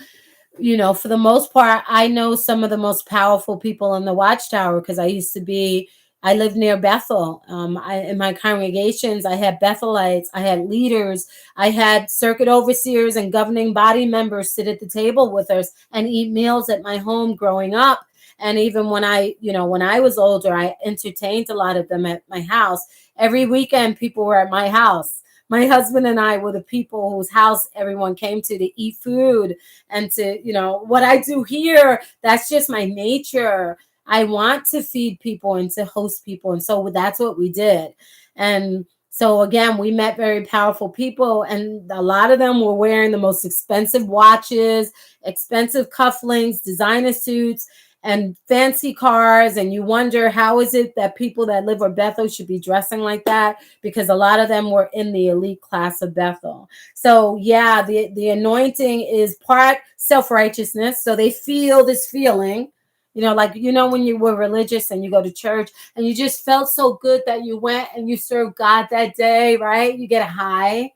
you know, for the most part, I know some of the most powerful people in the Watchtower because I lived near Bethel. In my congregations, I had Bethelites, I had leaders, I had circuit overseers and governing body members sit at the table with us and eat meals at my home growing up. And even when I was older, I entertained a lot of them at my house. Every weekend, people were at my house. My husband and I were the people whose house everyone came to eat food and to, what I do here, that's just my nature. I want to feed people and to host people. And so that's what we did. And so again, we met very powerful people, and a lot of them were wearing the most expensive watches, expensive cufflinks, designer suits, and fancy cars. And you wonder, how is it that people that live in Bethel should be dressing like that? Because a lot of them were in the elite class of Bethel. So yeah, the anointing is part self-righteousness. So they feel this feeling, like, when you were religious and you go to church and you just felt so good that you went and you served God that day, right? You get a high.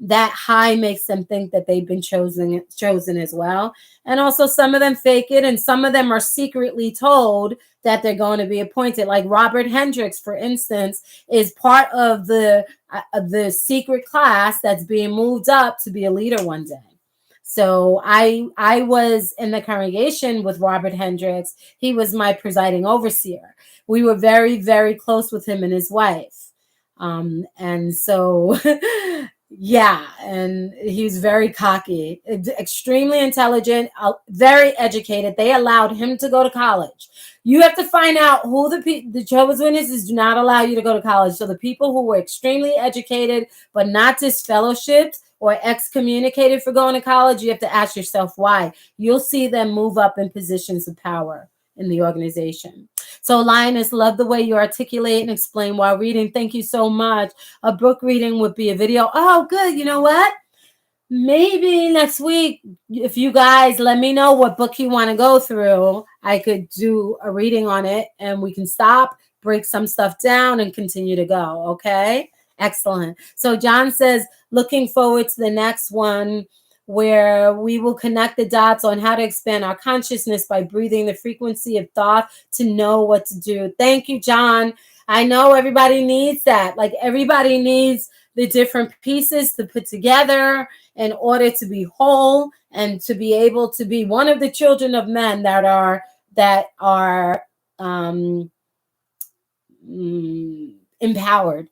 That high makes them think that they've been chosen as well. And also some of them fake it, and some of them are secretly told that they're going to be appointed. Like Robert Hendricks, for instance, is part of the secret class that's being moved up to be a leader one day. So I was in the congregation with Robert Hendricks. He was my presiding overseer. We were very, very close with him and his wife. And so... Yeah, and he's very cocky, extremely intelligent, very educated. They allowed him to go to college. You have to find out who the Jehovah's Witnesses do not allow you to go to college. So the people who were extremely educated but not disfellowshipped or excommunicated for going to college, you have to ask yourself why. You'll see them move up in positions of power in the organization. So Lioness, love the way you articulate and explain while reading. Thank you so much. A book reading would be a video. Oh, good. You know what? Maybe next week, if you guys let me know what book you want to go through, I could do a reading on it and we can stop, break some stuff down, and continue to go. Okay? Excellent. So John says, looking forward to the next one, where we will connect the dots on how to expand our consciousness by breathing the frequency of thought to know what to do. Thank you, John. I know everybody needs that. Like, everybody needs the different pieces to put together in order to be whole and to be able to be one of the children of men that are empowered.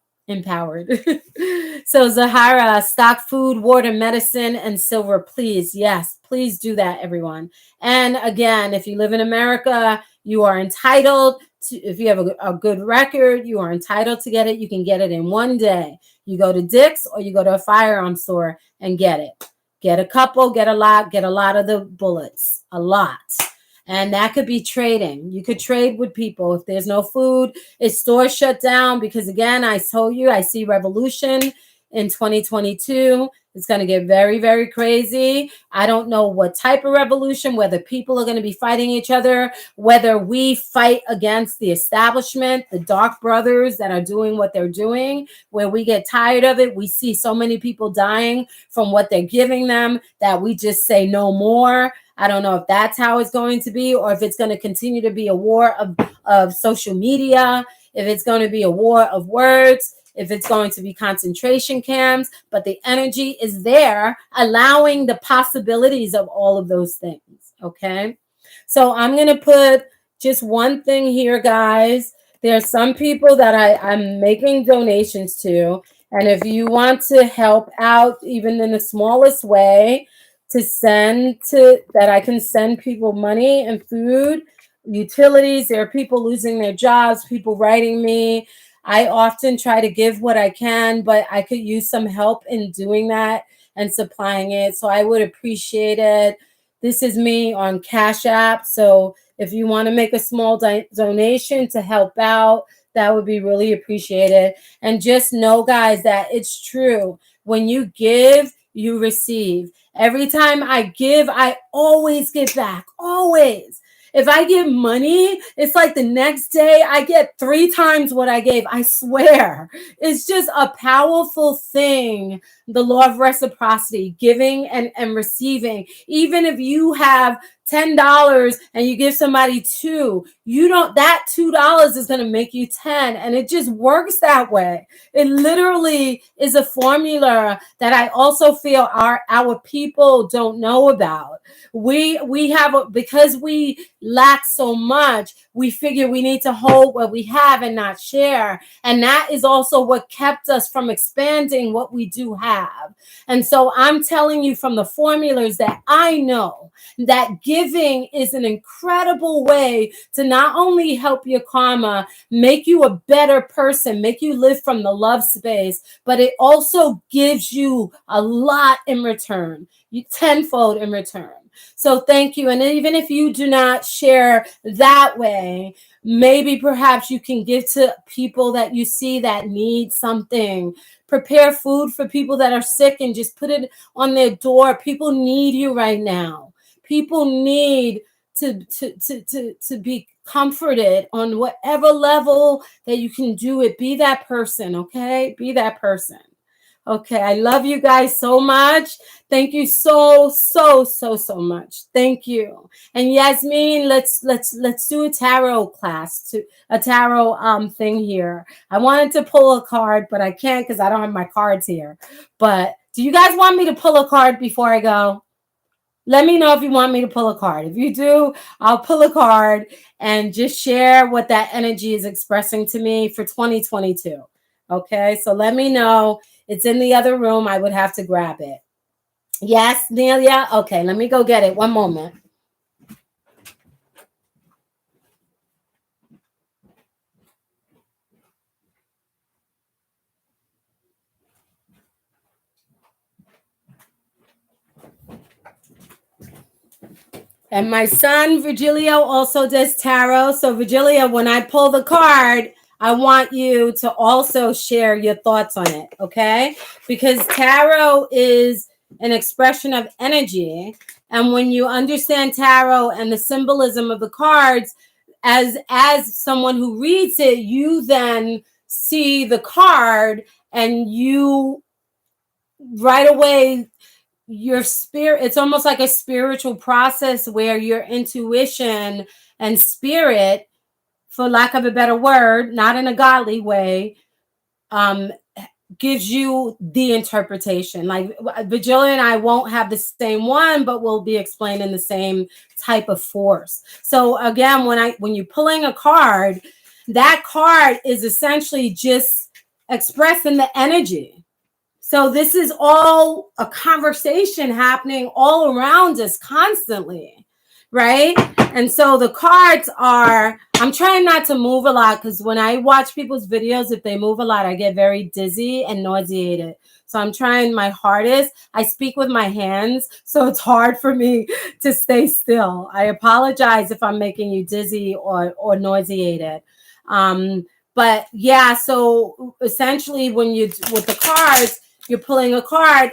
So Zahara, stock food, water, medicine, and silver, please. Yes, please do that, everyone. And again, if you live in America, you are entitled to, if you have a good record, you are entitled to get it. You can get it in one day. You go to Dick's or you go to a firearm store and get it. Get a couple, get a lot of the bullets, a lot. And that could be trading. You could trade with people. If there's no food, if stores shut down, because again, I told you, I see revolution in 2022. It's going to get very, very crazy. I don't know what type of revolution, whether people are going to be fighting each other, whether we fight against the establishment, the dark brothers that are doing what they're doing, where we get tired of it. We see so many people dying from what they're giving them that we just say no more. I don't know if that's how it's going to be, or if it's going to continue to be a war of social media. if it's going to be a war of words, if it's going to be concentration camps, but the energy is there, allowing the possibilities of all of those things. Okay. So I'm going to put just one thing here, guys. There are some people that I'm making donations to. And if you want to help out, even in the smallest way, to send to that, I can send people money and food, utilities. There are people losing their jobs, people writing me. I often try to give what I can, but I could use some help in doing that and supplying it. So I would appreciate it. This is me on Cash App. So if you want to make a small donation to help out, that would be really appreciated. And just know, guys, that it's true. When you give, you receive. Every time I give, I always give back. Always. If I give money, it's like the next day I get 3 times what I gave. I swear. It's just a powerful thing. The law of reciprocity, giving and receiving. Even if you have $10 and you give somebody 2, that $2 is going to make you 10. And it just works that way. It literally is a formula that I also feel our people don't know about. We have, because we lack so much, we figure we need to hold what we have and not share. And that is also what kept us from expanding what we do have. And so I'm telling you from the formulas that I know, that giving is an incredible way to not only help your karma, make you a better person, make you live from the love space, but it also gives you a lot in return, tenfold in return. So thank you. And even if you do not share that way, maybe perhaps you can give to people that you see that need something. Prepare food for people that are sick and just put it on their door. People need you right now. People need to be comforted on whatever level that you can do it. Be that person, okay? Be that person. Okay, I love you guys so much. Thank you so much. Thank you. And Yasmin, let's do a tarot class, a tarot thing here. I wanted to pull a card, but I can't because I don't have my cards here. But do you guys want me to pull a card before I go? Let me know if you want me to pull a card. If you do, I'll pull a card and just share what that energy is expressing to me for 2022. Okay, so let me know. It's in the other room. I would have to grab it. Yes, Nelia? Okay, let me go get it. One moment. And my son, Virgilio, also does tarot. So, Virgilio, when I pull the card, I want you to also share your thoughts on it, okay? Because tarot is an expression of energy. And when you understand tarot and the symbolism of the cards, as someone who reads it, you then see the card and you right away, your spirit, it's almost like a spiritual process where your intuition and spirit, for lack of a better word, not in a godly way, gives you the interpretation. Like Virgilia and I won't have the same one, but we'll be explaining the same type of force. So again, when you're pulling a card, that card is essentially just expressing the energy. So this is all a conversation happening all around us constantly, right? And so the cards are, I'm trying not to move a lot because when I watch people's videos, if they move a lot, I get very dizzy and nauseated. So I'm trying my hardest. I speak with my hands, so it's hard for me to stay still. I apologize if I'm making you dizzy or nauseated. But yeah, so essentially when you, with the cards, you're pulling a card,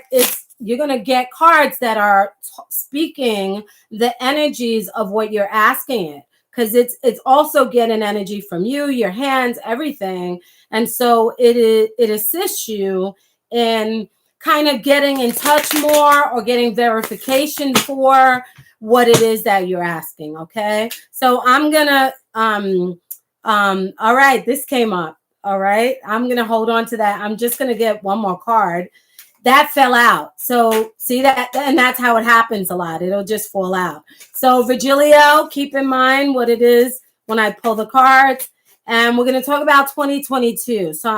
you're going to get cards that are speaking the energies of what you're asking it, because it's also getting energy from you, your hands, everything. And so it assists you in kind of getting in touch more or getting verification for what it is that you're asking. Okay, so I'm gonna All right, this came up. All right, I'm going to hold on to that. I'm just going to get one more card. That fell out. So see that, and that's how it happens a lot. It'll just fall out. So Virgilio, keep in mind what it is when I pull the cards. And we're going to talk about 2022. So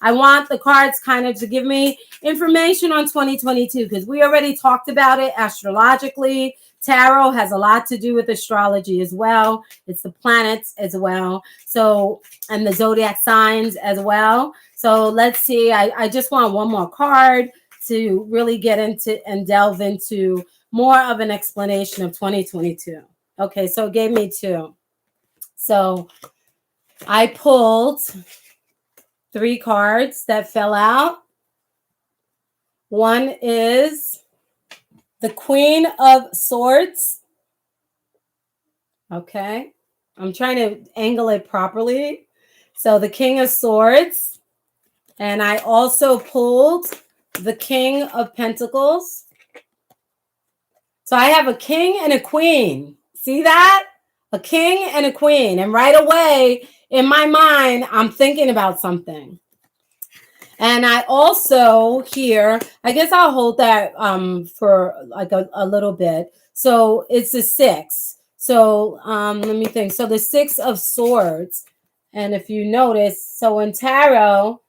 I want the cards kind of to give me information on 2022 because we already talked about it astrologically. Tarot has a lot to do with astrology as well. It's the planets as well. So, and the zodiac signs as well. So let's see. I just want one more card to really get into and delve into more of an explanation of 2022. Okay, so it gave me 2. So I pulled 3 cards that fell out. One is the Queen of Swords. Okay, I'm trying to angle it properly. So the King of Swords. And I also pulled the King of Pentacles. So I have a king and a queen. See that? A king and a queen. And right away, in my mind, I'm thinking about something. And I also here, I guess I'll hold that for like a little bit. So it's a 6. So let me think. So the 6 of Swords. And if you notice, so in tarot,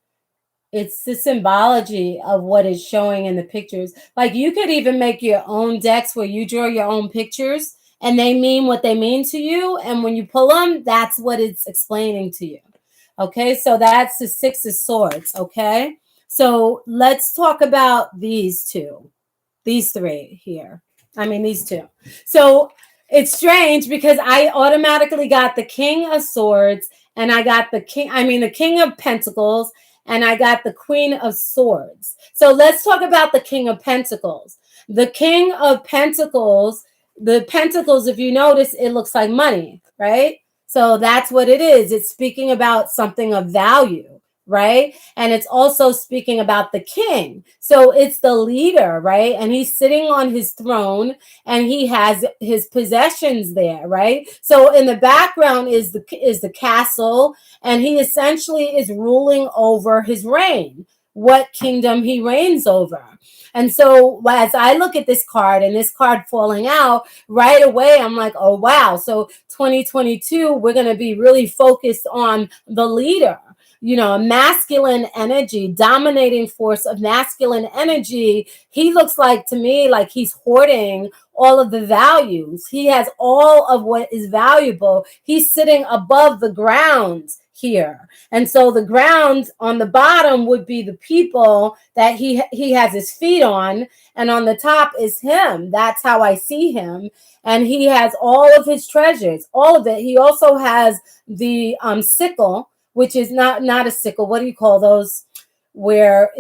it's the symbology of what is showing in the pictures. Like you could even make your own decks where you draw your own pictures and they mean what they mean to you. And when you pull them, that's what it's explaining to you. Okay, so that's the 6 of Swords. Okay, so let's talk about these 3 here. I mean, these 2. So it's strange because I automatically got the King of Swords and I got the King of Pentacles. And I got the Queen of Swords. So let's talk about the King of Pentacles. The King of Pentacles, the pentacles, if you notice, it looks like money, right? So that's what it is. It's speaking about something of value, right? And it's also speaking about the king. So it's the leader, right? And he's sitting on his throne and he has his possessions there, right? So in the background is the castle, and he essentially is ruling over his reign, what kingdom he reigns over. And so as I look at this card and this card falling out right away, I'm like, oh, wow. So 2022, we're going to be really focused on the leader, a masculine energy, dominating force of masculine energy. He looks like to me like he's hoarding all of the values. He has all of what is valuable. He's sitting above the ground here. And so the ground on the bottom would be the people that he has his feet on, and on the top is him. That's how I see him. And he has all of his treasures, all of it. He also has the sickle, which is not a sickle. What do you call those? Where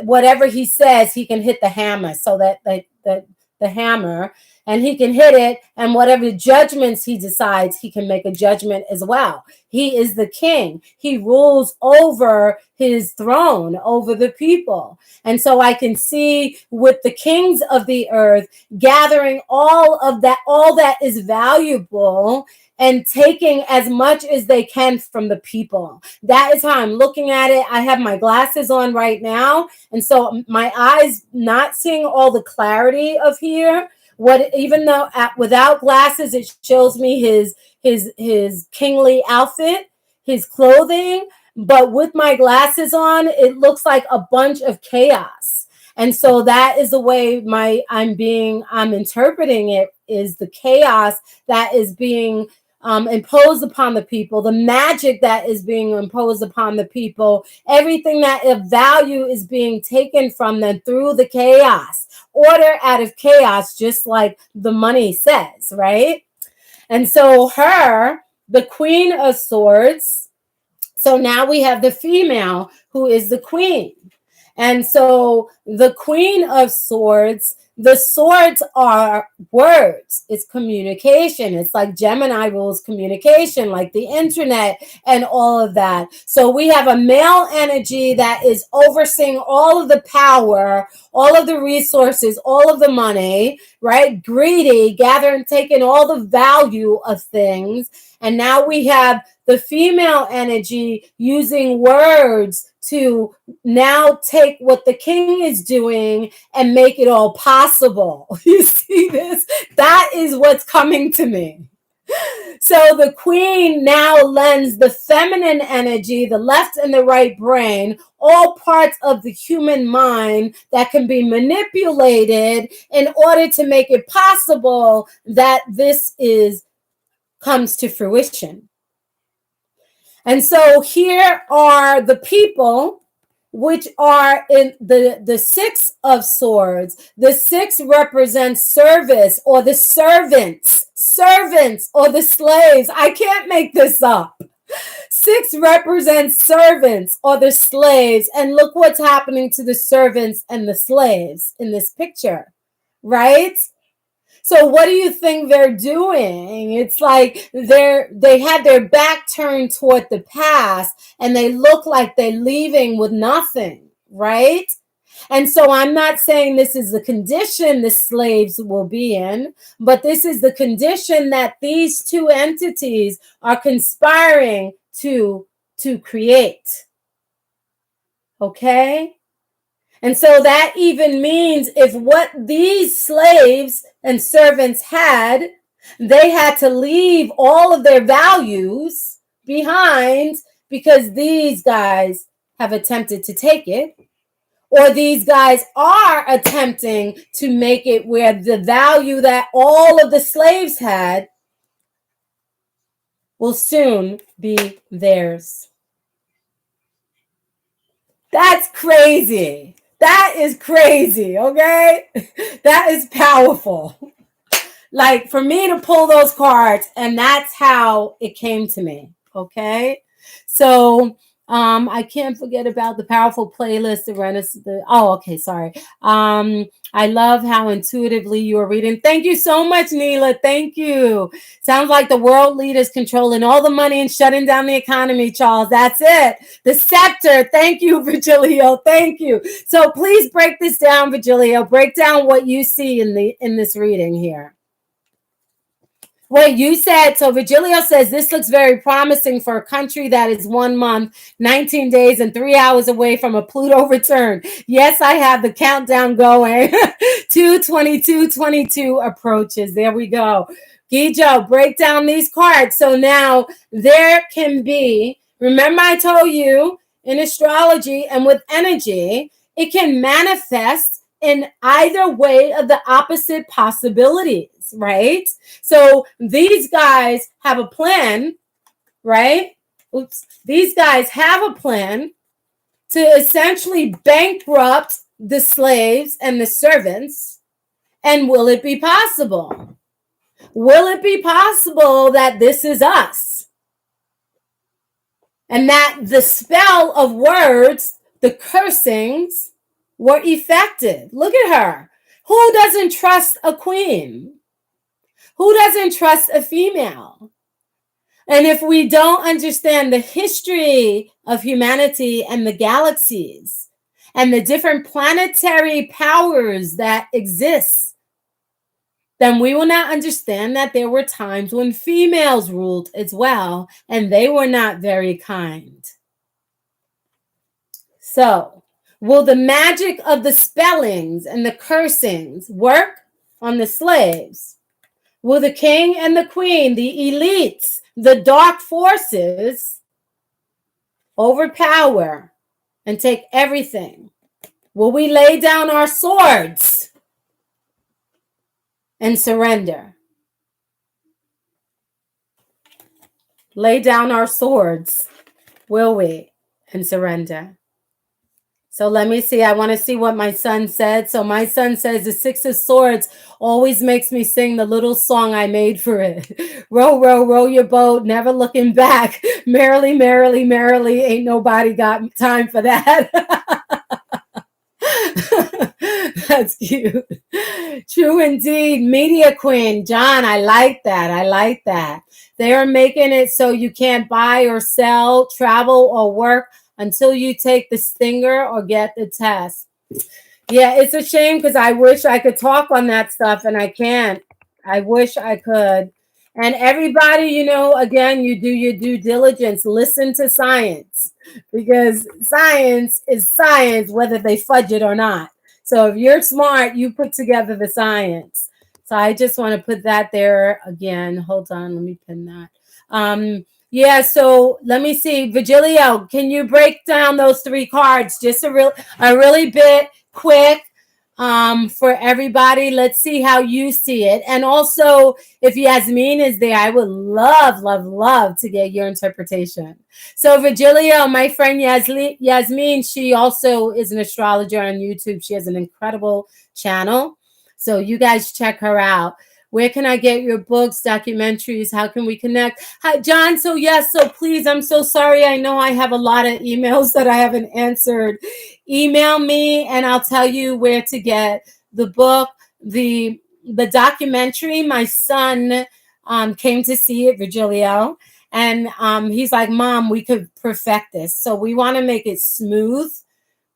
whatever he says, he can hit the hammer. So that the hammer, and he can hit it, and whatever judgments he decides, he can make a judgment as well. He is the king. He rules over his throne, over the people. And so I can see with the kings of the earth gathering all that is valuable and taking as much as they can from the people. That is how I'm looking at it. I have my glasses on right now, and so my eyes not seeing all the clarity of here. Even though without glasses, it shows me his kingly outfit, his clothing, but with my glasses on, it looks like a bunch of chaos. And so that is the way I'm interpreting it, is the chaos that is being imposed upon the people, the magic that is being imposed upon the people, everything that of value is being taken from them through the chaos. Order out of chaos, just like the money says, right? And so the Queen of Swords, so now we have the female who is the queen. And so the Queen of Swords, the swords are words. It's communication. It's like Gemini rules communication, like the internet and all of that. So we have a male energy that is overseeing all of the power, all of the resources, all of the money, right? Greedy, gathering, taking all the value of things. And now we have the female energy using words to now take what the king is doing and make it all possible. You see this? That is what's coming to me. So the queen now lends the feminine energy, the left and the right brain, all parts of the human mind that can be manipulated in order to make it possible that this comes to fruition. And so here are the people which are in the Six of Swords. The six represents service or the servants or the slaves. I can't make this up. Six represents servants or the slaves. And look what's happening to the servants and the slaves in this picture, right? So what do you think they're doing? It's like they have their back turned toward the past and they look like they're leaving with nothing, right? And so I'm not saying this is the condition the slaves will be in, but this is the condition that these two entities are conspiring to create. Okay? And so that even means if what these slaves and servants had, they had to leave all of their values behind because these guys have attempted to take it, or these guys are attempting to make it where the value that all of the slaves had will soon be theirs. That's crazy. That is crazy, okay? That is powerful. Like for me to pull those cards, and that's how it came to me, okay? So I can't forget about the powerful playlist, sorry. I love how intuitively you are reading. Thank you so much, Neela. Thank you. Sounds like the world leaders controlling all the money and shutting down the economy, Charles. That's it. The scepter. Thank you, Virgilio. Thank you. So please break this down, Virgilio. Break down what you see in this reading here. Wait, you said, so Virgilio says, this looks very promising for a country that is 1 month, 19 days, and 3 hours away from a Pluto return. Yes, I have the countdown going. 2/22/22 approaches. There we go. Gijo, break down these cards. So now there can be, remember I told you in astrology and with energy, it can manifest in either way of the opposite possibilities. Right? So these guys have a plan, right? These guys have a plan to essentially bankrupt the slaves and the servants. And will it be possible? Will it be possible that this is us? And that the spell of words, the cursings, were effective. Look at her. Who doesn't trust a queen? Who doesn't trust a female? And if we don't understand the history of humanity and the galaxies and the different planetary powers that exist, then we will not understand that there were times when females ruled as well, and they were not very kind. So, will the magic of the spellings and the cursings work on the slaves? Will the king and the queen, the elites, the dark forces overpower and take everything? Will we lay down our swords and surrender? Lay down our swords, will we, and surrender? So let me see. I want to see what my son said. So my son says the Six of Swords always makes me sing the little song I made for it. Row, row, row your boat, never looking back. Merrily, merrily, merrily. Ain't nobody got time for that. That's cute. True indeed. Media queen. John, I like that. I like that. They are making it so you can't buy or sell, travel or work until you take the stinger or get the test. Yeah, it's a shame because I wish I could talk on that stuff and I can't. I wish I could. And everybody, you know, again, you do your due diligence. Listen to science, because science is science, whether they fudge it or not. So if you're smart, you put together the science. So I just want to put that there again. Hold on, let me pin that. Yeah, so let me see. Virgilio, can you break down those 3 cards just a really bit quick for everybody? Let's see how you see it. And also, if Yasmin is there, I would love to get your interpretation. So Virgilio, my friend Yasmin, she also is an astrologer on YouTube. She has an incredible channel. So you guys check her out. Where can I get your books, documentaries? How can we connect? Hi, John. So yes, so please, I'm so sorry. I know I have a lot of emails that I haven't answered. Email me and I'll tell you where to get the book, the documentary. My son came to see it, Virgilio, and he's like, Mom, we could perfect this. So we want to make it smooth,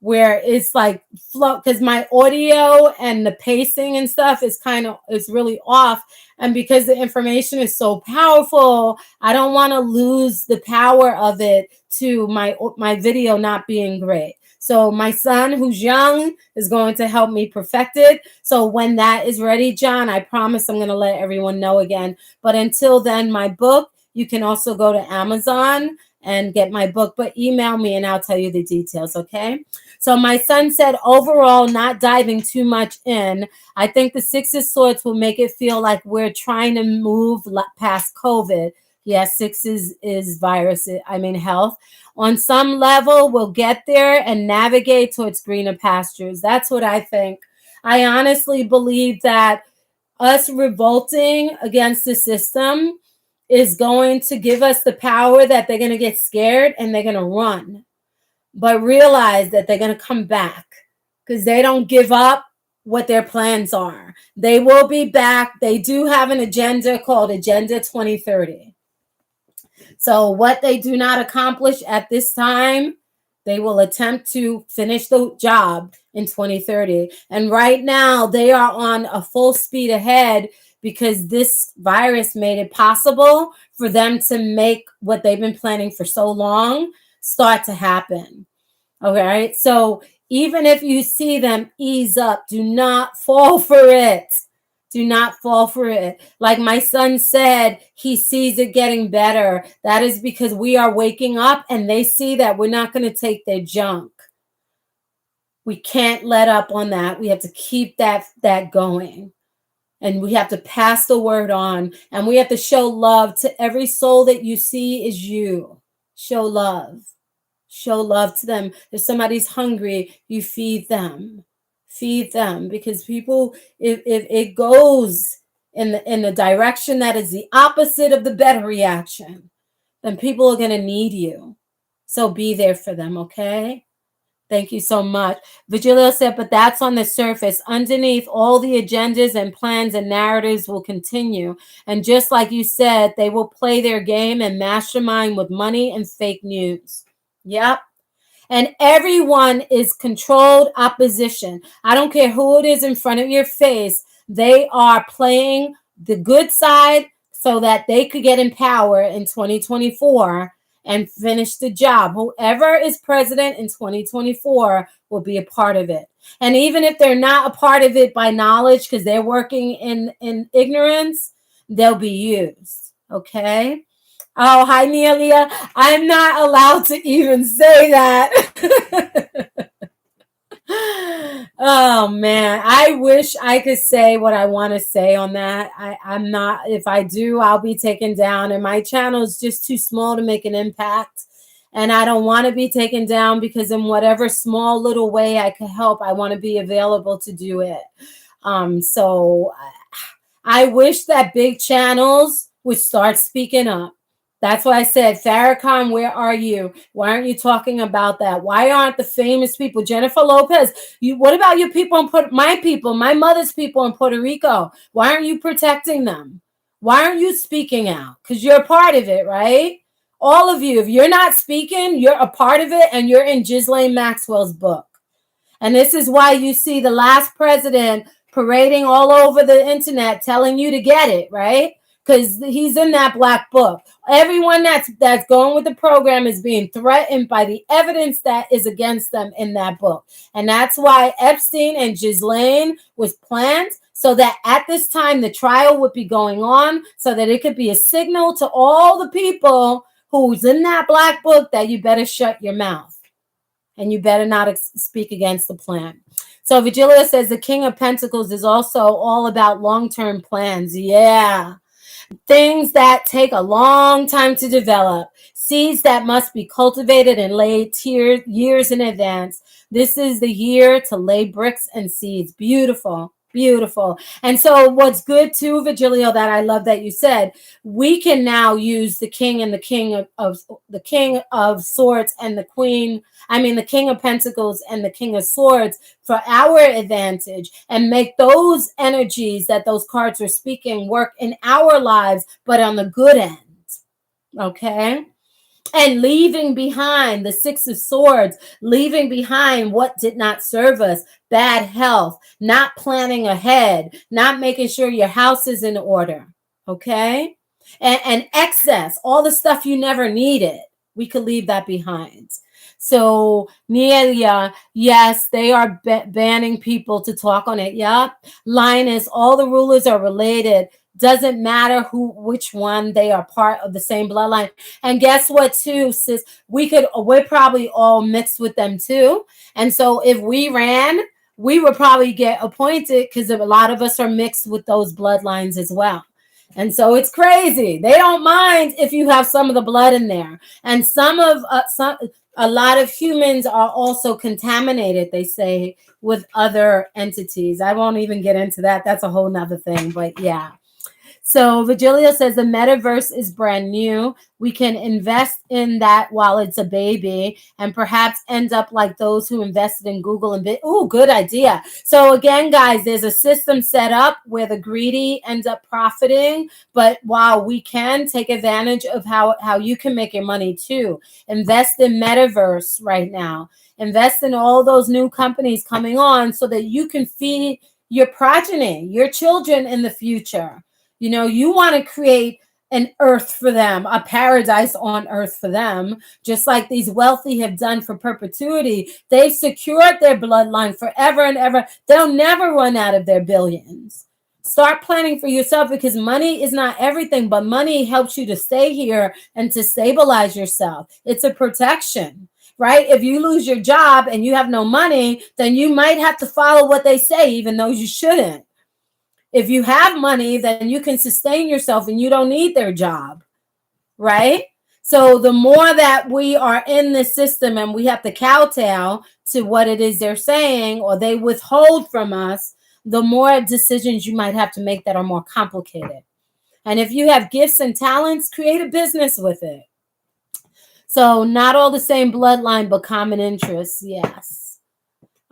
where it's like flow, because my audio and the pacing and stuff is it's really off. And because the information is so powerful, I don't want to lose the power of it to my video not being great. So my son, who's young, is going to help me perfect it. So when that is ready, John, I promise I'm going to let everyone know again. But until then, my book, you can also go to Amazon and get my book, but email me and I'll tell you the details, okay? So my son said, overall, not diving too much in, I think the 6 of Swords will make it feel like we're trying to move past COVID. Yes, 6 is virus, health. On some level, we'll get there and navigate towards greener pastures. That's what I think. I honestly believe that us revolting against the system is going to give us the power that they're going to get scared and they're going to run. But realize that they're going to come back, because they don't give up what their plans are. They will be back. They do have an agenda called Agenda 2030. So what they do not accomplish at this time, they will attempt to finish the job in 2030. And right now they are on a full speed ahead, because this virus made it possible for them to make what they've been planning for so long start to happen. All right. So even if you see them ease up, do not fall for it. Do not fall for it. Like my son said, he sees it getting better. That is because we are waking up and they see that we're not going to take their junk. We can't let up on that. We have to keep that going. And we have to pass the word on. And we have to show love to every soul that you see is you. Show love. Show love to them. If somebody's hungry, you feed them. Feed them, because people, if it goes in the direction that is the opposite of the better reaction, then people are going to need you. So be there for them, okay? Thank you so much. Virgilio said, but that's on the surface. Underneath, all the agendas and plans and narratives will continue. And just like you said, they will play their game and mastermind with money and fake news. Yep. And everyone is controlled opposition. I don't care who it is in front of your face. They are playing the good side so that they could get in power in 2024 and finish the job. Whoever is president in 2024 will be a part of it. And even if they're not a part of it by knowledge, because they're working in ignorance, they'll be used. Okay? Oh, hi, Nelia. I'm not allowed to even say that. Oh, man. I wish I could say what I want to say on that. I'm not. If I do, I'll be taken down. And my channel is just too small to make an impact. And I don't want to be taken down, because in whatever small little way I can help, I want to be available to do it. So I wish that big channels would start speaking up. That's why I said, Farrakhan, where are you? Why aren't you talking about that? Why aren't the famous people? Jennifer Lopez, what about your people my mother's people in Puerto Rico? Why aren't you protecting them? Why aren't you speaking out? Because you're a part of it, right? All of you, if you're not speaking, you're a part of it, and you're in Ghislaine Maxwell's book. And this is why you see the last president parading all over the internet telling you to get it, right? because he's in that black book. Everyone that's going with the program is being threatened by the evidence that is against them in that book. And that's why Epstein and Ghislaine was planned, so that at this time the trial would be going on, so that it could be a signal to all the people who's in that black book that you better shut your mouth and you better not speak against the plan. So Vigilia says the King of Pentacles is also all about long-term plans. Yeah. Things that take a long time to develop. Seeds that must be cultivated and laid years in advance. This is the year to lay bricks and seeds. Beautiful. Beautiful. And so what's good too, Vigilio, that I love that you said, we can now use the king and the king of the king of swords and the queen, the king of pentacles and the king of swords for our advantage, and make those energies that those cards are speaking work in our lives, but on the good end. Okay? And leaving behind the Six of Swords, leaving behind what did not serve us, bad health, not planning ahead, not making sure your house is in order, okay? And excess, all the stuff you never needed, we could leave that behind. So, Nelia, yes, they are banning people to talk on it. Yep. Linus, all the rulers are related. Doesn't matter which one, they are part of the same bloodline. And guess what too, sis? We're probably all mixed with them too. And so if we ran, we would probably get appointed because a lot of us are mixed with those bloodlines as well. And so it's crazy. They don't mind if you have some of the blood in there. And a lot of humans are also contaminated, they say, with other entities. I won't even get into that. That's a whole nother thing, but yeah. So Virgilio says the metaverse is brand new. We can invest in that while it's a baby and perhaps end up like those who invested in Google and Ooh, good idea. So again, guys, there's a system set up where the greedy ends up profiting. But while we can take advantage of how you can make your money too. Invest in metaverse right now. Invest in all those new companies coming on so that you can feed your progeny, your children in the future. You know, you want to create an earth for them, a paradise on earth for them, just like these wealthy have done for perpetuity. They've secured their bloodline forever and ever. They'll never run out of their billions. Start planning for yourself, because money is not everything, but money helps you to stay here and to stabilize yourself. It's a protection, right? If you lose your job and you have no money, then you might have to follow what they say, even though you shouldn't. If you have money, then you can sustain yourself and you don't need their job, right? So the more that we are in this system and we have to kowtow to what it is they're saying or they withhold from us, the more decisions you might have to make that are more complicated. And if you have gifts and talents, create a business with it. So not all the same bloodline, but common interests, yes.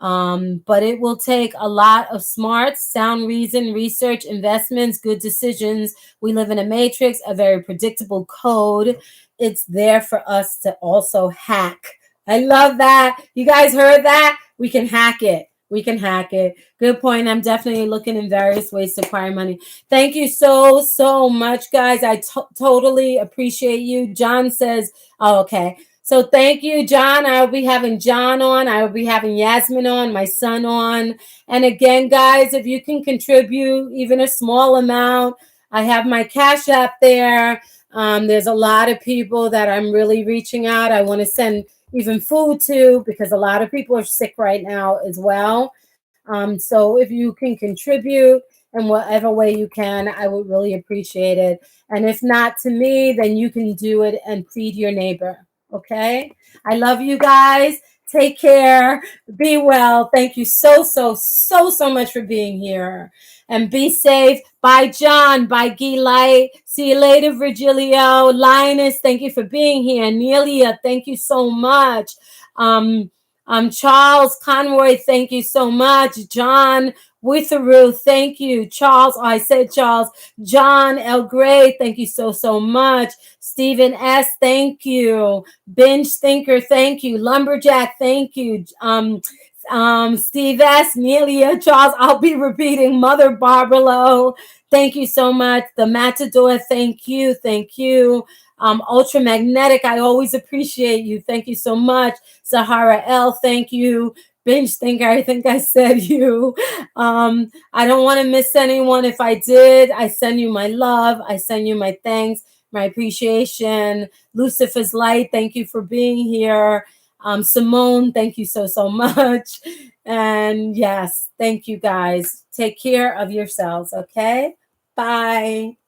But it will take a lot of smarts, sound reason, research, investments, good decisions. We live in a matrix, a very predictable code. It's there for us to also hack. I love that. You guys heard that? We can hack it. We can hack it. Good point. I'm definitely looking in various ways to acquire money. Thank you so much, guys. I totally appreciate you. John says, oh, okay. So thank you, John. I will be having John on. I will be having Yasmin on, my son on. And again, guys, if you can contribute even a small amount, I have my Cash App there. There's a lot of people that I'm really reaching out. I want to send even food to, because a lot of people are sick right now as well. So if you can contribute in whatever way you can, I would really appreciate it. And if not to me, then you can do it and feed your neighbor. Okay. I love you guys. Take care. Be well. Thank you so much for being here. And be safe. Bye, John. Bye, Guy Light. See you later, Virgilio. Linus, thank you for being here. Nelia, thank you so much. Charles Conroy, thank you so much. John Witherow, thank you. Charles, I said Charles. John L. Gray, thank you so much. Stephen S., thank you. Binge Thinker, thank you. Lumberjack, thank you. Steve S, Nelia, Charles, I'll be repeating. Mother Barbara Lowe, thank you so much. The Matador, thank you. Ultramagnetic, I always appreciate you. Thank you so much. Sahara L, thank you. Binge Thinker, I think I said you. I don't want to miss anyone. If I did, I send you my love. I send you my thanks, my appreciation. Lucifer's Light, thank you for being here. Simone, thank you so much. And yes, thank you guys. Take care of yourselves, okay? Bye.